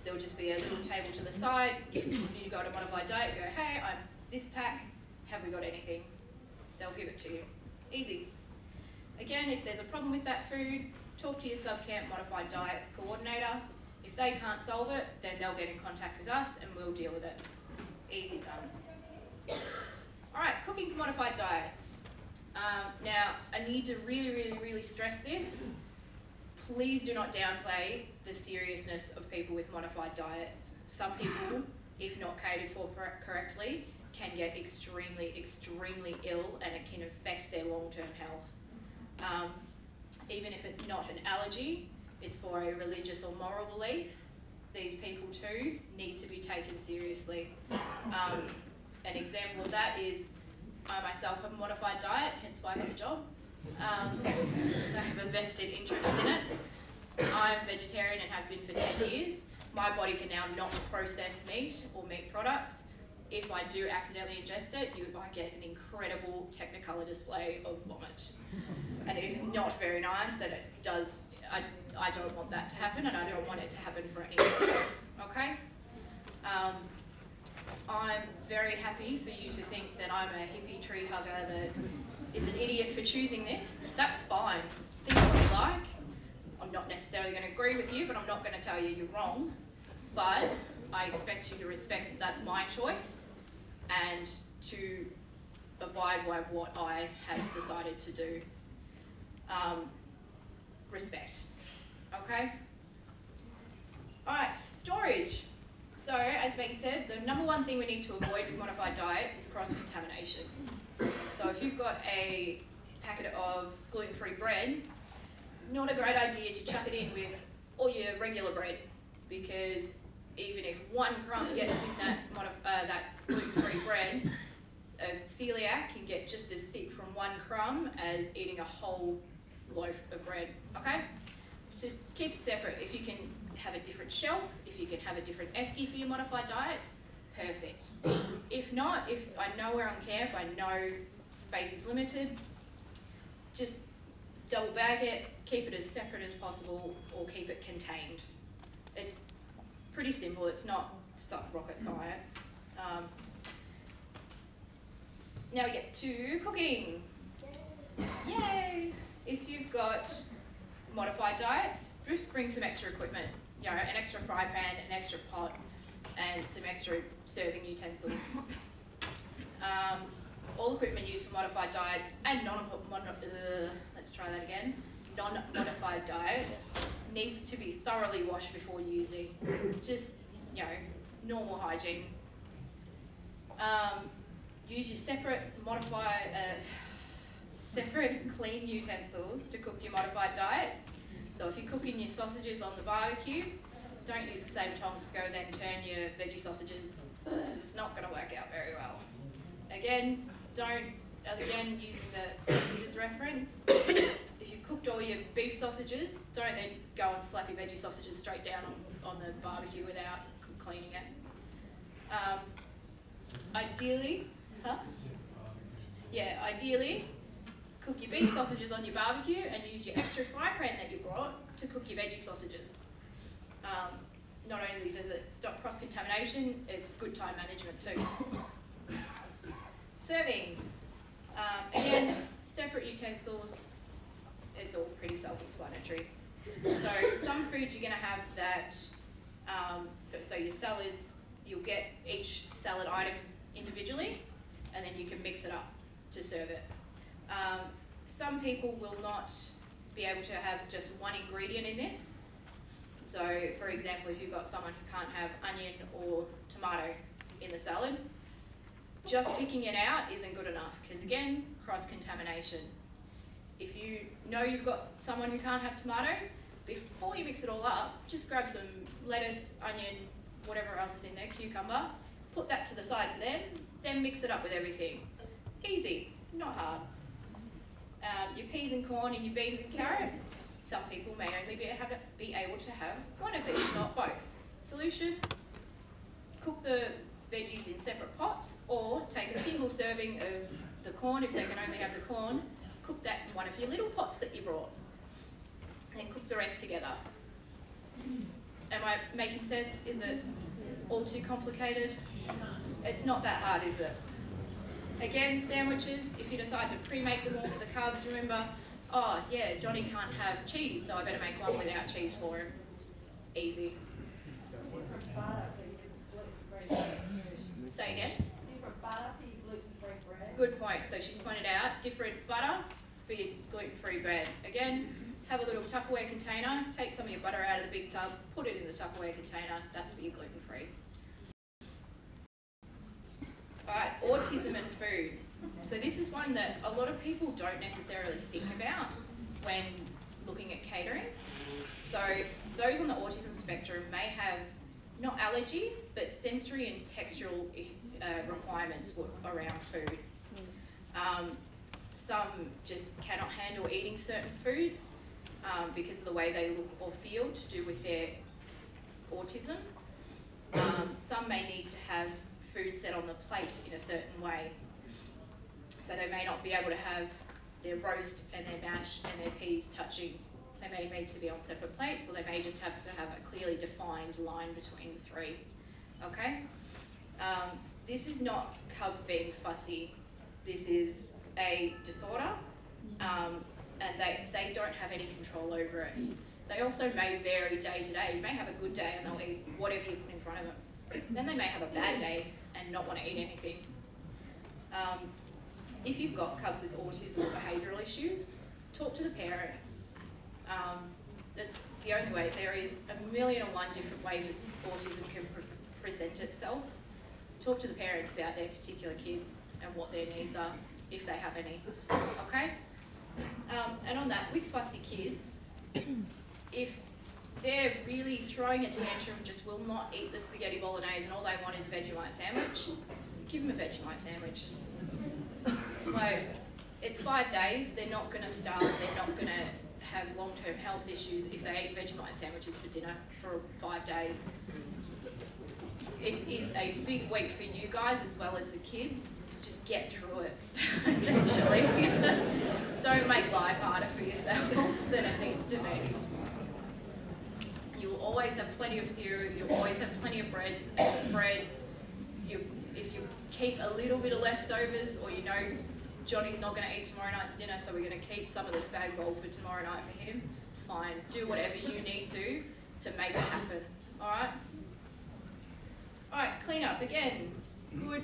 There'll just be a little table to the side. If you got a modified diet, go, hey, I'm this pack, have we got anything? They'll give it to you. Easy. Again, if there's a problem with that food, talk to your subcamp modified diets coordinator. If they can't solve it, then they'll get in contact with us and we'll deal with it. Easy done. All right, cooking for modified diets. Now, I need to really stress this. Please do not downplay the seriousness of people with modified diets. Some people, if not catered for correctly, can get extremely ill, and it can affect their long-term health. Even if it's not an allergy, it's for a religious or moral belief, these people too need to be taken seriously. An example of that is I myself have a modified diet, hence why I got the job. I have a vested interest in it. I'm vegetarian and have been for 10 years. My body can now not process meat or meat products. If I do accidentally ingest it, you might get an incredible technicolor display of vomit. And it is not very nice, and it does, I don't want that to happen, and I don't want it to happen for anyone else, okay? I'm very happy for you to think that I'm a hippie tree hugger that is an idiot for choosing this. That's fine. Think what you like. I'm not necessarily going to agree with you, but I'm not going to tell you you're wrong. But I expect you to respect that that's my choice and to abide by what I have decided to do. Respect. Okay? Alright, storage. So, as Becky said, the number one thing we need to avoid with modified diets is cross-contamination. So if you've got a packet of gluten-free bread, not a great idea to chuck it in with all your regular bread, because even if 1 crumb gets in that gluten-free bread, a celiac can get just as sick from 1 crumb as eating a whole loaf of bread, okay? Just keep it separate. If you can have a different shelf, if you can have a different esky for your modified diets, perfect. If not, if I know we're on camp, I know space is limited, just double bag it, keep it as separate as possible, or keep it contained. It's pretty simple, it's not rocket science. Now we get to cooking. Yay! If you've got modified diets, just bring some extra equipment. You know, an extra fry pan, an extra pot, and some extra serving utensils. All equipment used for modified diets and non-modified diets needs to be thoroughly washed before using. Just, you know, normal hygiene. Use your separate clean utensils to cook your modified diets. So if you're cooking your sausages on the barbecue, don't use the same tongs to go then turn your veggie sausages. It's not going to work out very well. Again, using the sausages reference, if you've cooked all your beef sausages, don't then go and slap your veggie sausages straight down on the barbecue without cleaning it. Ideally, cook your beef sausages on your barbecue and use your extra fry pan that you brought to cook your veggie sausages. Not only does it stop cross-contamination, it's good time management too. utensils, it's all pretty self-explanatory. So some foods you're going to have that, so your salads, you'll get each salad item individually, and then you can mix it up to serve it. Some people will not be able to have just one ingredient in this. So for example, if you've got someone who can't have onion or tomato in the salad, just picking it out isn't good enough, because again, cross-contamination. If you know you've got someone who can't have tomato, before you mix it all up, just grab some lettuce, onion, whatever else is in there, cucumber, put that to the side for them, then mix it up with everything. Easy, not hard. Your peas and corn and your beans and carrot, some people may only be able to have one of these, not both. Solution, cook the veggies in separate pots, or take a single serving of the corn, if they can only have the corn, cook that in one of your little pots that you brought, and cook the rest together. Am I making sense? Is it all too complicated? It's not that hard, is it? Again, sandwiches, if you decide to pre-make them all for the carbs, remember, oh yeah, Johnny can't have cheese, so I better make one without cheese for him. Easy. Say again? Different butter for your gluten-free bread. Good point. So she's pointed out different butter for your gluten-free bread. Again, have a little Tupperware container, take some of your butter out of the big tub, put it in the Tupperware container, that's for your gluten-free. Alright, autism and food. So this is one that a lot of people don't necessarily think about when looking at catering. So those on the autism spectrum may have not allergies, but sensory and textural requirements around food. Some just cannot handle eating certain foods because of the way they look or feel to do with their autism. Some may need to have food set on the plate in a certain way. So they may not be able to have their roast and their mash and their peas touching. They may need to be on separate plates, or they may just have to have a clearly defined line between the three. Okay? This is not cubs being fussy. This is a disorder, and they don't have any control over it. They also may vary day to day. You may have a good day and they'll eat whatever you put in front of them. Then they may have a bad day and not want to eat anything. If you've got cubs with autism or behavioural issues, talk to the parents. That's the only way. There is 1,000,001 different ways that autism can present itself. Talk to the parents about their particular kid and what their needs are, if they have any. Okay? And on that, with fussy kids, if they're really throwing a tantrum, just will not eat the spaghetti bolognese and all they want is a Vegemite sandwich, give them a Vegemite sandwich. Like, it's 5 days, they're not going to starve, they're not going to have long-term health issues if they eat Vegemite sandwiches for dinner for 5 days. It is a big week for you guys as well as the kids. Just get through it, essentially. Don't make life harder for yourself than it needs to be. You'll always have plenty of cereal, you'll always have plenty of breads and spreads. If you keep a little bit of leftovers, or you know Johnny's not going to eat tomorrow night's dinner, so we're going to keep some of the spag bowl for tomorrow night for him, fine. Do whatever you need to make it happen, alright? Alright, clean up. Again, good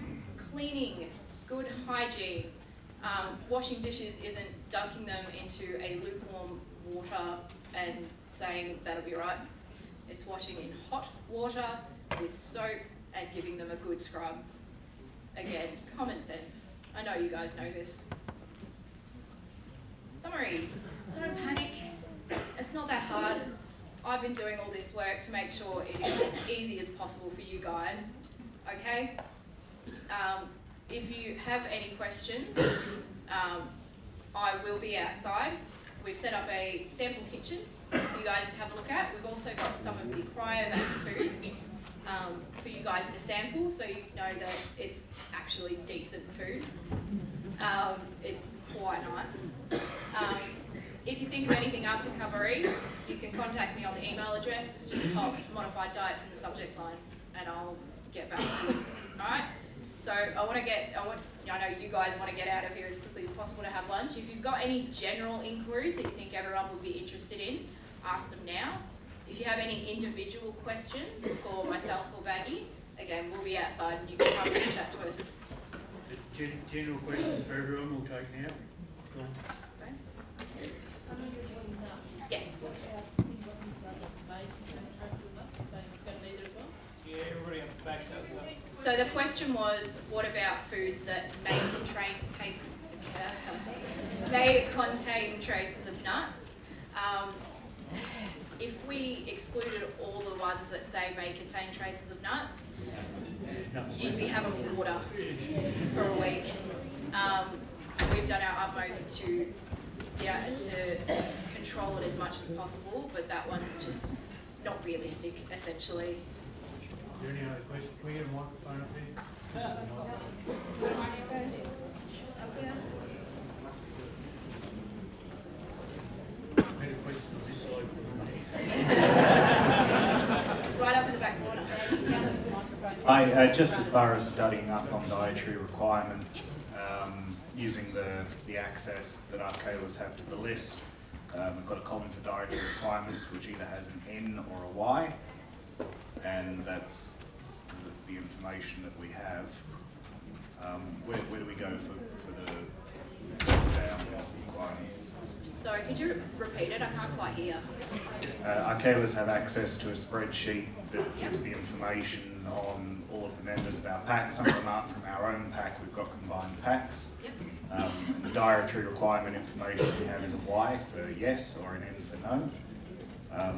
cleaning, good hygiene. Washing dishes isn't dunking them into a lukewarm water and saying that'll be right. It's washing in hot water with soap and giving them a good scrub. Again, common sense. I know you guys know this. Summary, don't panic. It's not that hard. I've been doing all this work to make sure it is as easy as possible for you guys, okay? If you have any questions, I will be outside. We've set up a sample kitchen for you guys to have a look at. We've also got some of the cryovac food for you guys to sample, so you know that it's actually decent food. It's quite nice. If you think of anything after Cuboree, you can contact me on the email address. Just pop modified diets in the subject line and I'll get back to you. Alright? So I know you guys want to get out of here as quickly as possible to have lunch. If you've got any general inquiries that you think everyone would be interested in, ask them now. If you have any individual questions for myself or Baggy, again, we'll be outside and you can come and chat to us. The general questions for everyone we'll take now. Go on. Okay. Yes. Yeah, everybody on the back does that. So the question was, what about foods that may contain traces of nuts? If we excluded all the ones that say may contain traces of nuts, you'd be having water for a week. We've done our utmost to control it as much as possible, but that one's just not realistic, essentially. Is there any other questions? Can we get a microphone up there? Any questions on this side for the Right up in the back corner. Just as far as studying up on dietary requirements, using the access that our Kayla's have to the list, we've got a column for dietary requirements which either has an N or a Y, and that's the information that we have. Where do we go for the down requirements? Sorry, could you repeat it? I can't quite hear. Our Kayla's have access to a spreadsheet that gives the information on all of the members of our pack. Some of them aren't from our own pack, we've got combined packs. Yep. The dietary requirement information we have is a Y for yes or an N for no.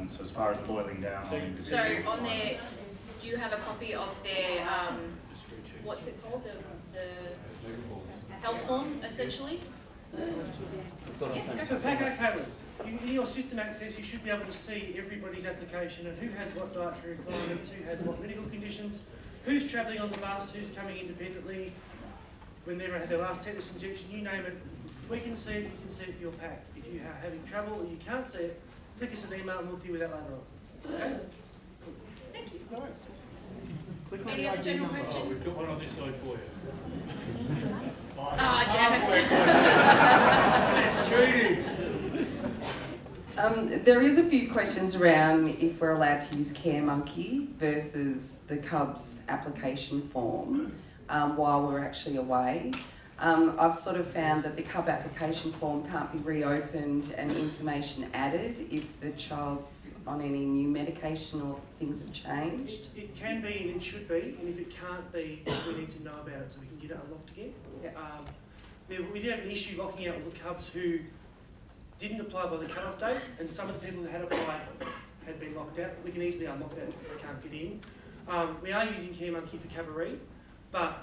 So as far as boiling down on individual So on there, do you have a copy of their, what's it called, the health form, essentially? Yes, go So for it. Pack Caterers, in your system access you should be able to see everybody's application and who has what dietary requirements, who has what medical conditions, who's travelling on the bus, who's coming independently, when they had their last tetanus injection, you name it. If we can see it, you can see it for your pack. If you are having trouble or you can't see it, flick us an email and we'll deal with that later on. Okay? Thank you. Any other general questions? We've got one on this side for you. Ah, damn it. That's cheating. There is a few questions around if we're allowed to use Care Monkey versus the Cubs application form while we're actually away. I've sort of found that the Cub application form can't be reopened and information added if the child's on any new medication or things have changed. It can be and it should be, and if it can't be, we need to know about it so we can get it unlocked again. We did have an issue locking out all the Cubs who didn't apply by the cut-off date, and some of the people that had applied had been locked out. We can easily unlock that if they can't get in. We are using Care Monkey for Cuboree, but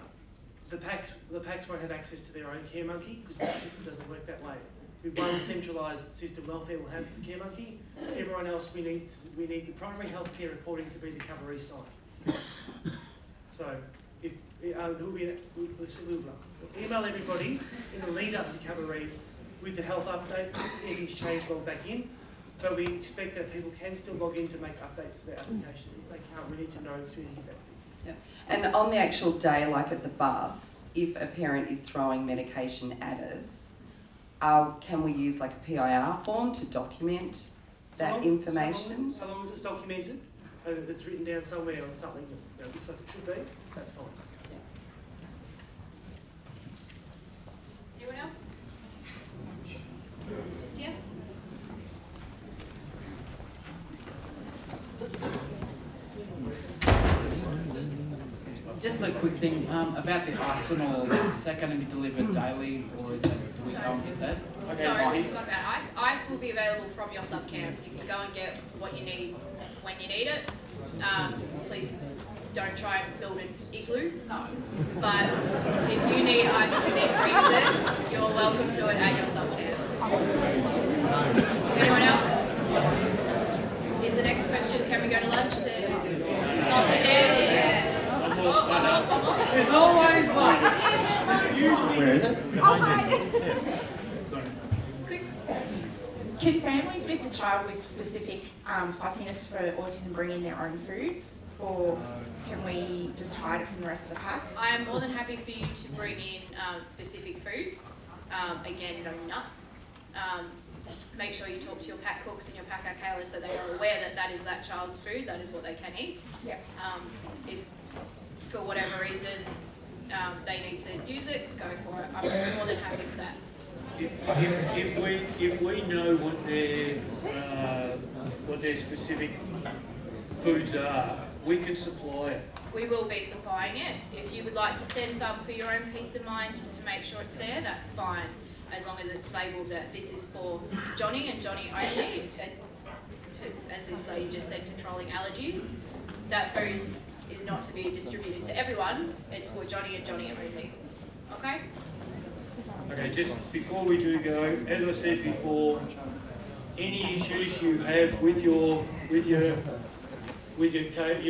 the packs won't have access to their own Care Monkey because the system doesn't work that way. With one centralised system, welfare will have the Care Monkey. Everyone else, we need the primary healthcare reporting to be the Cuboree side. So, if there will be we'll email everybody in the lead up to Cuboree with the health update. If anything's changed, log back in. But we expect that people can still log in to make updates to their application. If they can't, we need to know because we need to get that fixed. Yeah. And on the actual day, like at the bus, if a parent is throwing medication at us, can we use like a PIR form to document that information? So long as it's documented, and it's written down somewhere on something that looks like it should be, that's fine. Anyone else? Just here? Just a quick thing about the arsenal. Is that going to be delivered daily, or is that, do we go and get that? Sorry, it's not about ice. Ice will be available from your sub-camp. You can go and get what you need when you need it. Please don't try and build an igloo. No. But if you need ice within reason, you're welcome to it at your sub-camp. Anyone else? Is the next question, can we go to lunch then? After dinner? There's always one. Where is it? Can families with the child with specific fussiness for autism bring in their own foods, or can we just hide it from the rest of the pack? I am more than happy for you to bring in specific foods. Again, no nuts. Make sure you talk to your pack cooks and your pack alkalers so they are aware that that is that child's food, that is what they can eat. Yep. If for whatever reason they need to use it, go for it. I'm more than happy for that. If we know what their specific foods are, we can supply it. We will be supplying it. If you would like to send some for your own peace of mind, just to make sure it's there, that's fine. As long as it's labelled that this is for Johnny and Johnny only, as this lady just said, controlling allergies. That food is not to be distributed to everyone, it's for Johnny and Johnny only. Okay? Okay, just before we do go, as I said before, any issues you have with your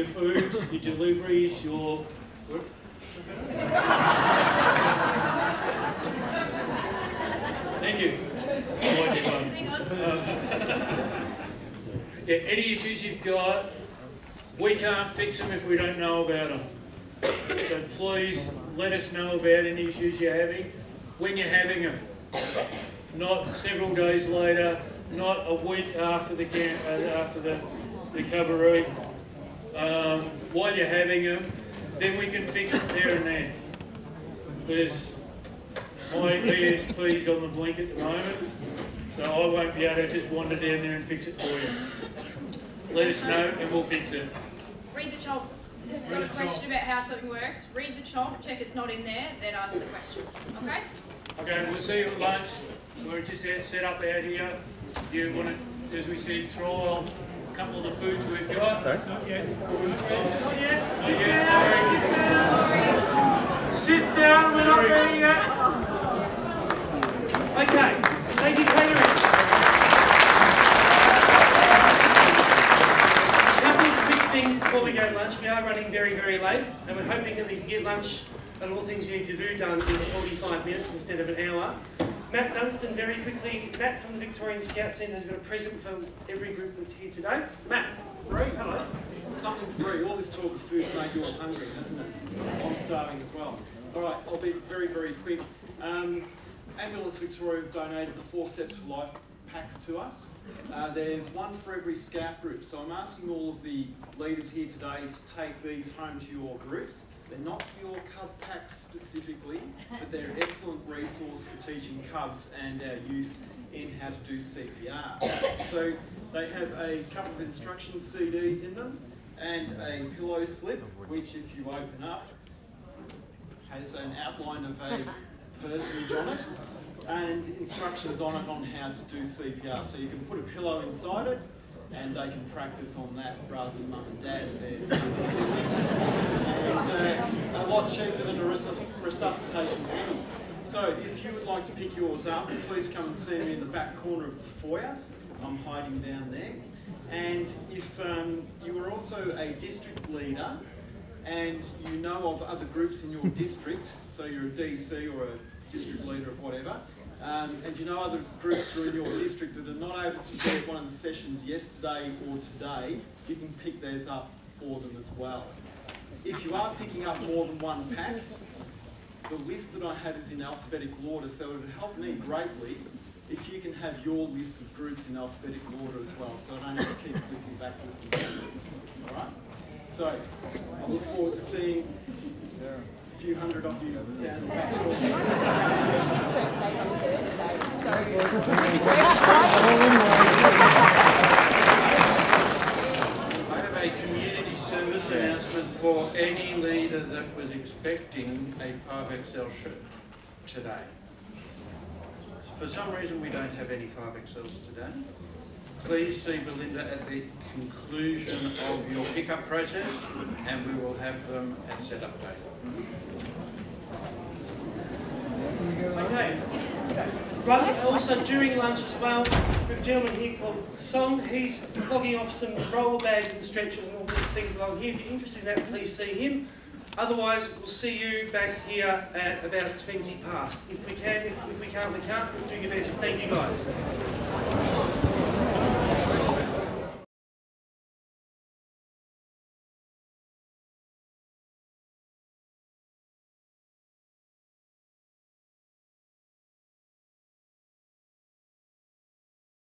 foods, your deliveries, your thank you. Yeah, any issues you've got, we can't fix them if we don't know about them. So please let us know about any issues you're having when you're having them. Not several days later, not a week after the Cuboree. While you're having them, then we can fix it there and then. Because my ESP's on the blink at the moment, so I won't be able to just wander down there and fix it for you. Let us know and we'll fix it. Read the chomp. Got a question about how something works, read the chomp, check it's not in there, then ask the question. Okay? Okay, we'll see you at lunch. We're just set up out here. You want to, as we said, try a couple of the foods we've got. Sorry? Not yet. Not yet. Sit down, we're not ready yet. Okay, thank you, Catering. A couple of quick things before we go to lunch. We are running very, very late, and we're hoping that we can get lunch and all the things you need to do done in 45 minutes instead of an hour. Matt Dunstan, very quickly. Matt from the Victorian Scout Centre has got a present for every group that's here today. Matt. Free? Hello. Something free. All this talk of food's made you all hungry, hasn't it? I'm starving as well. All right, I'll be very, very quick. Ambulance Victoria have donated the 4 Steps for Life packs to us. There's one for every Scout group, so I'm asking all of the leaders here today to take these home to your groups. They're not for your cub packs specifically, but they're an excellent resource for teaching cubs and our youth in how to do CPR. So they have a couple of instruction CDs in them and a pillow slip, which if you open up, has an outline of a personage on it and instructions on it on how to do CPR. So you can put a pillow inside it and they can practice on that rather than mum and dad and their siblings. And a lot cheaper than a resuscitation panel. So if you would like to pick yours up, please come and see me in the back corner of the foyer. I'm hiding down there. And if you are also a district leader and you know of other groups in your district, so you're a DC or a district leader of whatever, and you know other groups who are in your district that are not able to be at one of the sessions yesterday or today, you can pick theirs up for them as well. If you are picking up more than one pack, the list that I have is in alphabetical order, so it would help me greatly if you can have your list of groups in alphabetical order as well, so I don't have to keep flipping backwards and backwards. All right? So, I look forward to seeing a few hundred of you down the back. I have a community service announcement for any leader that was expecting a 5XL shirt today. For some reason we don't have any 5XLs today. Please see Belinda at the conclusion of your pickup process and we will have them at setup day. Okay. Right, also during lunch as well, we have a gentleman here called Song. He's flogging off some roller bags and stretchers and all these things along here. If you're interested in that, please see him. Otherwise, we'll see you back here at about 20 past. If we can, if we can't, we can't. Do your best. Thank you, guys.